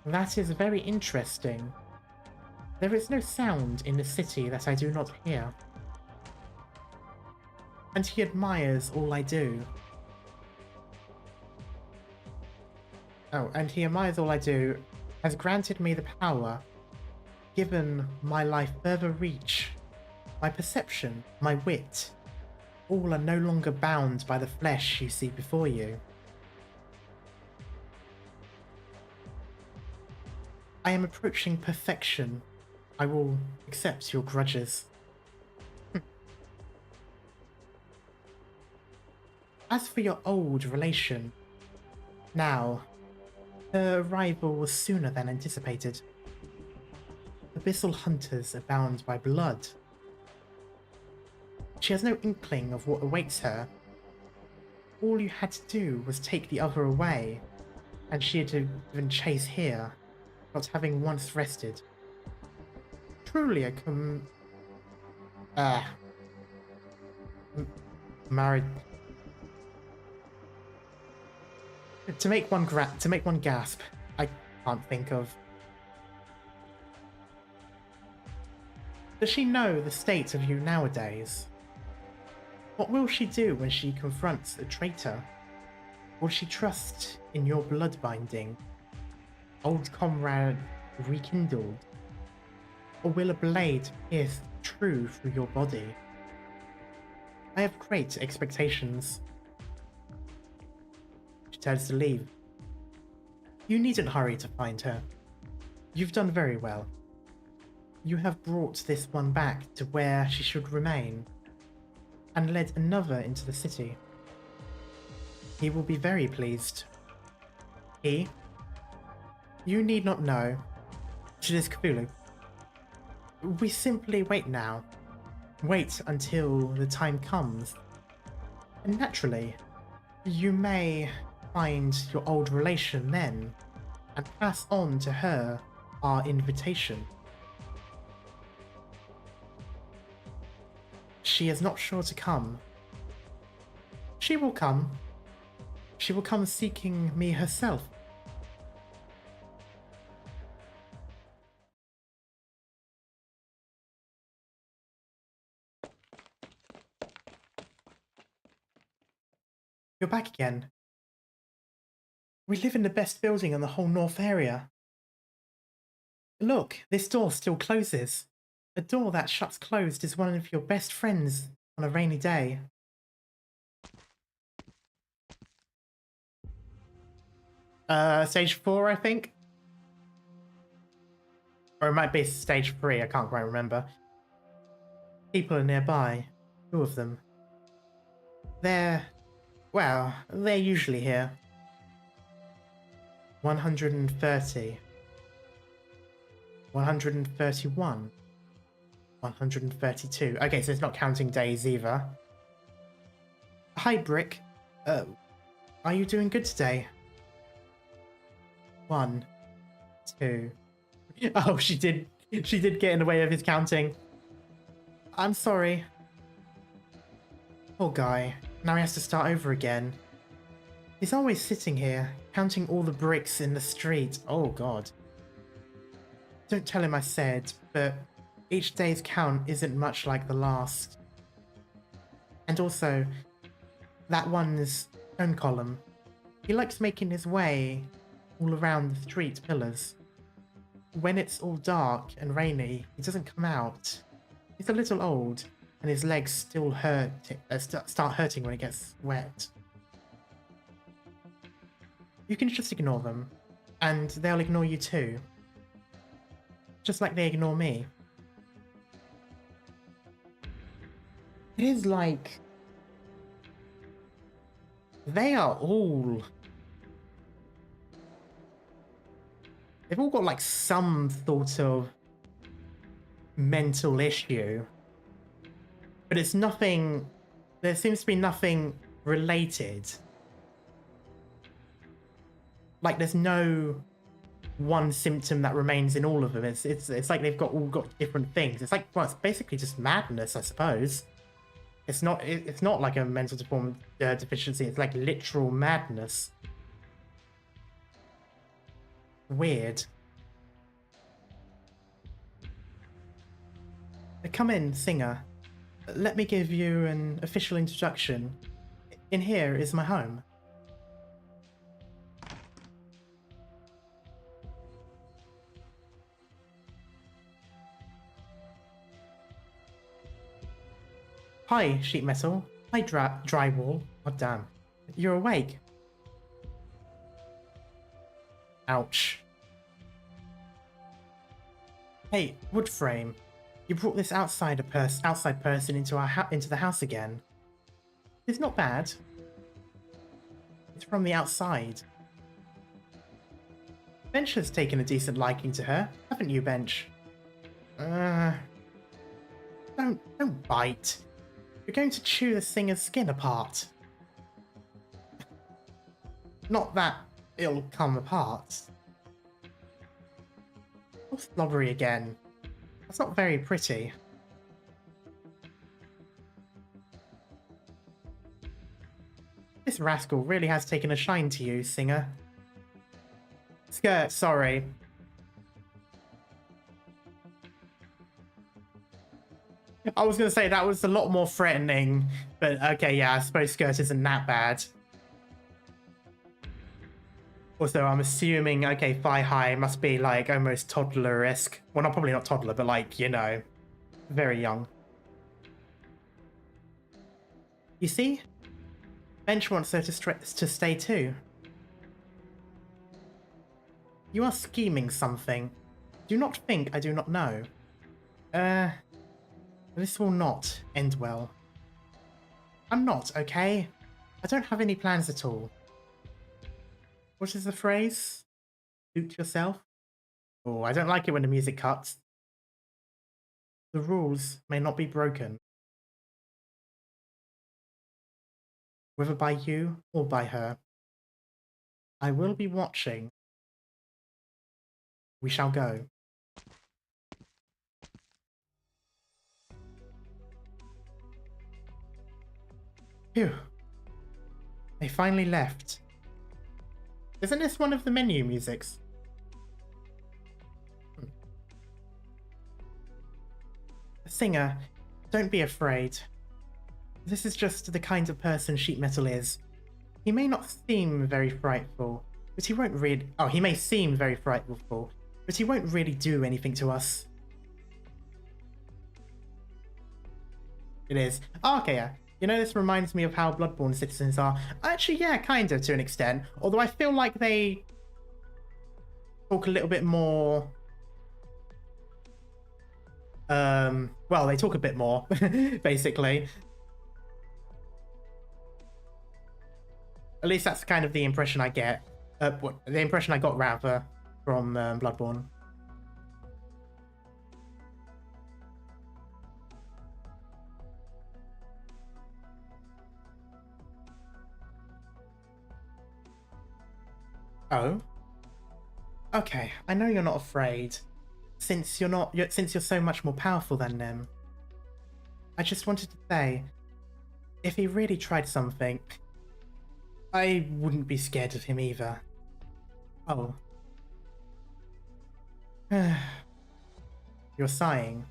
That is very interesting. There is no sound in the city that I do not hear. And he admires all I do. Oh, and he admires all I do, has granted me the power, given my life further reach, my perception, my wit. All are no longer bound by the flesh you see before you. I am approaching perfection. I will accept your grudges. As for your old relation, now, her arrival was sooner than anticipated. Abyssal hunters are bound by blood. She has no inkling of what awaits her. All you had to do was take the other away, and she had to even chase here, not having once rested. Truly a married. To make one gasp, I can't think of. Does she know the state of you nowadays? What will she do when she confronts a traitor? Will she trust in your blood binding, old comrade rekindled? Or will a blade pierce true through your body? I have great expectations. She turns to leave. You needn't hurry to find her. You've done very well. You have brought this one back to where she should remain, and led another into the city. He will be very pleased. He? You need not know. It is Cthulhu. We simply wait now. Wait until the time comes. And naturally, you may find your old relation then, and pass on to her our invitation. She is not sure to come. She will come. She will come seeking me herself. You're back again. We live in the best building in the whole North area. Look, this door still closes. A door that shuts closed is one of your best friends on a rainy day. Stage 4, I think? Or it might be stage 3, I can't quite remember. People are nearby. 2 of them. They're usually here. 130. 131. 132. Okay, so it's not counting days either. Hi, Brick. Are you doing good today? 1, 2. Oh, she did get in the way of his counting. I'm sorry. Poor guy. Now he has to start over again. He's always sitting here, counting all the bricks in the street. Oh god. Don't tell him I said, but each day's count isn't much like the last. And also, that one's stone column. He likes making his way all around the street pillars. When it's all dark and rainy, he doesn't come out. He's a little old, and his legs still start hurting when it gets wet. You can just ignore them, and they'll ignore you too. Just like they ignore me. It is like... They are all... They've all got like some sort of mental issue. But it's nothing... There seems to be nothing related. Like there's no one symptom that remains in all of them. It's like they've all got different things. It's like, well, it's basically just madness, I suppose. It's not like a mental deficiency. It's like literal madness. Weird. Come in, singer. Let me give you an official introduction. In here is my home. Hi, sheet metal. Hi, drywall. Oh, damn. You're awake. Ouch. Hey, wood frame. You brought this outside person into the house again. It's not bad. It's from the outside. Bench has taken a decent liking to her, haven't you, Bench? Don't bite. You're going to chew the singer's skin apart. Not that it'll come apart. Oh, slobbery again. That's not very pretty. This rascal really has taken a shine to you, singer. Skirt, sorry. I was going to say that was a lot more threatening, but okay, yeah, I suppose skirt isn't that bad. Also, I'm assuming, okay, thigh high must be like almost toddler-esque. Well, not probably not toddler, but like, you know, very young. You see? Bench wants her to stay too. You are scheming something. Do not think I do not know. This will not end well. I'm not, okay? I don't have any plans at all. What is the phrase? Suit yourself? Oh, I don't like it when the music cuts. The rules may not be broken. Whether by you or by her. I will be watching. We shall go. Phew. They finally left. Isn't this one of the menu musics? Singer, don't be afraid. This is just the kind of person sheet metal is. He may not seem very frightful, but he won't really... Oh, he may seem very frightful, but he won't really do anything to us. It is. Oh, okay, yeah. You know, this reminds me of how Bloodborne citizens are. Actually, yeah, kind of, to an extent. Although I feel like they talk a little bit more... well, they talk a bit more, basically. At least that's kind of the impression I get. The impression I got, rather, from Bloodborne. Oh? Okay, I know you're not afraid. Since you're so much more powerful than them. I just wanted to say, if he really tried something, I wouldn't be scared of him either. Oh. You're sighing.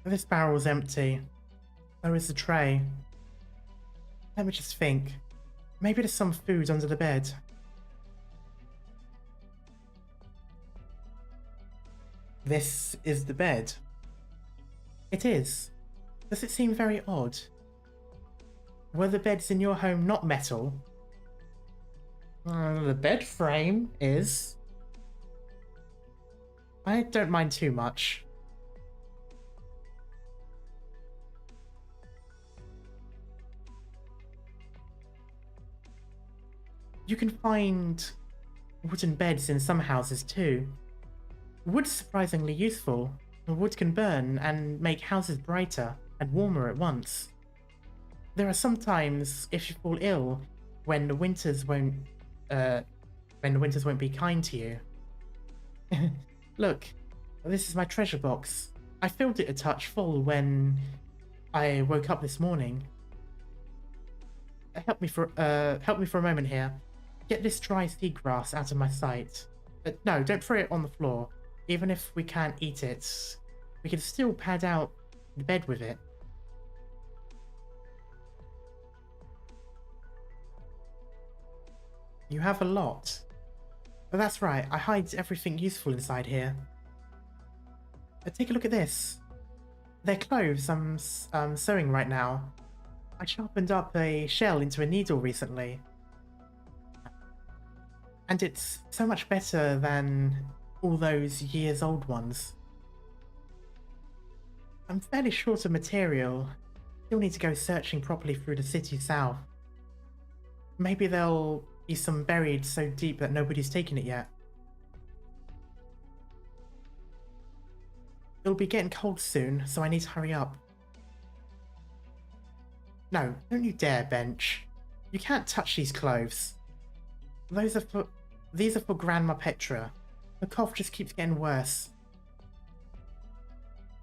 This barrel's empty. So is the tray. Let me just think. Maybe there's some food under the bed. This is the bed. It is. Does it seem very odd? Were the beds in your home not metal? The bed frame is. I don't mind too much. You can find wooden beds in some houses too. Wood's surprisingly useful. Wood can burn and make houses brighter and warmer at once. There are some times if you fall ill when the winters won't be kind to you. Look, this is my treasure box. I filled it a touch full when I woke up this morning. Help me for a moment here. Get this dry seagrass out of my sight. No, don't throw it on the floor. Even if we can't eat it, we can still pad out the bed with it. You have a lot. But that's right, I hide everything useful inside here. Take a look at this. They're clothes I'm sewing right now. I sharpened up a shell into a needle recently. And it's so much better than all those years old ones. I'm fairly short of material. Still need to go searching properly through the city south. Maybe there'll be some buried so deep that nobody's taken it yet. It'll be getting cold soon, so I need to hurry up. No, don't you dare, Bench. You can't touch these clothes. These are for Grandma Petra. The cough just keeps getting worse.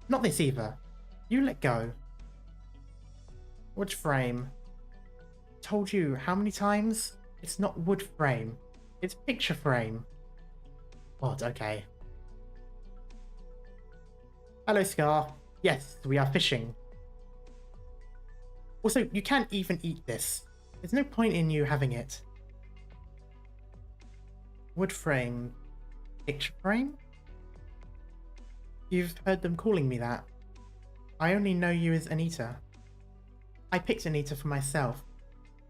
Not this either. You let go. Wood frame. Told you how many times? It's not wood frame. It's picture frame. Odd, okay. Hello, Scar. Yes, we are fishing. Also, you can't even eat this. There's no point in you having it. Wood frame. Picture frame? You've heard them calling me that. I only know you as Anita. I picked Anita for myself.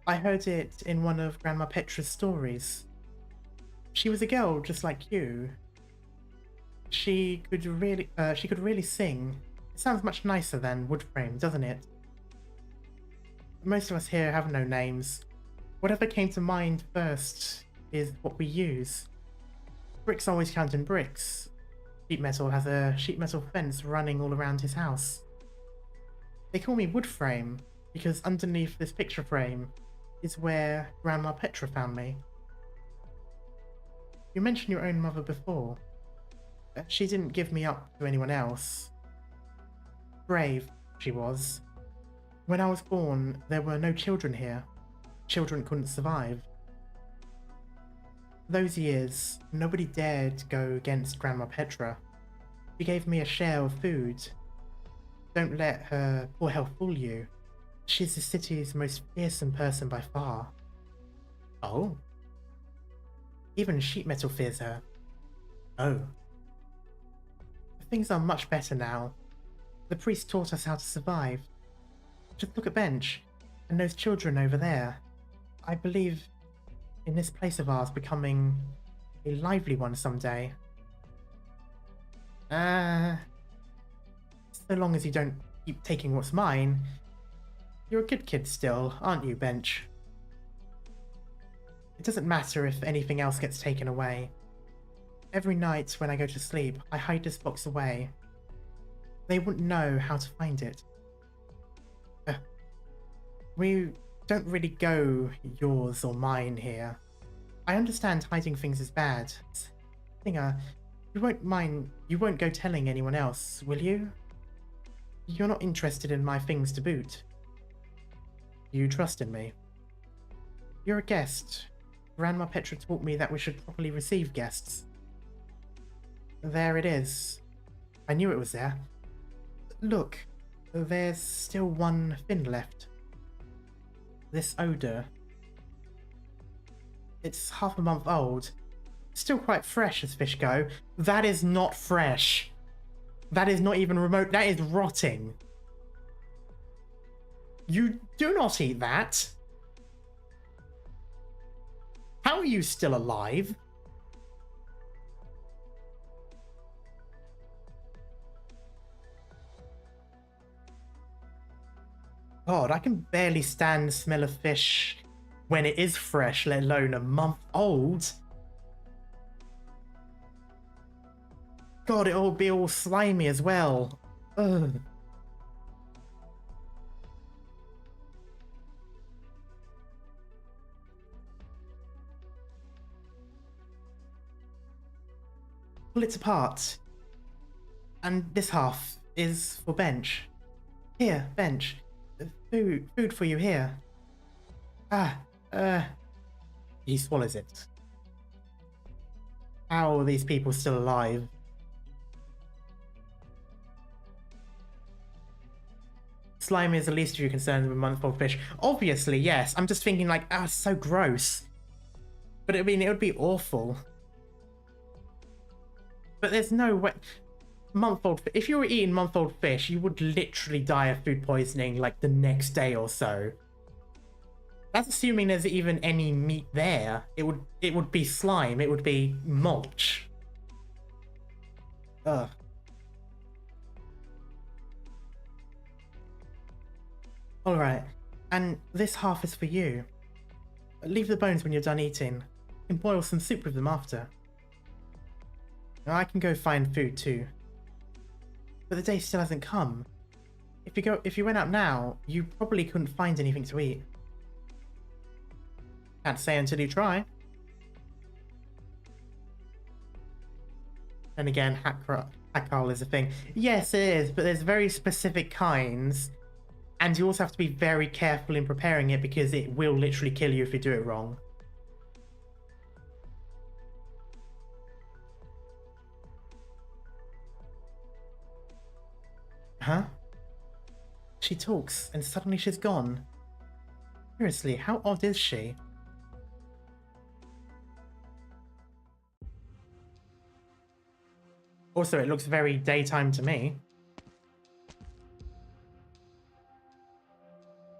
I heard it in one of Grandma Petra's stories. She was a girl just like you. She could really sing. It sounds much nicer than wood frame, doesn't it? Most of us here have no names. Whatever came to mind first is what we use. Bricks always count in bricks. Sheet metal has a sheet metal fence running all around his house. They call me wood frame because underneath this picture frame is where Grandma Petra found me. You mentioned your own mother before. She didn't give me up to anyone else. Brave, she was. When I was born, there were no children here. Children couldn't survive. Those years, nobody dared go against Grandma Petra. She gave me a share of food. Don't let her poor health fool you. She's the city's most fearsome person by far. Oh? Even sheet metal fears her. Oh. Things are much better now. The priest taught us how to survive. Just look at Bench, and those children over there. I believe in this place of ours becoming a lively one someday. So long as you don't keep taking what's mine. You're a good kid still, aren't you, Bench? It doesn't matter if anything else gets taken away. Every night when I go to sleep, I hide this box away. They wouldn't know how to find it. We don't really go yours or mine here. I understand hiding things is bad. Singer, you won't go telling anyone else, will you? You're not interested in my things to boot. You trust in me. You're a guest. Grandma Petra taught me that we should properly receive guests. There it is. I knew it was there. Look, there's still one fin left. This odor. It's half a month old. Still quite fresh as fish go. That is not fresh. That is not even remote. That is rotting. You do not eat that. How are you still alive? God, I can barely stand the smell of fish when it is fresh, let alone a month old. God, it'll be all slimy as well. Ugh. Pull it apart. And this half is for Bench. Here, Bench. Food for you here. He swallows it. How are these people still alive? Slimy is the least of your concerns with month-old fish. Obviously, yes. I'm just thinking like, it's so gross. But I mean, it would be awful. But there's no way. Month-old. If you were eating month-old fish, you would literally die of food poisoning like the next day or so. That's assuming there's even any meat there. It would be slime. It would be mulch. Ugh. All right, and this half is for you. Leave the bones when you're done eating. You can boil some soup with them after. Now I can go find food too. But the day still hasn't come. If you went out now, you probably couldn't find anything to eat. Can't say until you try. And again, hackal is a thing. Yes, it is, but there's very specific kinds. And you also have to be very careful in preparing it because it will literally kill you if you do it wrong. Huh? She talks and suddenly she's gone. Seriously, how odd is she? Also, it looks very daytime to me.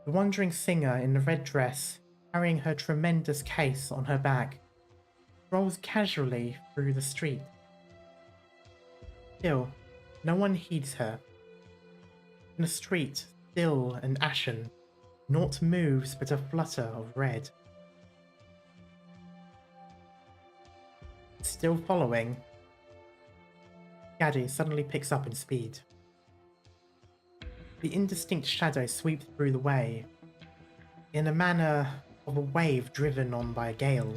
The wandering singer in the red dress, carrying her tremendous case on her back, strolls casually through the street. Still, no one heeds her. In the street, still and ashen, naught moves but a flutter of red. Still following, Gladia suddenly picks up in speed. The indistinct shadow sweeps through the way, in a manner of a wave driven on by a gale.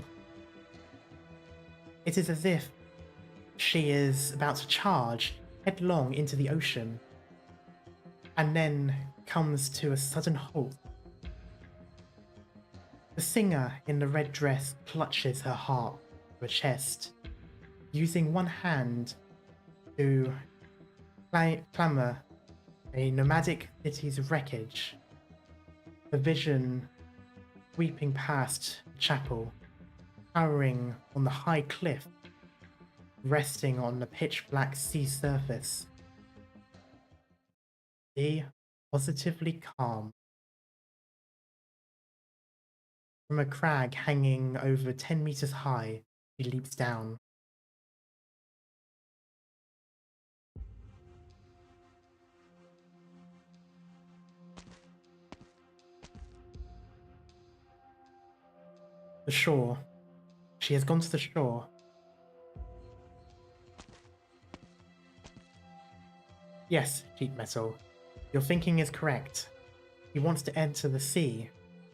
It is as if she is about to charge headlong into the ocean, and then comes to a sudden halt. The singer in the red dress clutches her heart to her chest, using one hand to clamber a nomadic city's wreckage. The vision sweeping past the chapel, towering on the high cliff, resting on the pitch-black sea surface. Be positively calm. From a crag hanging over 10 meters high, he leaps down. The shore. She has gone to the shore. Yes, sheet metal. Your thinking is correct. He wants to enter the sea.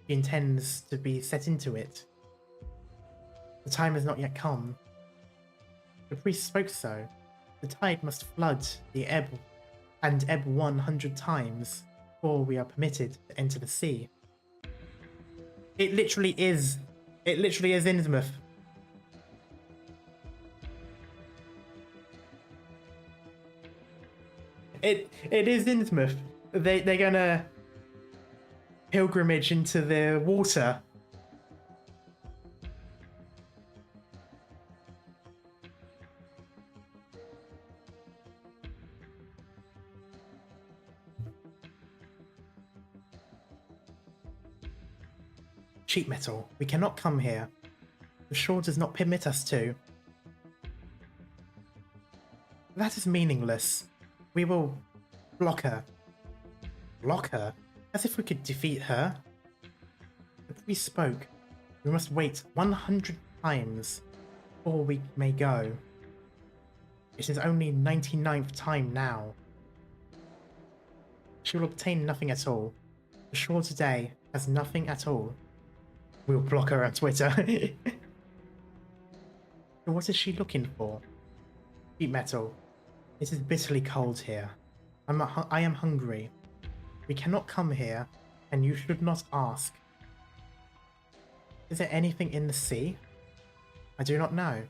He intends to be set into it. The time has not yet come. The priest spoke so. The tide must flood the ebb and ebb 100 times before we are permitted to enter the sea. It literally is. It literally is Innsmouth. It is Innsmouth. They're gonna pilgrimage into the water. Cheap metal. We cannot come here. The shore does not permit us to. That is meaningless. We will block her. Block her? As if we could defeat her? The priest spoke. We must wait 100 times before we may go. It is only 99th time now. She will obtain nothing at all. The shore today has nothing at all. We'll block her on Twitter. What is she looking for? Sheet metal. It is bitterly cold here. I am hungry. We cannot come here, and you should not ask. Is there anything in the sea? I do not know.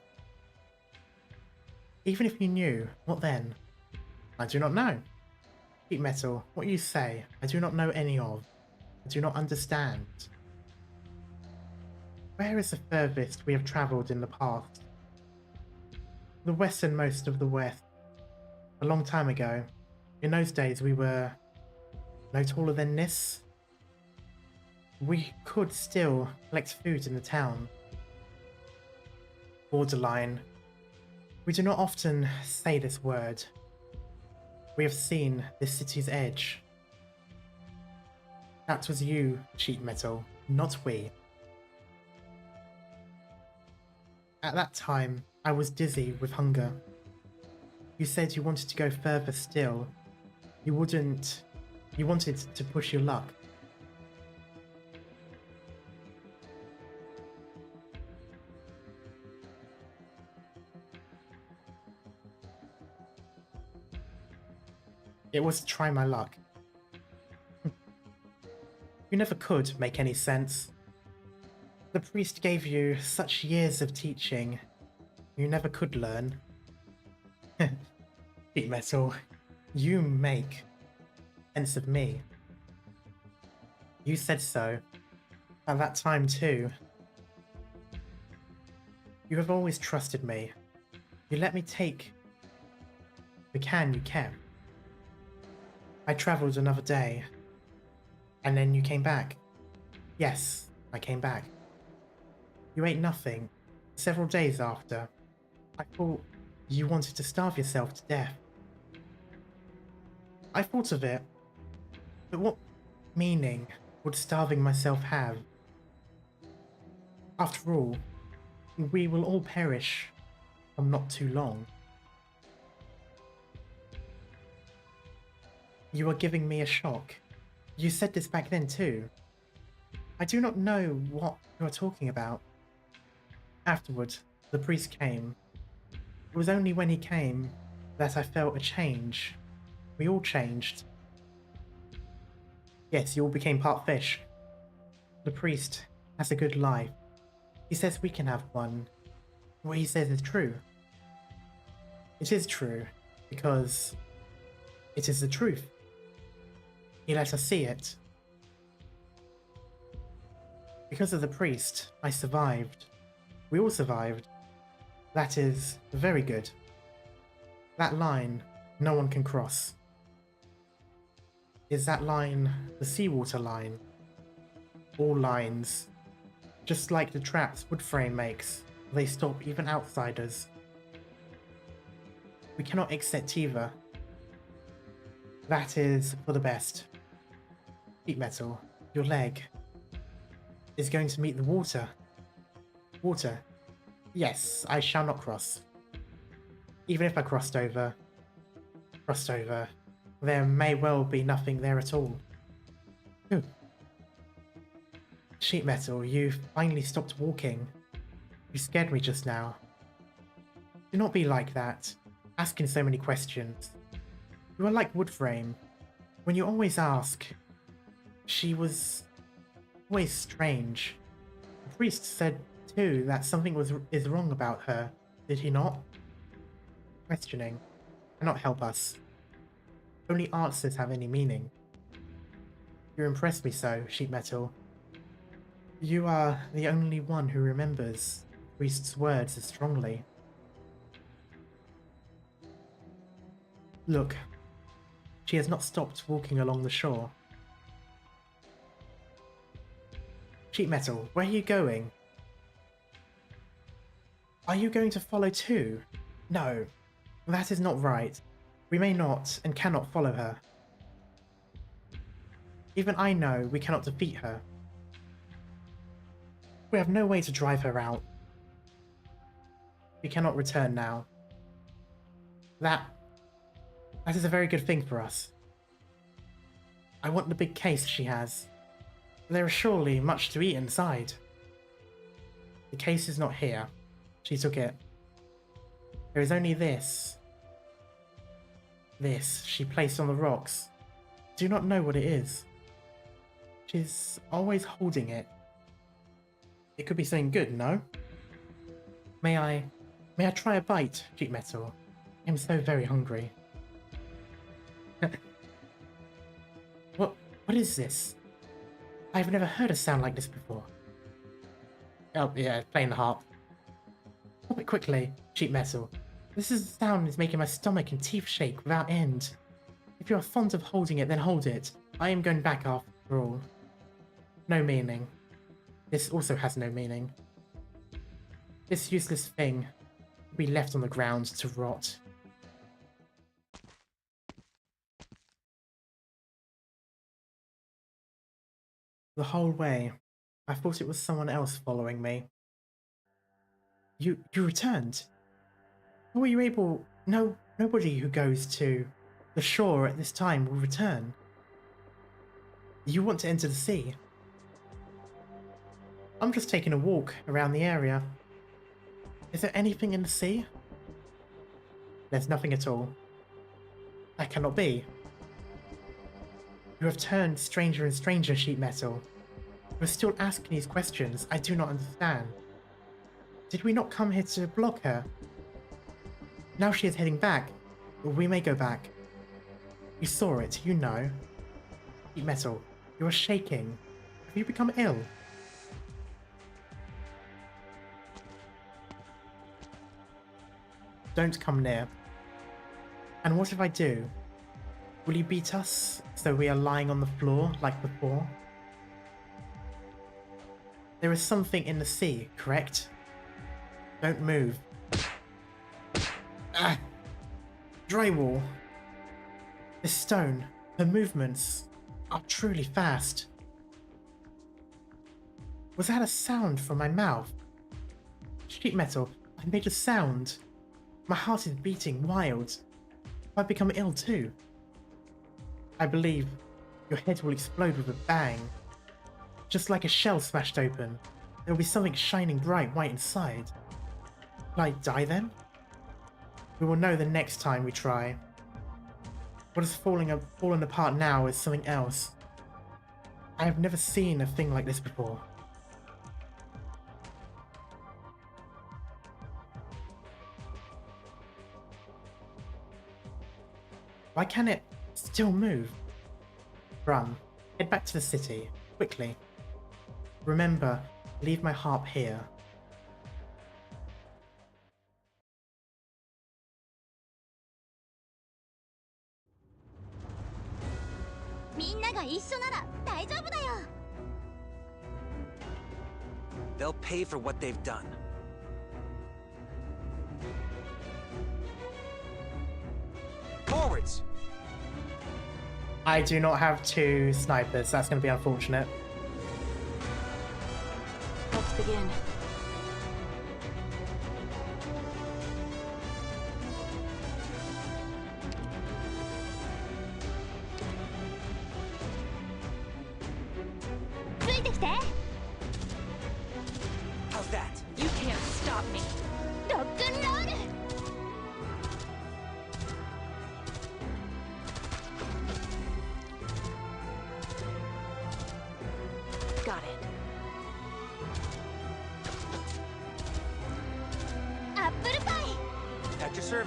Even if you knew, what then? I do not know. Sheet metal, what you say, I do not know any of. I do not understand. Where is the furthest we have travelled in the past? The westernmost of the west. A long time ago. In those days we were no taller than this. We could still collect food in the town. Borderline. We do not often say this word. We have seen this city's edge. That was you, sheet metal, not we. At that time, I was dizzy with hunger. You said you wanted to go further still. You wanted to push your luck. It was to try my luck. You never could make any sense. The priest gave you such years of teaching. You never could learn. Sheet metal, you make sense of me. You said so. At that time too. You have always trusted me. You let me take the can you kept. I travelled another day. And then you came back. Yes, I came back. You ate nothing. Several days after. I thought you wanted to starve yourself to death. I thought of it. But what meaning would starving myself have? After all, we will all perish from not too long. You are giving me a shock. You said this back then too. I do not know what you are talking about. Afterward, the priest came. It was only when he came that I felt a change. We all changed. Yes, you all became part fish. The priest has a good life. He says we can have one. What he says is true. It is true, because it is the truth. He let us see it. Because of the priest, I survived. We all survived. That is very good. That line, no one can cross. Is that line the seawater line? All lines, just like the traps Woodframe makes, they stop even outsiders. We cannot accept either. That is for the best. Sheet metal, your leg is going to meet the water. Water. Yes, I shall not cross. Even if I crossed over, there may well be nothing there at all. Ooh. Sheet metal, you finally stopped walking. You scared me just now. Do not be like that, asking so many questions. You are like Woodframe. When you always ask, she was always strange. The priest said too that something is wrong about her, did he not? Questioning cannot help us. Only answers have any meaning. You impress me so, sheet metal. You are the only one who remembers the priest's words as strongly. Look, she has not stopped walking along the shore. Sheet metal, where are you going? Are you going to follow too? No, that is not right. We may not and cannot follow her. Even I know we cannot defeat her. We have no way to drive her out. We cannot return now. That is a very good thing for us. I want the big case she has. There is surely much to eat inside. The case is not here. She took it. There is only this. This she placed on the rocks. Do not know what it is. She's always holding it. It could be something good, no? May I try a bite, sheet metal? I'm so very hungry. What is this? I've never heard a sound like this before. Oh yeah, playing the harp. Stop it quickly, sheet metal. This is the sound that's making my stomach and teeth shake without end. If you are fond of holding it, then hold it. I am going back after all. No meaning. This also has no meaning. This useless thing will be left on the ground to rot. The whole way, I thought it was someone else following me. You returned? How were you able? Nobody who goes to the shore at this time will return. You want to enter the sea? I'm just taking a walk around the area. Is there anything in the sea? There's nothing at all. That cannot be. You have turned stranger and stranger, sheet metal. You are still asking these questions I do not understand. Did we not come here to block her? Now she is heading back. We may go back. You saw it, you know. Sheet metal, you are shaking. Have you become ill? Don't come near. And what if I do? Will you beat us so we are lying on the floor like before? There is something in the sea, correct? Don't move. Ah! Drywall. This stone, her movements are truly fast. Was that a sound from my mouth? Sheet metal, I made a sound. My heart is beating wild. Have I become ill too? I believe your head will explode with a bang. Just like a shell smashed open, there will be something shining bright white inside. Will I die then? We will know the next time we try. What is falling apart now is something else. I have never seen a thing like this before. Why can't it still move? Run. Head back to the city. Quickly. Remember, leave my harp here. They'll pay for what they've done. Forwards! I do not have two snipers. That's going to be unfortunate. Let's begin. How's that? You can't stop me. Got it.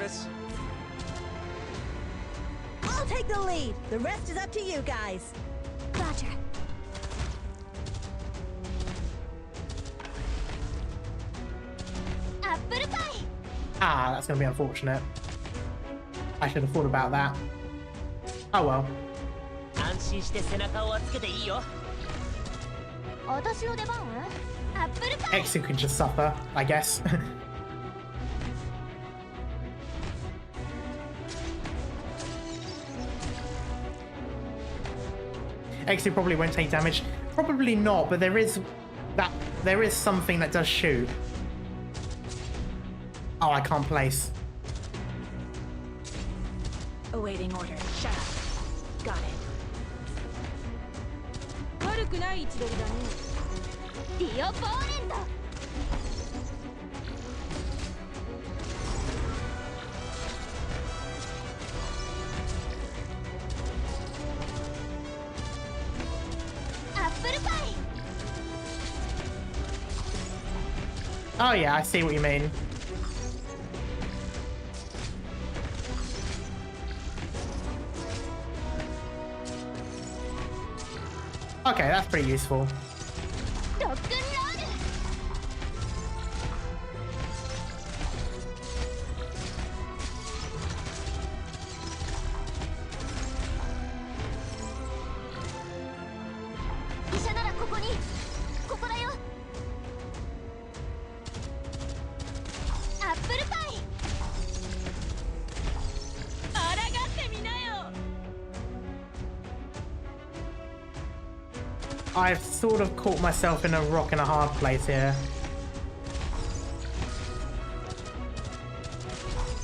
service. I'll take the lead. The rest is up to you guys. Roger. Apple pie. Ah, that's gonna be unfortunate. I should have thought about that. Oh well. 安心して背中をつけていいよ。私の出番？アップルパイ。 Exu can just suffer, I guess. Exu probably won't take damage. Probably not, but there is something that does shoot. Oh, I can't place. Awaiting order. Shut up. Got it. 悪くない位置取りだね。ディオポーレント。アップルパイ。 Oh yeah, I see what you mean. Okay, that's pretty useful. ロックンロール。医者ならここに。ここだよ。アップルパイ。抗ってみなよ。 I've sort of caught myself in a rock and a hard place here.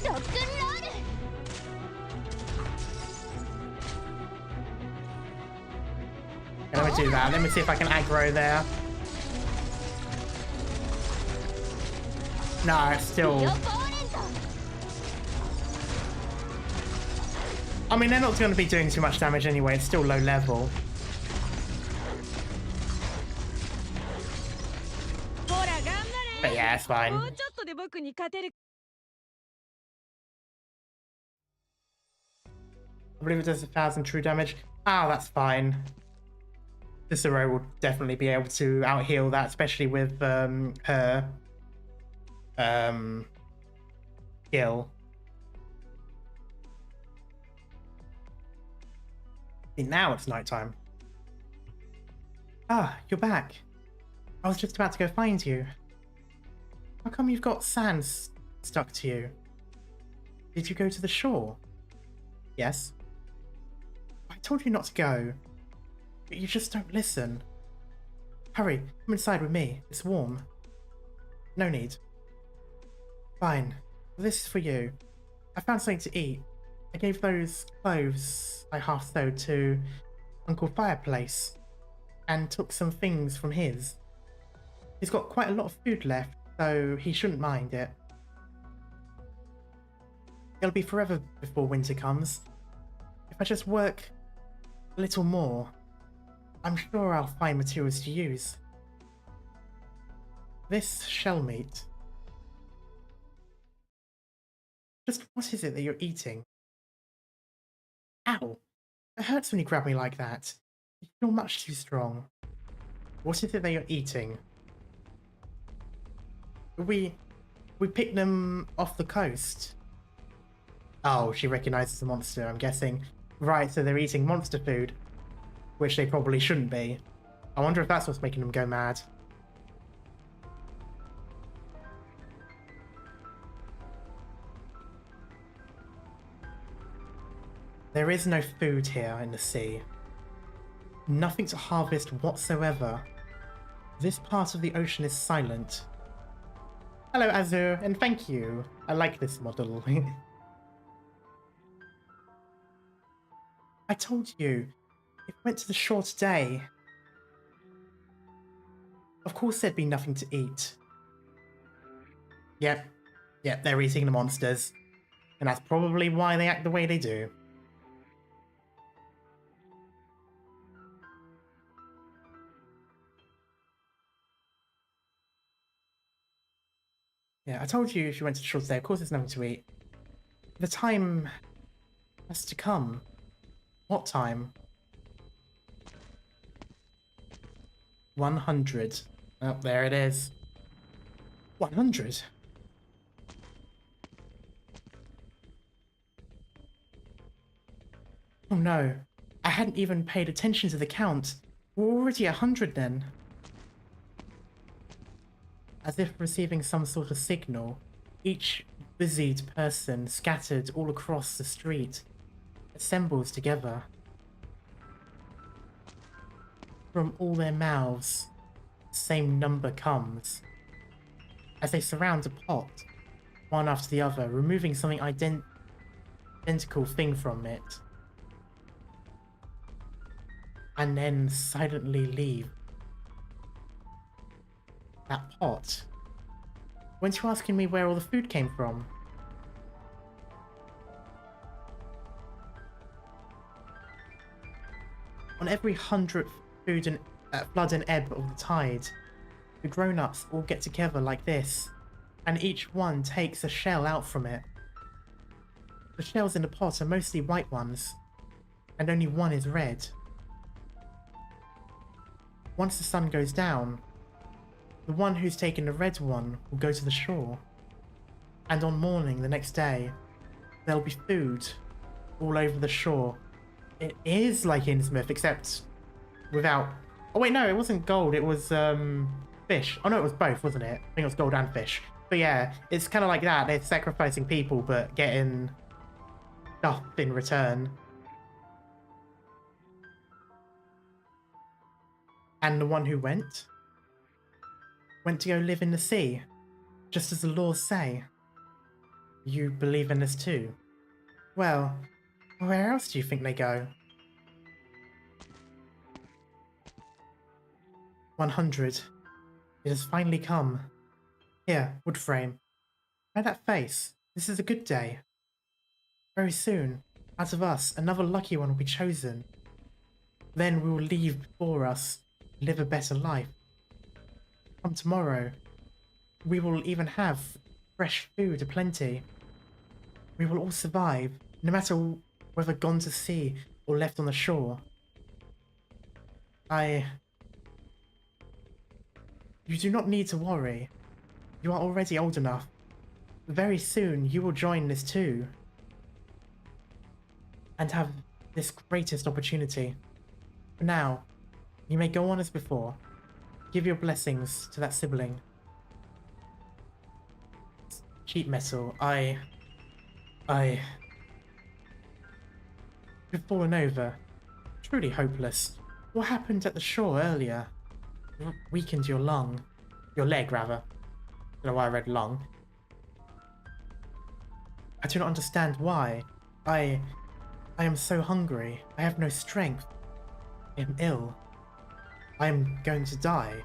ロックンロール。 Okay, let me do that. Let me see if I can aggro there. No, it's ディオ still... ポーレント。 I mean, they're not going to be doing too much damage anyway. It's still low level. ほら頑張 But れ。 yeah, it's fine. もうちょっとで僕に勝てる。 I believe it does 1,000 true damage. Ah, that's fine. Cicero will definitely be able to out-heal that, especially with her skill. See, now it's nighttime. Ah, you're back. I was just about to go find you. How come you've got sand stuck to you? Did you go to the shore? Yes. I told you not to go, but you just don't listen. Hurry, come inside with me. It's warm. No need. Fine. This is for you. I found something to eat. I gave those clothes I half sewed to Uncle Fireplace and took some things from his. He's got quite a lot of food left, so he shouldn't mind it. It'll be forever before winter comes. If I just work a little more, I'm sure I'll find materials to use. This shell meat. Just what is it that you're eating? Ow! It hurts when you grab me like that. You feel much too strong. What is it that you're eating? We picked them off the coast. Oh, she recognizes the monster, I'm guessing. Right, so they're eating monster food, which they probably shouldn't be. I wonder if that's what's making them go mad. There is no food here in the sea. Nothing to harvest whatsoever. This part of the ocean is silent. Hello, Azur, and thank you. I like this model. I told you, if we went to the shore today, of course there'd be nothing to eat. Yep, they're eating the monsters. And that's probably why they act the way they do. Yeah, I told you if you went to the shore today, of course there's nothing to eat. The time has to come. What time? 100. Oh, there it is. 100. Oh no, I hadn't even paid attention to the count. We're already 100 then. As if receiving some sort of signal, each busied person scattered all across the street assembles together. From all their mouths, the same number comes. As they surround a pot, one after the other, removing something identical thing from it. And then silently leave. That pot. Weren't you asking me where all the food came from? On every 100th flood and ebb of the tide, the grown-ups all get together like this, and each one takes a shell out from it. The shells in the pot are mostly white ones, and only one is red. Once the sun goes down, the one who's taken the red one will go to the shore, and on morning the next day, there'll be food all over the shore. It is like Innsmouth, except without... Oh wait, no, it wasn't gold, it was fish. Oh no, it was both, wasn't it? I think it was gold and fish. But yeah, it's kind of like that. They're sacrificing people, but getting stuff in return. And the one who went to go live in the sea, just as the laws say. You believe in this too? Well, where else do you think they go? 100. It has finally come. Here, wood frame. By that face, this is a good day. Very soon, out of us, another lucky one will be chosen. Then we will leave before us, live a better life. Come tomorrow, we will even have fresh food aplenty. We will all survive, no matter whether gone to sea or left on the shore. You do not need to worry. You are already old enough. Very soon you will join this too. And have this greatest opportunity. For now, you may go on as before. Give your blessings to that sibling. Cheap metal, You've fallen over. Truly hopeless. What happened at the shore earlier? Weakened your lung. Your leg, rather. I don't know why I read lung. I do not understand why. I am so hungry. I have no strength. I am ill. I am going to die.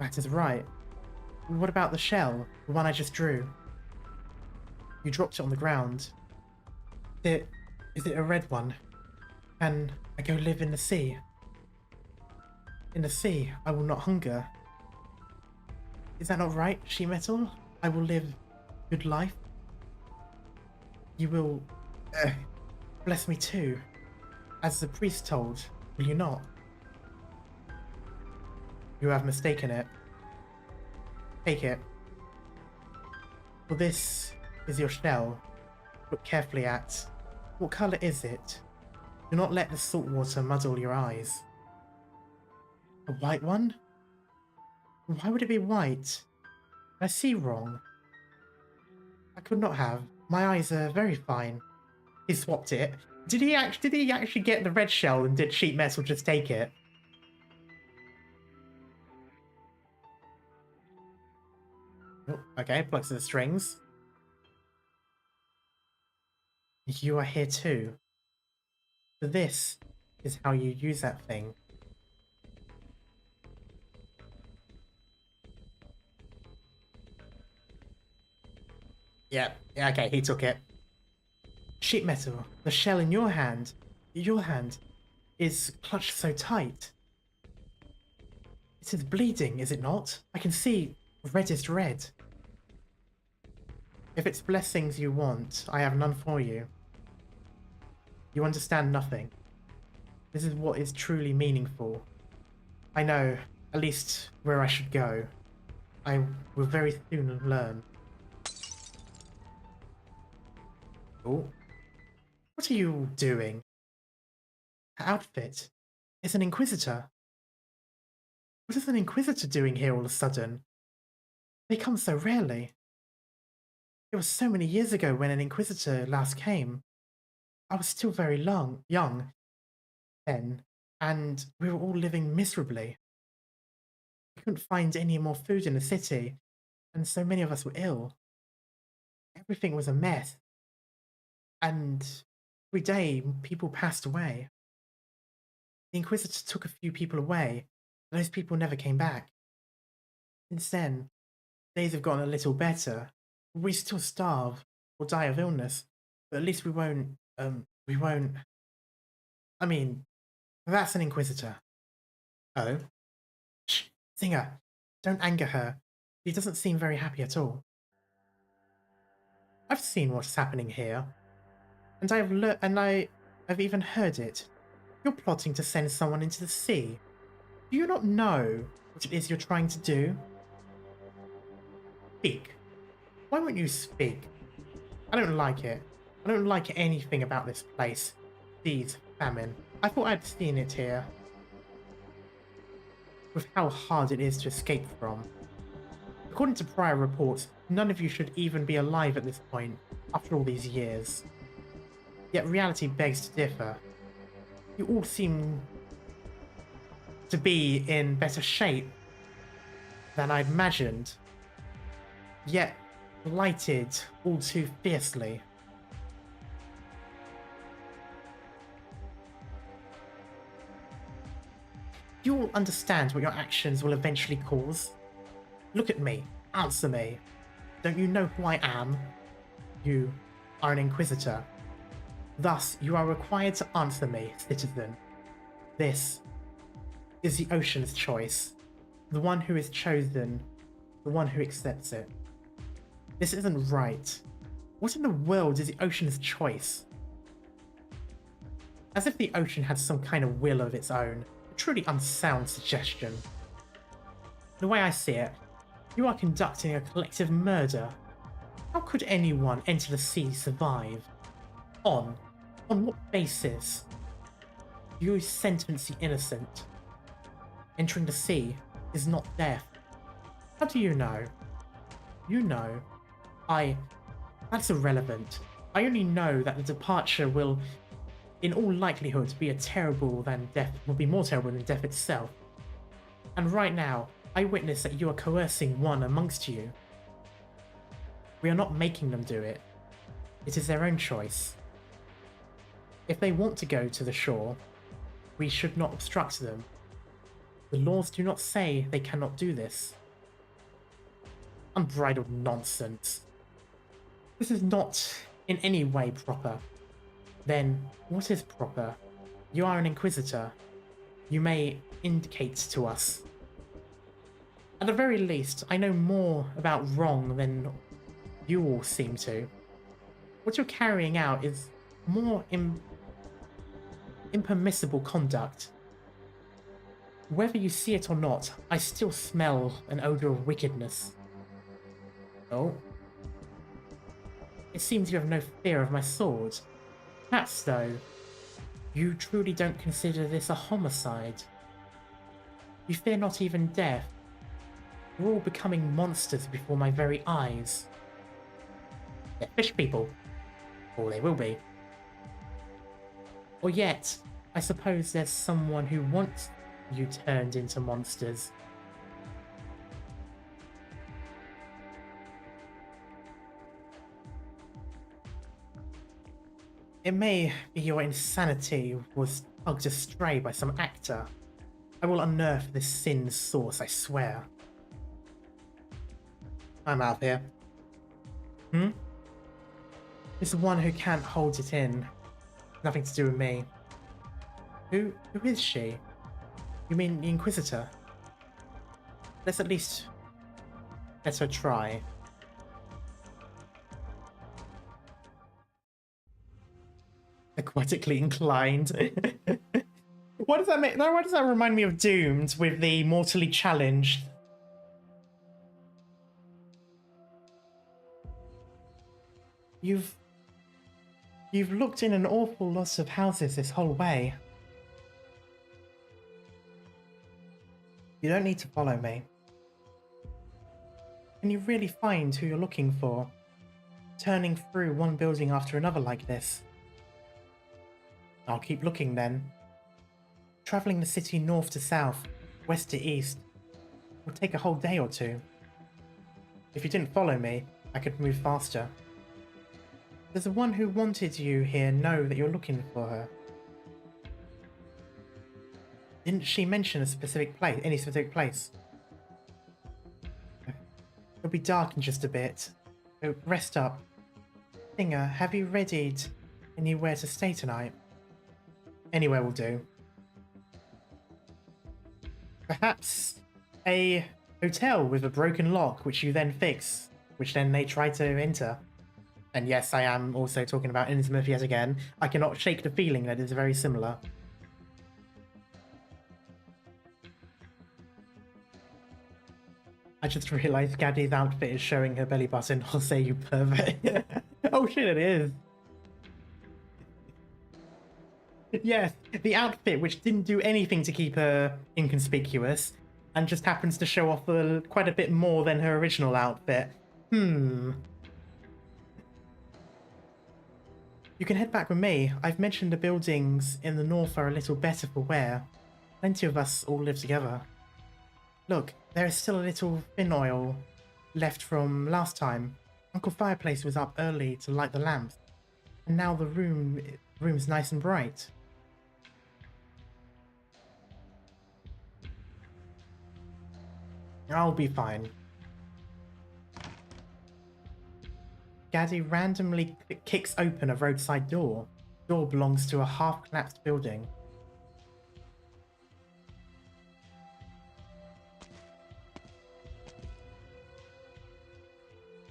That is right. What about the shell? The one I just drew? You dropped it on the ground. Is it a red one? Can I go live in the sea? In the sea, I will not hunger. Is that not right, sheet metal? I will live a good life. You will bless me too, as the priest told, will you not? You have mistaken it. Take it. For this is your shell. Look carefully at. What colour is it? Do not let the salt water muddle your eyes. A white one? Why would it be white? I see wrong. I could not have. My eyes are very fine. He swapped it. Did he actually get the red shell and did sheet metal just take it? Oh, okay, plucks the strings. You are here too. So this is how you use that thing. Yeah, okay, he took it. Sheet metal, the shell in your hand is clutched so tight. It is bleeding, is it not? I can see reddest red. If it's blessings you want, I have none for you. You understand nothing. This is what is truly meaningful. I know, at least, where I should go. I will very soon learn. Oh. What are you doing? Her outfit is an Inquisitor. What is an Inquisitor doing here all of a sudden? They come so rarely. It was so many years ago when an Inquisitor last came. I was still very young then, and we were all living miserably. We couldn't find any more food in the city, and so many of us were ill. Everything was a mess, and every day people passed away. The Inquisitor took a few people away, and those people never came back. Since then, days have gotten a little better. We still starve or die of illness, but at least we won't. I mean, that's an Inquisitor. Oh? Shh, Singer, don't anger her. She doesn't seem very happy at all. I've seen what's happening here, and I've even heard it. You're plotting to send someone into the sea. Do you not know what it is you're trying to do? Speak. Why won't you speak? I don't like it. I don't like anything about this place. These famine. I thought I'd seen it here. With how hard it is to escape from. According to prior reports, none of you should even be alive at this point, after all these years. Yet reality begs to differ. You all seem to be in better shape than I'd imagined, yet blighted all too fiercely. You all understand what your actions will eventually cause? Look at me. Answer me. Don't you know who I am? You are an Inquisitor. Thus, you are required to answer me, citizen. This is the Ocean's choice. The one who is chosen. The one who accepts it. This isn't right. What in the world is the Ocean's choice? As if the ocean had some kind of will of its own. A truly unsound suggestion. The way I see it, you are conducting a collective murder. How could anyone enter the sea survive? On what basis? You sentence the innocent. Entering the sea is not death. How do you know? You know. That's irrelevant. I only know that the departure will, in all likelihood, be will be more terrible than death itself. And right now, I witness that you are coercing one amongst you. We are not making them do it. It is their own choice. If they want to go to the shore, we should not obstruct them. The laws do not say they cannot do this. Unbridled nonsense. This is not in any way proper. Then, what is proper? You are an Inquisitor. You may indicate to us. At the very least, I know more about wrong than you all seem to. What you're carrying out is more impermissible conduct. Whether you see it or not, I still smell an odor of wickedness. Oh? It seems you have no fear of my sword. Perhaps, though, you truly don't consider this a homicide. You fear not even death. You're all becoming monsters before my very eyes. They're fish people. Or they will be. Or yet, I suppose there's someone who wants you turned into monsters. It may be your insanity was tugged astray by some actor. I will unearth this sin's source, I swear. I'm out of here. This one who can't hold it in. Nothing to do with me. Who is she? You mean the Inquisitor? Let's at least let her try. aquatically inclined. What does that make? Why does that remind me of Doomed with the mortally challenged? You've looked in an awful lot of houses this whole way. You don't need to follow me. Can you really find who you're looking for? Turning through one building after another like this? I'll keep looking then. Travelling the city north to south, west to east, will take a whole day or two. If you didn't follow me, I could move faster. Does the one who wanted you here know that you're looking for her? Didn't she mention a specific place, any specific place? It'll be dark in just a bit, so rest up. Singer, have you readied anywhere to stay tonight? Anywhere will do. Perhaps a hotel with a broken lock, which you then fix, which then they try to enter. And yes, I am also talking about Innsmouth yet again. I cannot shake the feeling that it's very similar. I just realised Gaddy's outfit is showing her belly button. I'll say, you pervert. Oh shit, it is. Yes, the outfit which didn't do anything to keep her inconspicuous and just happens to show off quite a bit more than her original outfit. You can head back with me. I've mentioned the buildings in the north are a little better for wear. Plenty of us all live together. Look, there is still a little fin oil left from last time. Uncle Fireplace was up early to light the lamps, and now the room's nice and bright. I'll be fine. Gaddy randomly kicks open a roadside door. The door belongs to a half-collapsed building.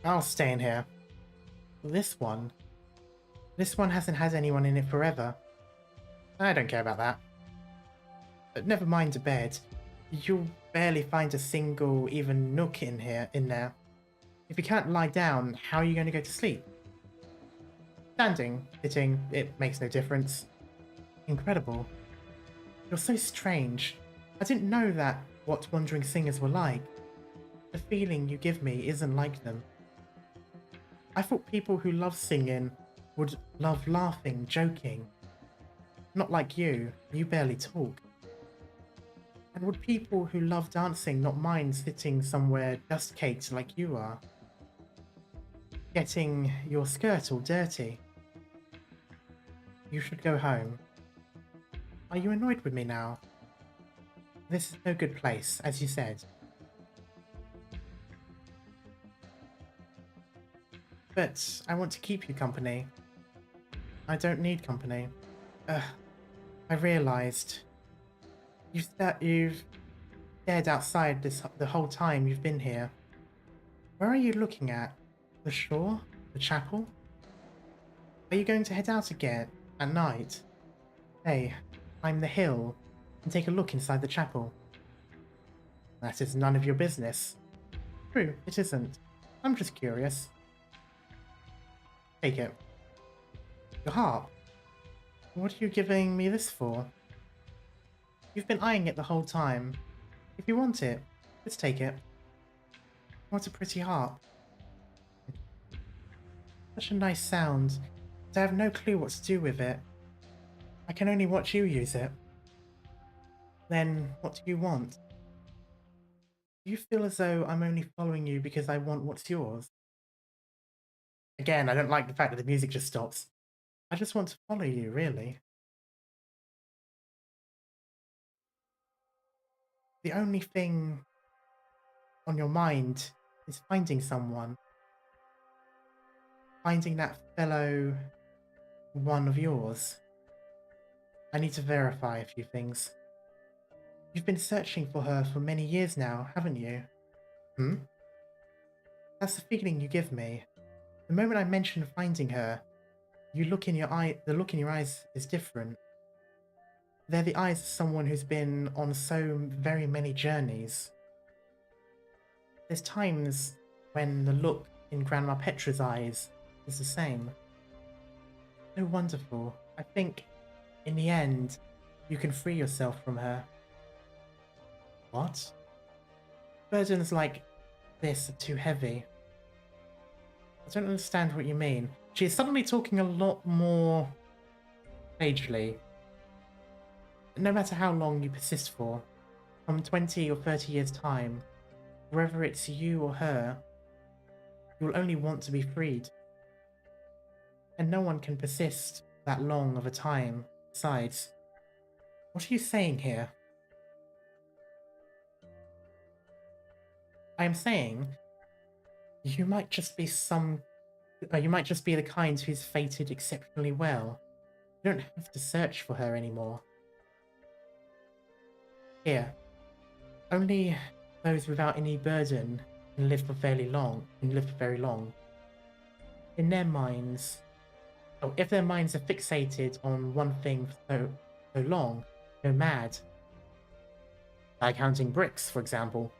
I'll stay in here. This one hasn't had anyone in it forever. I don't care about that. But never mind a bed. You'll barely find a single even nook in there. If you can't lie down, how are you going to go to sleep? Standing, sitting, it makes no difference. Incredible. You're so strange. I didn't know that what wandering singers were like. The feeling you give me isn't like them. I thought people who love singing would love laughing, joking. Not like you. You barely talk. And would people who love dancing not mind sitting somewhere dust-caked like you are? Getting your skirt all dirty? You should go home. Are you annoyed with me now? This is no good place, as you said. But I want to keep you company. I don't need company. I realised. You've stared outside the whole time you've been here. Where are you looking at? The shore? The chapel? Are you going to head out again at night? Hey, climb the hill and take a look inside the chapel. That is none of your business. True, it isn't. I'm just curious. Take it. Your harp. What are you giving me this for? You've been eyeing it the whole time. If you want it, let's take it. What a pretty harp. Such a nice sound, but I have no clue what to do with it. I can only watch you use it. Then, what do you want? Do you feel as though I'm only following you because I want what's yours? Again, I don't like the fact that the music just stops. I just want to follow you, really. The only thing on your mind is finding someone. Finding that fellow one of yours. I need to verify a few things. You've been searching for her for many years now, haven't you? That's the feeling you give me. The moment I mention finding her, you look in your eye, the look in your eyes is different. They're the eyes of someone who's been on so very many journeys. There's times when the look in Grandma Petra's eyes is the same. So wonderful. I think, in the end, you can free yourself from her. What? Burdens like this are too heavy. I don't understand what you mean. She's suddenly talking a lot more sagely. No matter how long you persist for, from 20 or 30 years' time, whether it's you or her, you'll only want to be freed. And no one can persist that long of a time. Besides, what are you saying here? I am saying you might just be the kind who's fated exceptionally well. You don't have to search for her anymore. Here, only those without any burden can live for very long. In their minds, if their minds are fixated on one thing for so long, they're mad. Like counting bricks, for example.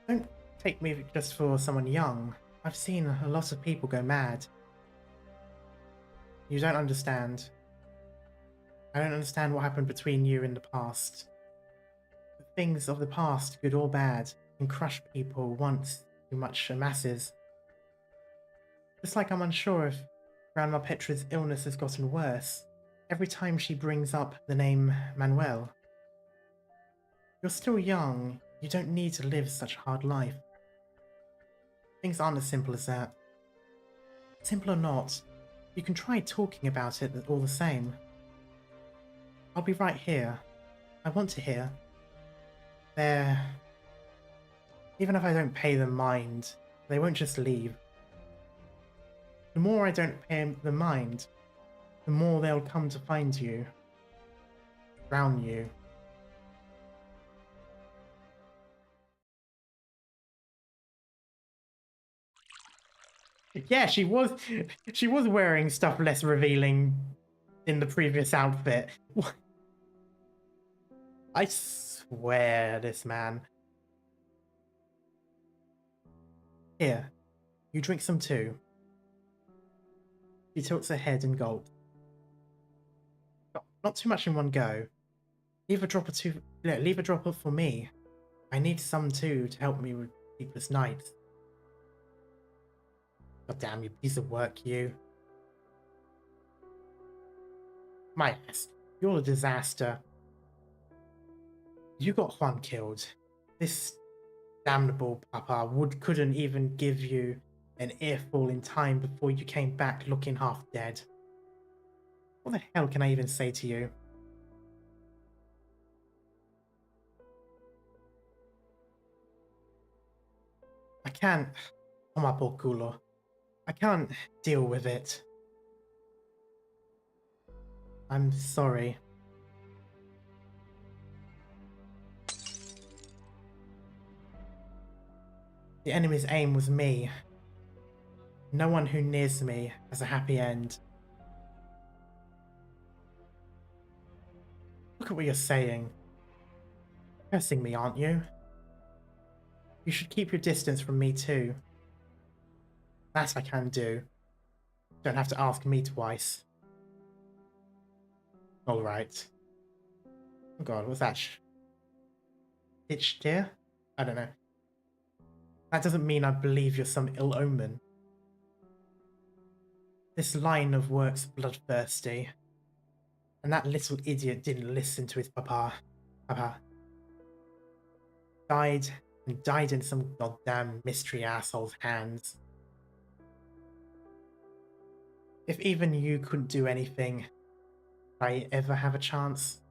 Don't take me just for someone young. I've seen a lot of people go mad. You don't understand. I don't understand what happened between you in the past. The things of the past, good or bad, can crush people once too much amasses. Just like I'm unsure if Grandma Petra's illness has gotten worse every time she brings up the name Manuel. You're still young. You don't need to live such a hard life. Things aren't as simple as that. Simple or not, you can try talking about it all the same. I'll be right here. I want to hear. Even if I don't pay them mind, they won't just leave. The more I don't pay them mind, the more they'll come to find you. Drown you. Yeah, she was wearing stuff less revealing in the previous outfit. I swear, this man. Here, you drink some too. She tilts her head and gulps. Not too much in one go. Leave a drop for me. I need some too to help me with sleepless nights. God damn, you piece of work, you. My ass, you're a disaster. You got Juan killed. This damnable papa couldn't even give you an earful in time before you came back looking half dead. What the hell can I even say to you? I can't. Toma por culo. I can't deal with it. I'm sorry. The enemy's aim was me. No one who nears me has a happy end. Look at what you're saying. Cursing me, aren't you? You should keep your distance from me too. That I can do. Don't have to ask me twice. Alright. Oh god, what's that? Itch dear? I don't know. That doesn't mean I believe you're some ill omen. This line of work's bloodthirsty. And that little idiot didn't listen to his papa. Died in some goddamn mystery asshole's hands. If even you couldn't do anything, would I ever have a chance?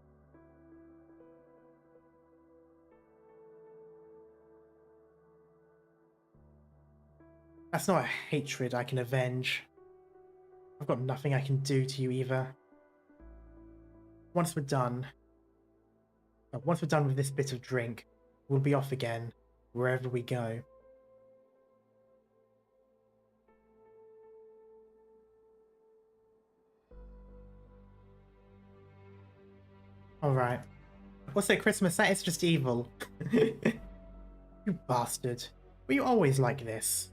That's not a hatred I can avenge. I've got nothing I can do to you either. Once we're done with this bit of drink, we'll be off again, wherever we go. Alright. Also, Christmas, that is just evil. You bastard. Were you always like this?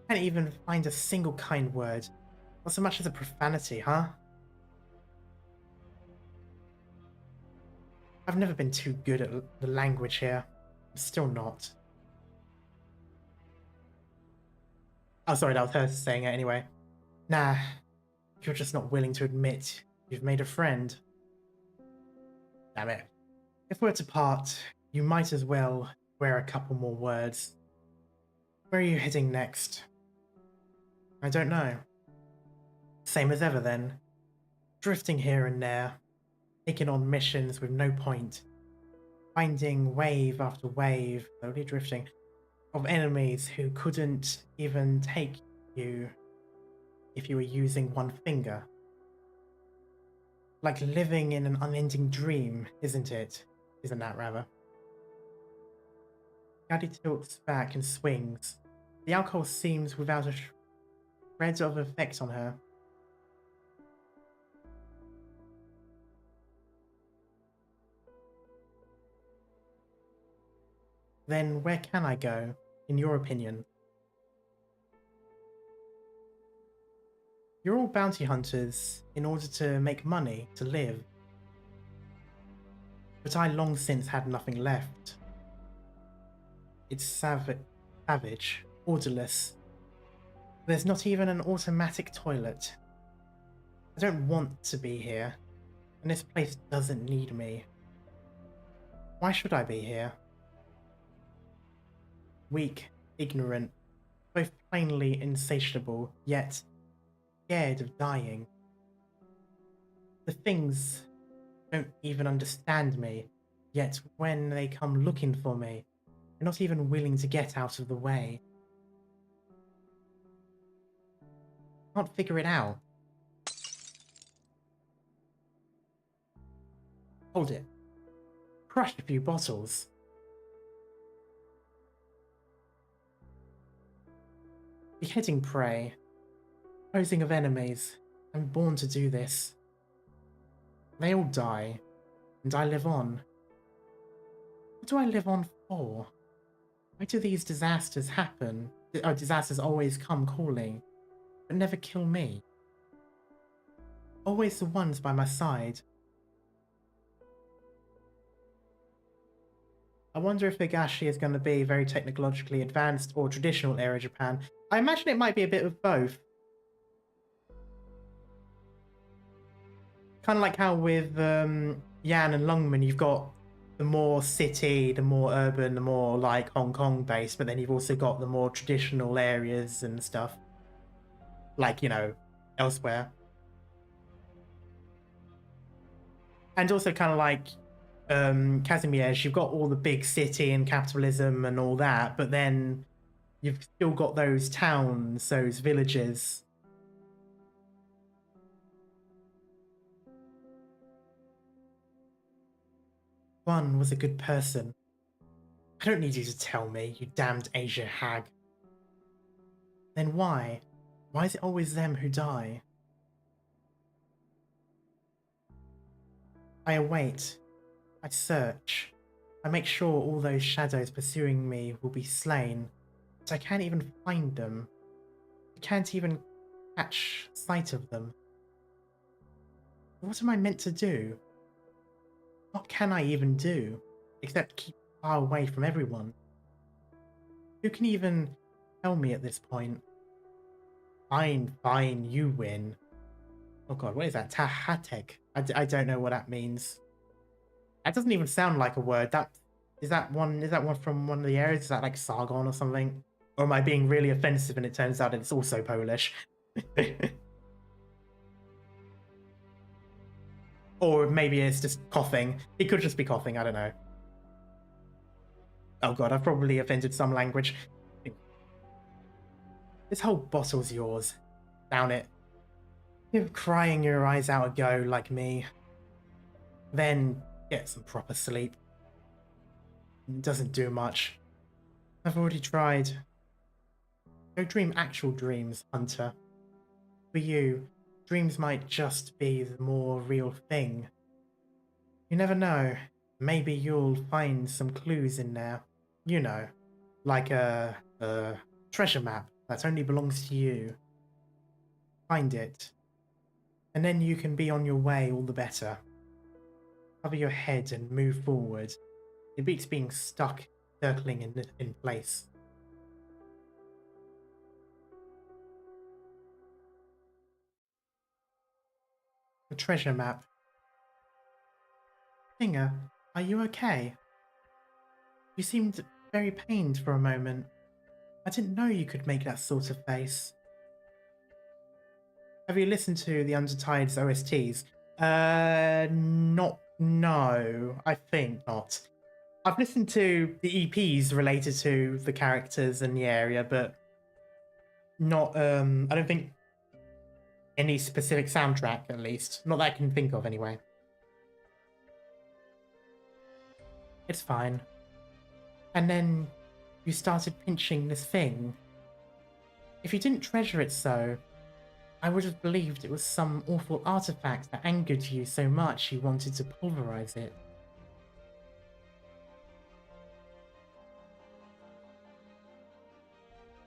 Can't even find a single kind word. Not so much as a profanity, huh? I've never been too good at the language here. I'm still not. Oh, sorry, that was her saying it anyway. Nah, you're just not willing to admit you've made a friend. Damn it. If we're to part, you might as well wear a couple more words. Where are you heading next? I don't know. Same as ever then. Drifting here and there, taking on missions with no point. Finding wave after wave, slowly drifting, of enemies who couldn't even take you if you were using one finger. Like living in an unending dream, isn't it? Isn't that, rather? Gladia tilts back and swings. The alcohol seems without a shred of effect on her. Then where can I go, in your opinion? You're all bounty hunters in order to make money, to live. But I long since had nothing left. It's savage, orderless. There's not even an automatic toilet. I don't want to be here, and this place doesn't need me. Why should I be here? Weak, ignorant, both plainly insatiable, yet scared of dying. The things don't even understand me, yet when they come looking for me, they're not even willing to get out of the way. Can't figure it out. Hold it. Crush a few bottles. Beheading prey, posing of enemies. I'm born to do this. They all die, and I live on. What do I live on for? Why do these disasters happen? Oh, disasters always come calling, but never kill me. Always the ones by my side. I wonder if Higashi is going to be very technologically advanced or traditional era Japan. I imagine it might be a bit of both. Kind of like how with Yan and Lungman, you've got the more city, the more urban, the more like Hong Kong based, but then you've also got the more traditional areas and stuff. Like, you know, elsewhere. And also kind of like Kazimierz, you've got all the big city and capitalism and all that, but then you've still got those towns, those villages. One was a good person. I don't need you to tell me, you damned Asia hag. Then why? Why is it always them who die? I await. I search. I make sure all those shadows pursuing me will be slain. But I can't even find them. I can't even catch sight of them. What am I meant to do? What can I even do, except keep far away from everyone? Who can even tell me at this point? Fine, fine, you win. Oh god, what is that? Tahatek. I don't know what that means. That doesn't even sound like a word. Is that one from one of the areas? Is that like Sargon or something? Or am I being really offensive and it turns out it's also Polish? Or maybe it's just coughing. It could just be coughing, I don't know. Oh god, I've probably offended some language. This whole bottle's yours. Down it. You're crying your eyes out a go like me. Then get some proper sleep. It doesn't do much. I've already tried. Go dream actual dreams, Hunter. For you, dreams might just be the more real thing. You never know. Maybe you'll find some clues in there. You know, like a treasure map that only belongs to you. Find it. And then you can be on your way all the better. Cover your head and move forward. It beats being stuck, circling in place. The treasure map. Singer, are you okay? You seemed very pained for a moment. I didn't know you could make that sort of face. Have you listened to the Undertide's OSTs? No, I think not. I've listened to the EPs related to the characters and the area, but not, I don't think any specific soundtrack, at least. Not that I can think of, anyway. It's fine. And then you started pinching this thing. If you didn't treasure it so, I would have believed it was some awful artifact that angered you so much you wanted to pulverize it.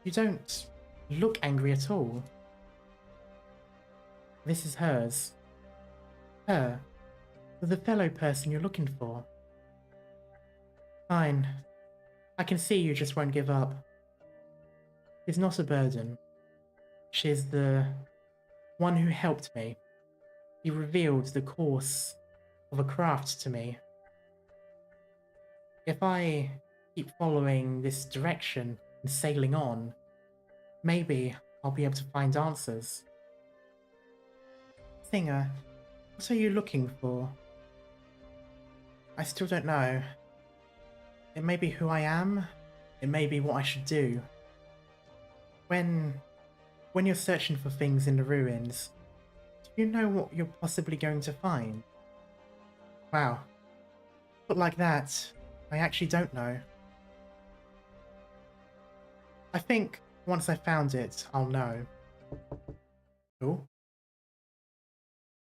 You don't look angry at all. This is hers. Her. The fellow person you're looking for. Fine. I can see you just won't give up. She's not a burden. She's the one who helped me. He revealed the course of a craft to me. If I keep following this direction and sailing on, maybe I'll be able to find answers. Singer, what are you looking for? I still don't know. It may be who I am. It may be what I should do. When you're searching for things in the ruins, do you know what you're possibly going to find? Wow. But like that, I actually don't know. I think once I found it, I'll know. Oh.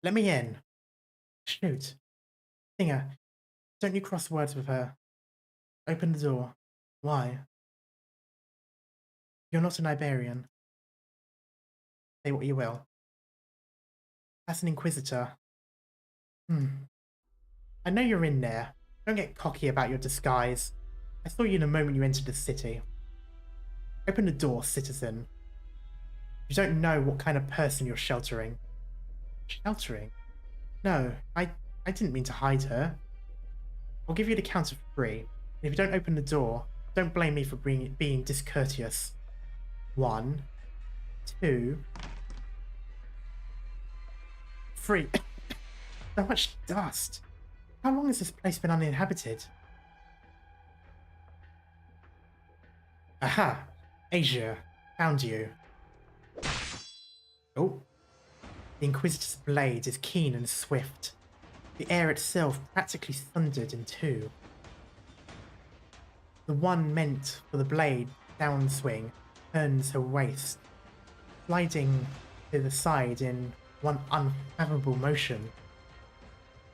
Let me in. Shoot. Singer, don't you cross words with her. Open the door. Why? You're not an Iberian. Say what you will. That's an Inquisitor. I know you're in there. Don't get cocky about your disguise. I saw you the moment you entered the city. Open the door, citizen. You don't know what kind of person you're sheltering. Sheltering? No, I didn't mean to hide her. I'll give you the count of 3. If you don't open the door, don't blame me for being discourteous. 1, 2, 3. So much dust. How long has this place been uninhabited? Aha! Asia, found you. Oh. The Inquisitor's blade is keen and swift. The air itself practically thundered in 2. The one meant for the blade downswing turns her waist, sliding to the side in one unfathomable motion.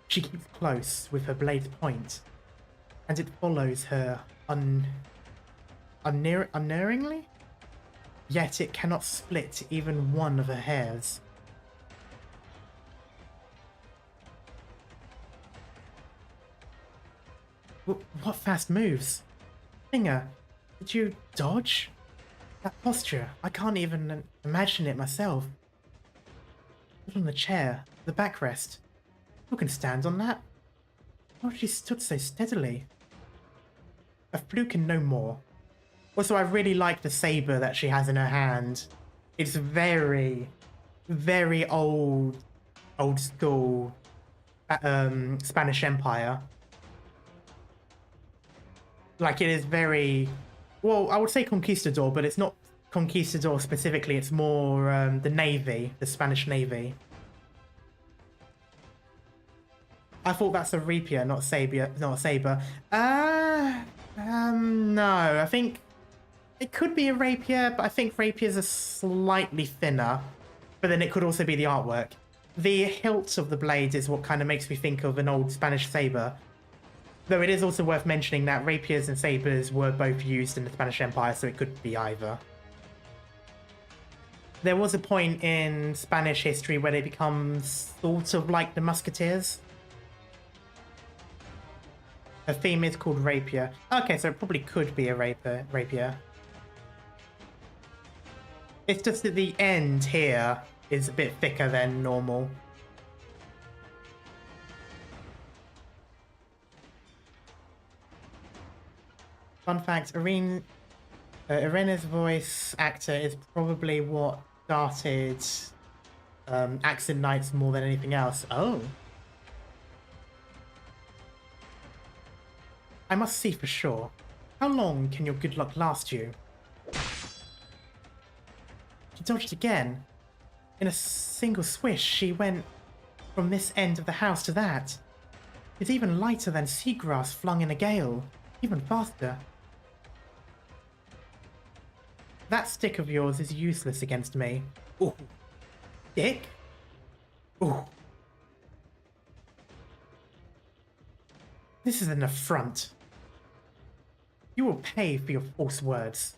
She keeps close with her blade's point, and it follows her unerringly, yet it cannot split even one of her hairs. What fast moves? Singer, did you dodge? That posture, I can't even imagine it myself. Put on the chair, the backrest. Who can stand on that? How she stood so steadily? A fluke and no more. Also, I really like the saber that she has in her hand. It's very, very old school Spanish Empire. Like, it is very, well, I would say conquistador, but it's not conquistador specifically. It's more the Navy, the Spanish Navy. I thought that's a rapier, not saber. Not a saber. No, I think it could be a rapier, but I think rapiers are slightly thinner. But then it could also be the artwork. the hilt of the blade is what kind of makes me think of an old Spanish saber. Though it is also worth mentioning that rapiers and sabers were both used in the Spanish Empire, so it could be either. There was a point in Spanish history where they become sort of like the musketeers. A theme is called rapier. Okay, so it probably could be a rapier. It's just that the end here is a bit thicker than normal. Fun fact, Irena's voice actor is probably what started Arknights more than anything else. Oh. I must see for sure. How long can your good luck last you? She dodged again. In a single swish, she went from this end of the house to that. It's even lighter than seagrass flung in a gale. Even faster. That stick of yours is useless against me. Ooh. Stick? Ooh. This is an affront. You will pay for your false words.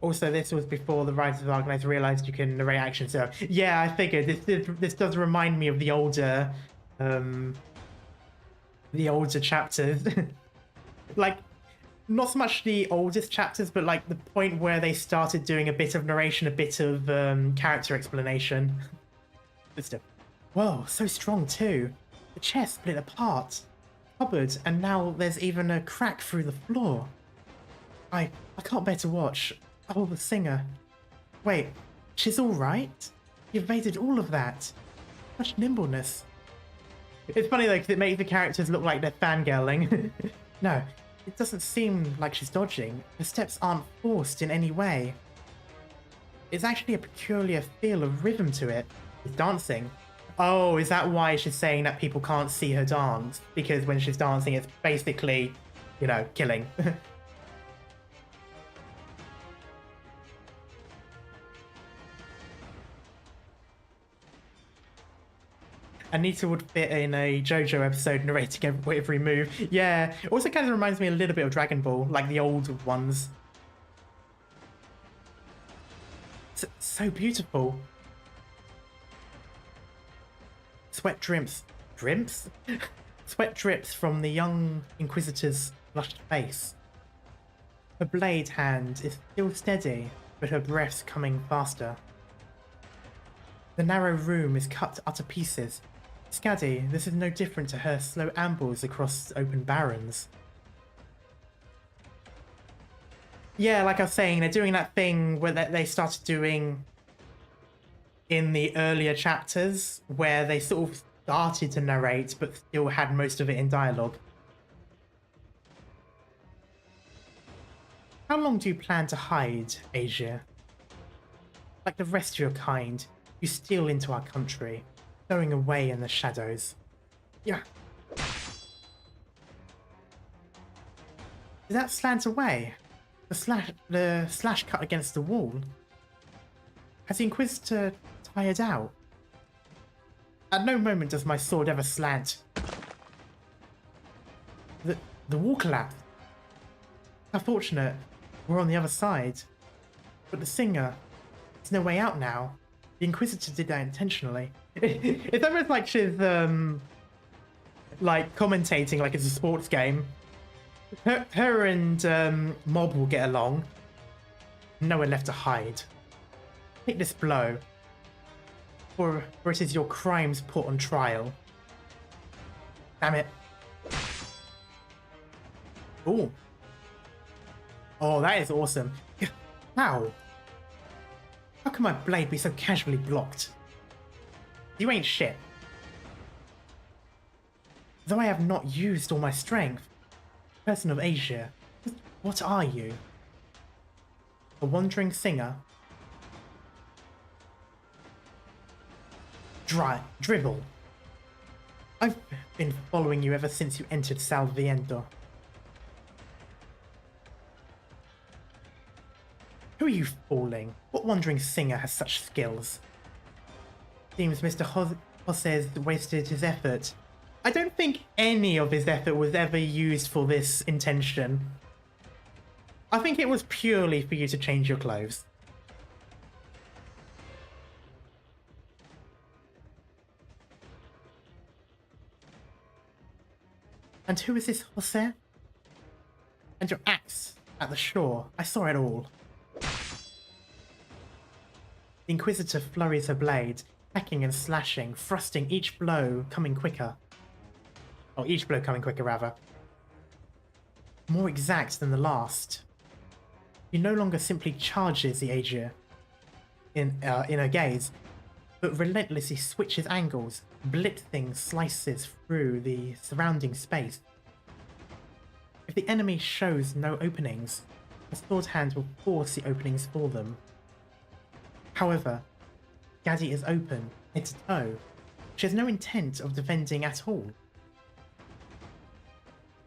Also, this was before the writers of Arknights realized you can narrate action, so yeah, I figured this does remind me of the older chapters. Like, not so much the oldest chapters, but like the point where they started doing a bit of narration, a bit of character explanation. But still, whoa, so strong too. The chest split apart, cupboard, and now there's even a crack through the floor. I can't bear to watch. Oh, the singer. Wait, she's all right? You evaded all of that. Such nimbleness. It's funny though, because it makes the characters look like they're fangirling. No, it doesn't seem like she's dodging. Her steps aren't forced in any way. It's actually a peculiar feel of rhythm to it. It's dancing. Oh, is that why she's saying that people can't see her dance? Because when she's dancing, it's basically, you know, killing. Anita would fit in a JoJo episode narrating every move. Yeah, it also kind of reminds me a little bit of Dragon Ball, like the old ones. So beautiful. Sweat drips. Drips? Sweat drips from the young Inquisitor's flushed face. Her blade hand is still steady, but her breath's coming faster. The narrow room is cut to utter pieces. Scaddy, this is no different to her slow ambles across open barrens. Yeah, like I was saying, they're doing that thing where they started doing in the earlier chapters, where they sort of started to narrate, but still had most of it in dialogue. How long do you plan to hide, Asia? Like the rest of your kind, you steal into our country, stowing away in the shadows. Yeah. Did that slant away? The slash cut against the wall? Has the Inquisitor tired out? At no moment does my sword ever slant. The wall collapsed. How fortunate. We're on the other side. But the singer, there's no way out now. The Inquisitor did that intentionally. It's almost like she's like commentating like it's a sports game. Her and Mob will get along. Nowhere left to hide. Take this blow, or it is your crimes put on trial. Damn it. Ooh. Oh, that is awesome. How? How can my blade be so casually blocked? You ain't shit. Though I have not used all my strength, person of Asia, what are you? A wandering singer? Dribble. I've been following you ever since you entered Salviento. Who are you fooling? What wandering singer has such skills? Seems Mr. Jose's wasted his effort. I don't think any of his effort was ever used for this intention. I think it was purely for you to change your clothes. And who is this Jose? And your axe at the shore. I saw it all. The Inquisitor flurries her blade, hacking and slashing, thrusting each blow coming quicker. Or each blow coming quicker, rather. More exact than the last. She no longer simply charges the Aegir in her gaze, but relentlessly switches angles, blitzing slices through the surrounding space. If the enemy shows no openings, the sword hand will force the openings for them. However, Gladia is open, head to toe. She has no intent of defending at all.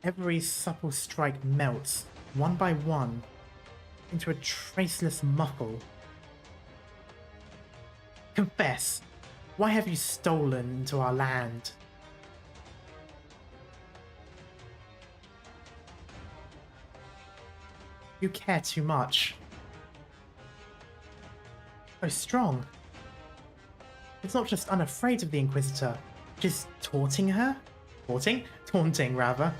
Every supple strike melts, one by one, into a traceless muffle. Confess, why have you stolen into our land? You care too much. So strong. It's not just unafraid of the Inquisitor, just taunting her? Taunting, rather.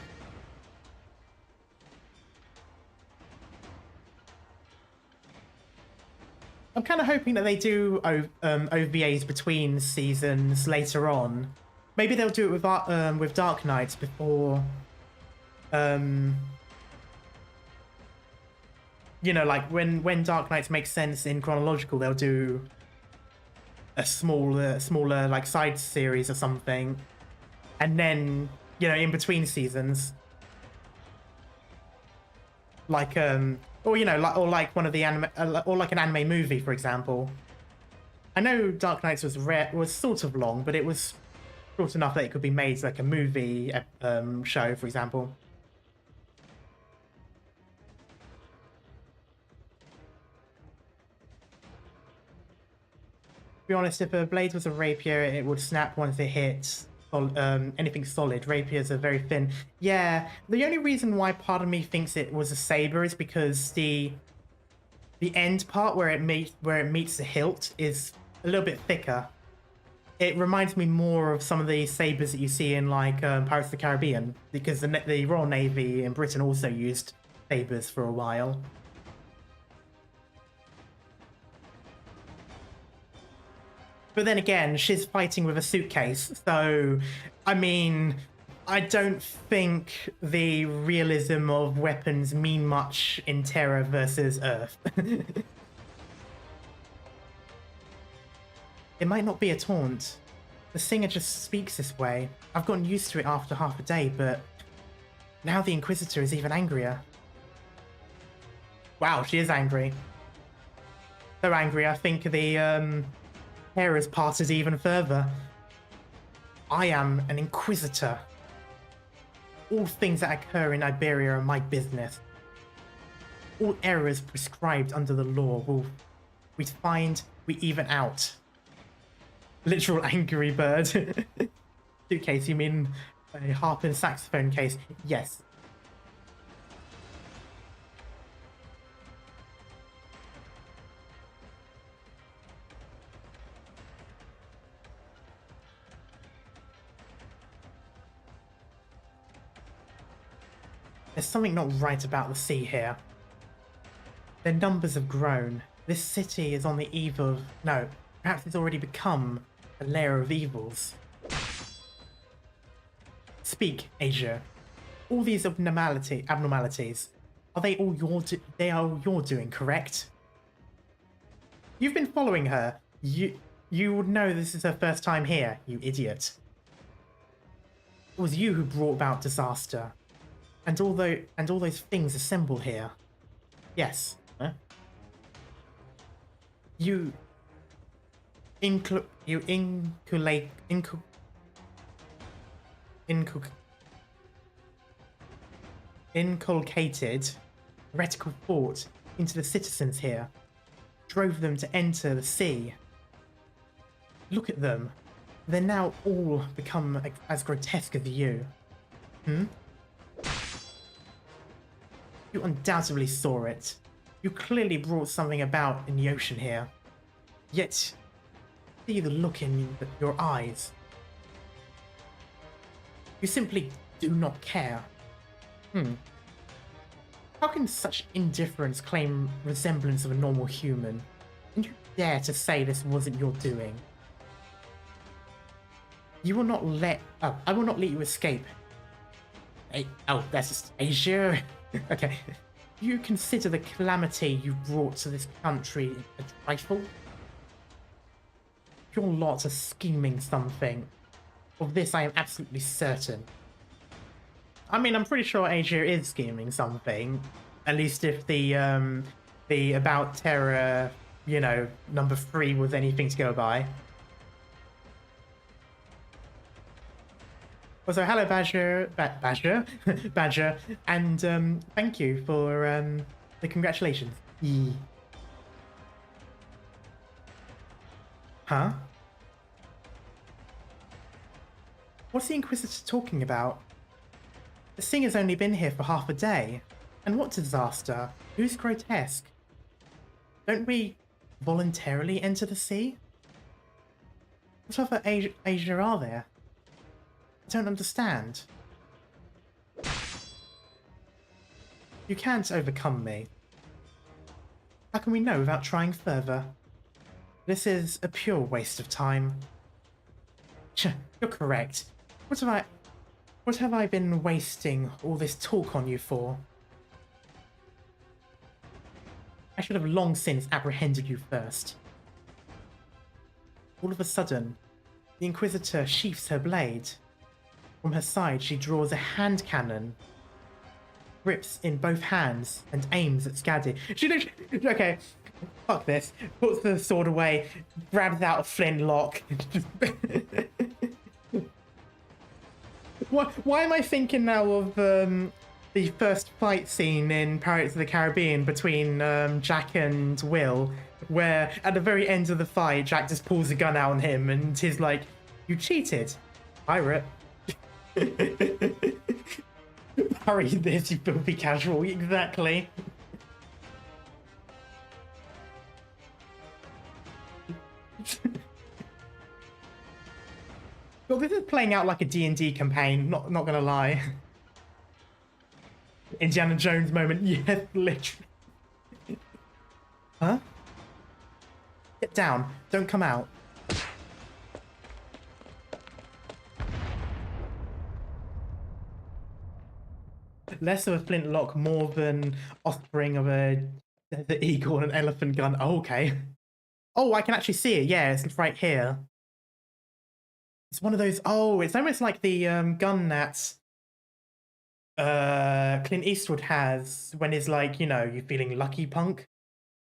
I'm kind of hoping that they do OVAs between seasons later on. Maybe they'll do it with Arknights before, you know, like when Arknights makes sense in chronological, they'll do a smaller like side series or something, and then, you know, in between seasons, like or, you know, like one of the anime, or like an anime movie, for example. I know Arknights was sort of long, but it was short enough that it could be made like a movie show, for example. To be honest, if a blade was a rapier, it would snap once it hits. Anything solid. Rapiers are very thin. Yeah, the only reason why part of me thinks it was a saber is because the end part where it meets the hilt is a little bit thicker. It reminds me more of some of the sabers that you see in like Pirates of the Caribbean, because the Royal Navy in Britain also used sabers for a while. But then again, she's fighting with a suitcase, so, I mean, I don't think the realism of weapons mean much in Terra versus Earth. It might not be a taunt. The singer just speaks this way. I've gotten used to it after half a day, but now the Inquisitor is even angrier. Wow, she is angry. So angry, I think the, hair is parted even further. I am an Inquisitor. All things that occur in Iberia are my business. All errors prescribed under the law we find, we even out. Literal angry bird. Suitcase, you mean a harp and saxophone case? Yes. There's something not right about the sea here. Their numbers have grown. This city is on the eve of... No, perhaps it's already become a lair of evils. Speak, Asia. All these abnormalities, are they all your doing, correct? You've been following her. You would know this is her first time here, you idiot. It was you who brought about disaster. And all those things assembled here. Yes. Huh? You inculcated heretical thought into the citizens here, drove them to enter the sea. Look at them. They're now all become as grotesque as you. Hmm? You undoubtedly saw it. You clearly brought something about in the ocean here. Yet, see the look in your eyes. You simply do not care. How can such indifference claim resemblance of a normal human? And you dare to say this wasn't your doing? You will not let... Oh, I will not let you escape. Oh, that's just Asia. Okay. You consider the calamity you brought to this country a trifle? Your lot are scheming something. Of this I am absolutely certain. I mean, I'm pretty sure Asia is scheming something. At least if the About Terror, you know, number 3 was anything to go by. Also, hello Badger, Badger, and thank you for the congratulations. Huh? What's the Inquisitor talking about? The singer's only been here for half a day. And what disaster? Who's grotesque? Don't we voluntarily enter the sea? What other Asia are there? I don't understand. You can't overcome me. How can we know without trying further? This is a pure waste of time. You're correct. What have I been wasting all this talk on you for? I should have long since apprehended you first. All of a sudden, the Inquisitor sheaths her blade. From her side, she draws a hand cannon, grips in both hands, and aims at Scaddy. Okay, fuck this. Puts the sword away, grabs out a flintlock. Why am I thinking now of the first fight scene in Pirates of the Caribbean between Jack and Will, where at the very end of the fight, Jack just pulls a gun out on him and he's like, "You cheated, pirate." Hurry this, you filthy casual. Exactly. Well, this is playing out like a D&D campaign, not gonna lie. Indiana Jones moment, yes, literally. Huh? Get down, don't come out. Less of a flintlock, more than offspring of a the eagle and an elephant gun. Oh, okay. Oh, I can actually see it. Yeah, it's right here. It's one of those. Oh, it's almost like the gun that Clint Eastwood has when he's like, you know, you're feeling lucky, punk,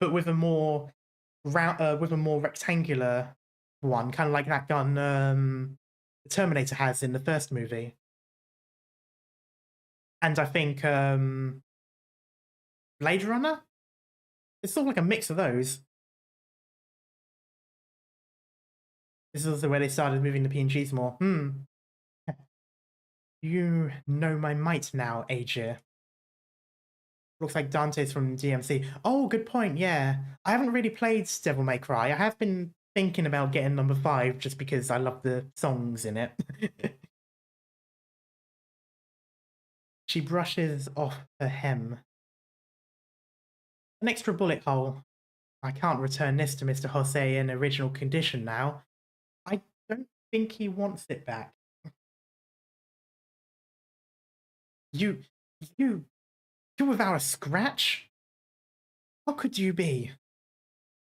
but with a more rectangular one, kind of like that gun the Terminator has in the first movie. And I think Blade Runner? It's sort of like a mix of those. This is also where they started moving the PNGs more. You know my might now, Aegir. Looks like Dante's from DMC. Oh, good point, yeah. I haven't really played Devil May Cry. I have been thinking about getting number 5 just because I love the songs in it. She brushes off her hem. An extra bullet hole. I can't return this to Mr. Jose in original condition now. I don't think he wants it back. You without a scratch? How could you be?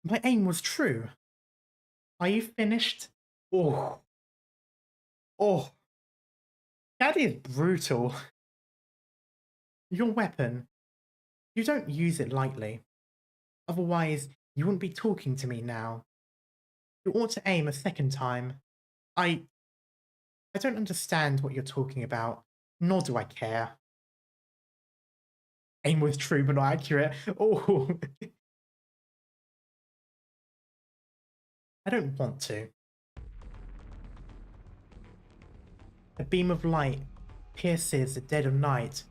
My aim was true. Are you finished? Oh. That is brutal. Your weapon. You don't use it lightly. Otherwise, you wouldn't be talking to me now. You ought to aim a second time. I don't understand what you're talking about, nor do I care. Aim was true but not accurate. Oh. I don't want to. A beam of light pierces the dead of night,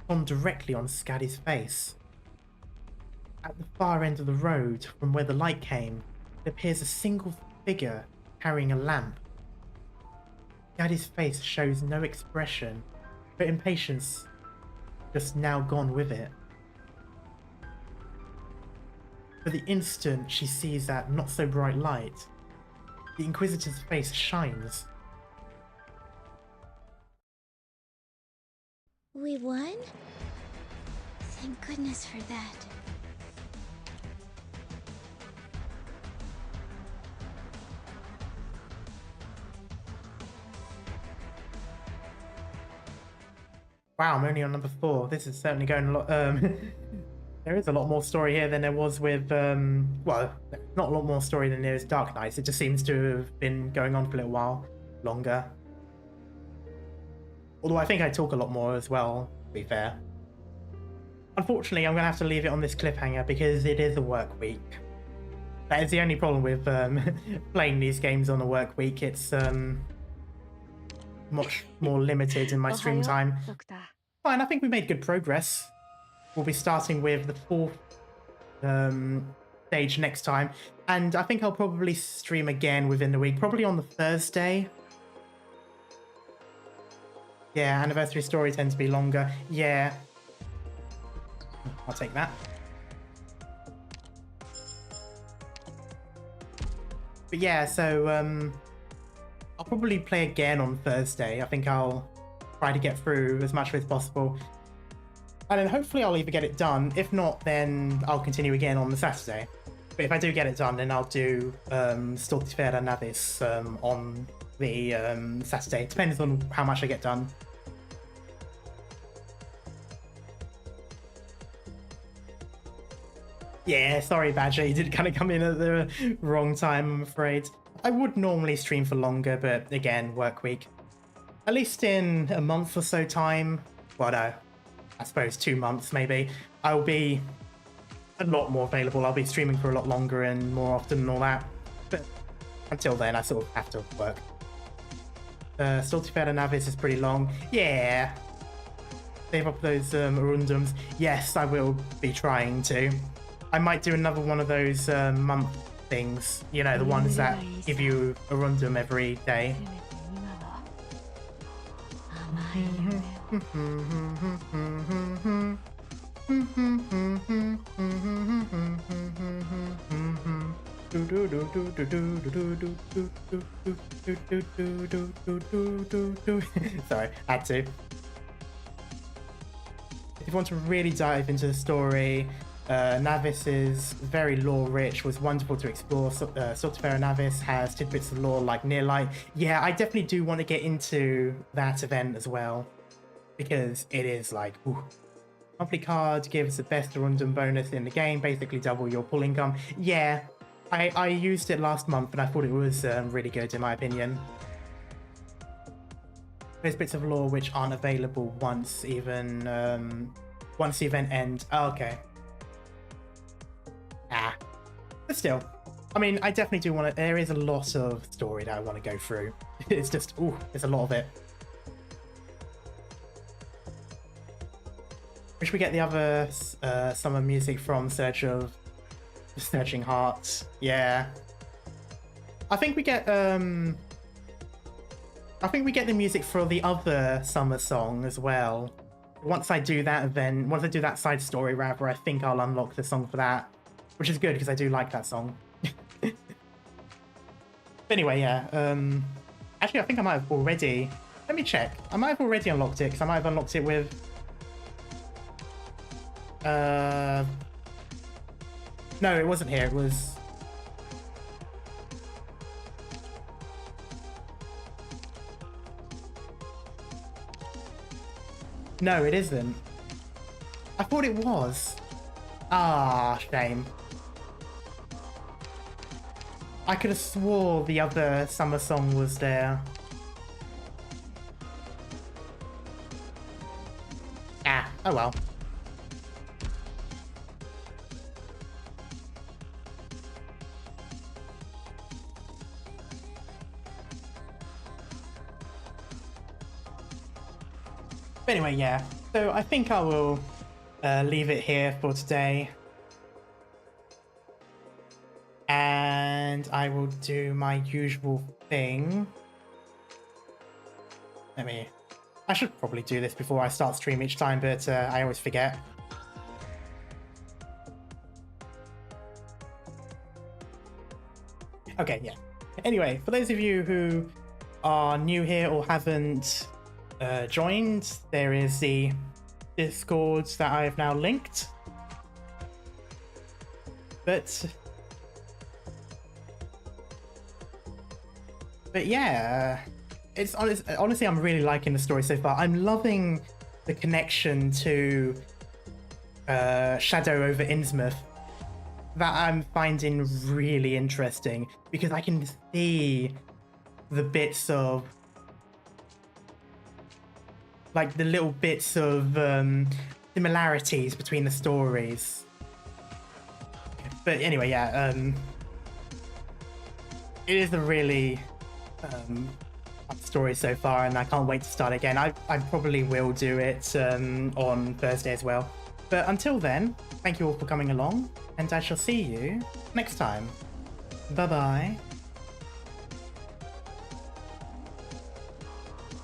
shone directly on Scaddy's face. At the far end of the road, from where the light came, there appears a single figure carrying a lamp. Scaddy's face shows no expression, but impatience just now gone with it. For the instant she sees that not so bright light, the Inquisitor's face shines. We won? Thank goodness for that. Wow, I'm only on number 4. This is certainly going a lot. There is a lot more story here than there was with, well, not a lot more story than there is Arknights. It just seems to have been going on for a little while longer. Although I think I talk a lot more as well, to be fair. Unfortunately, I'm going to have to leave it on this cliffhanger because it is a work week. That is the only problem with playing these games on a work week. It's much more limited in my stream time. Fine, I think we made good progress. We'll be starting with the 4th stage next time. And I think I'll probably stream again within the week, probably on the Thursday. Yeah, anniversary stories tend to be longer. Yeah. I'll take that. But yeah, so I'll probably play again on Thursday. I think I'll try to get through as much as possible. And then hopefully I'll either get it done. If not, then I'll continue again on the Saturday. But if I do get it done, then I'll do Stoltifera Navis on the Saturday. It depends on how much I get done. Yeah, sorry Badger, you did kind of come in at the wrong time, I'm afraid. I would normally stream for longer, but again, work week. At least in a month or so time, well no, I suppose 2 months maybe, I'll be a lot more available. I'll be streaming for a lot longer and more often and all that. But until then, I sort of have to work. Stoltifera Navis is pretty long. Yeah. Save up those Arundums. Yes, I will be trying to. I might do another one of those month things. You know, the ones that give you Arundum every day. Sorry, had to. If you want to really dive into the story, Navis is very lore-rich, was wonderful to explore. Stoltifera Navis has tidbits of lore like Near Light. Yeah, I definitely do want to get into that event as well, because it is like, ooh. Monthly card gives the best Arundum bonus in the game, basically double your pull income. Yeah, I used it last month and I thought it was really good in my opinion. There's bits of lore which aren't available once even once the event ends. Oh, okay. But still, I mean, I definitely do want to. There is a lot of story that I want to go through. It's just, ooh, there's a lot of it. Wish we get the other summer music from Searching Hearts. Yeah, I think we get the music for the other summer song as well. Once I do that event, once I do that side story, rather, I think I'll unlock the song for that. Which is good, because I do like that song. But anyway, yeah. Actually, I think I might have already... Let me check. I might have already unlocked it, because I might have unlocked it with... No, it wasn't here. It was... No, it isn't. I thought it was. Ah, shame. I could have swore the other summer song was there. Ah, oh well. Anyway, yeah. So I think I will leave it here for today. And I will do my usual thing. I should probably do this before I start stream each time, but I always forget. Okay, yeah. Anyway, for those of you who are new here or haven't joined, there is the Discord that I've now linked. But yeah, it's honestly, I'm really liking the story so far. I'm loving the connection to Shadow over Innsmouth that I'm finding really interesting, because I can see the bits of, like, the little bits of similarities between the stories. But anyway, yeah, it is a really fun story so far, and I can't wait to start again. I probably will do it on Thursday as well. But until then, thank you all for coming along, and I shall see you next time. Bye bye.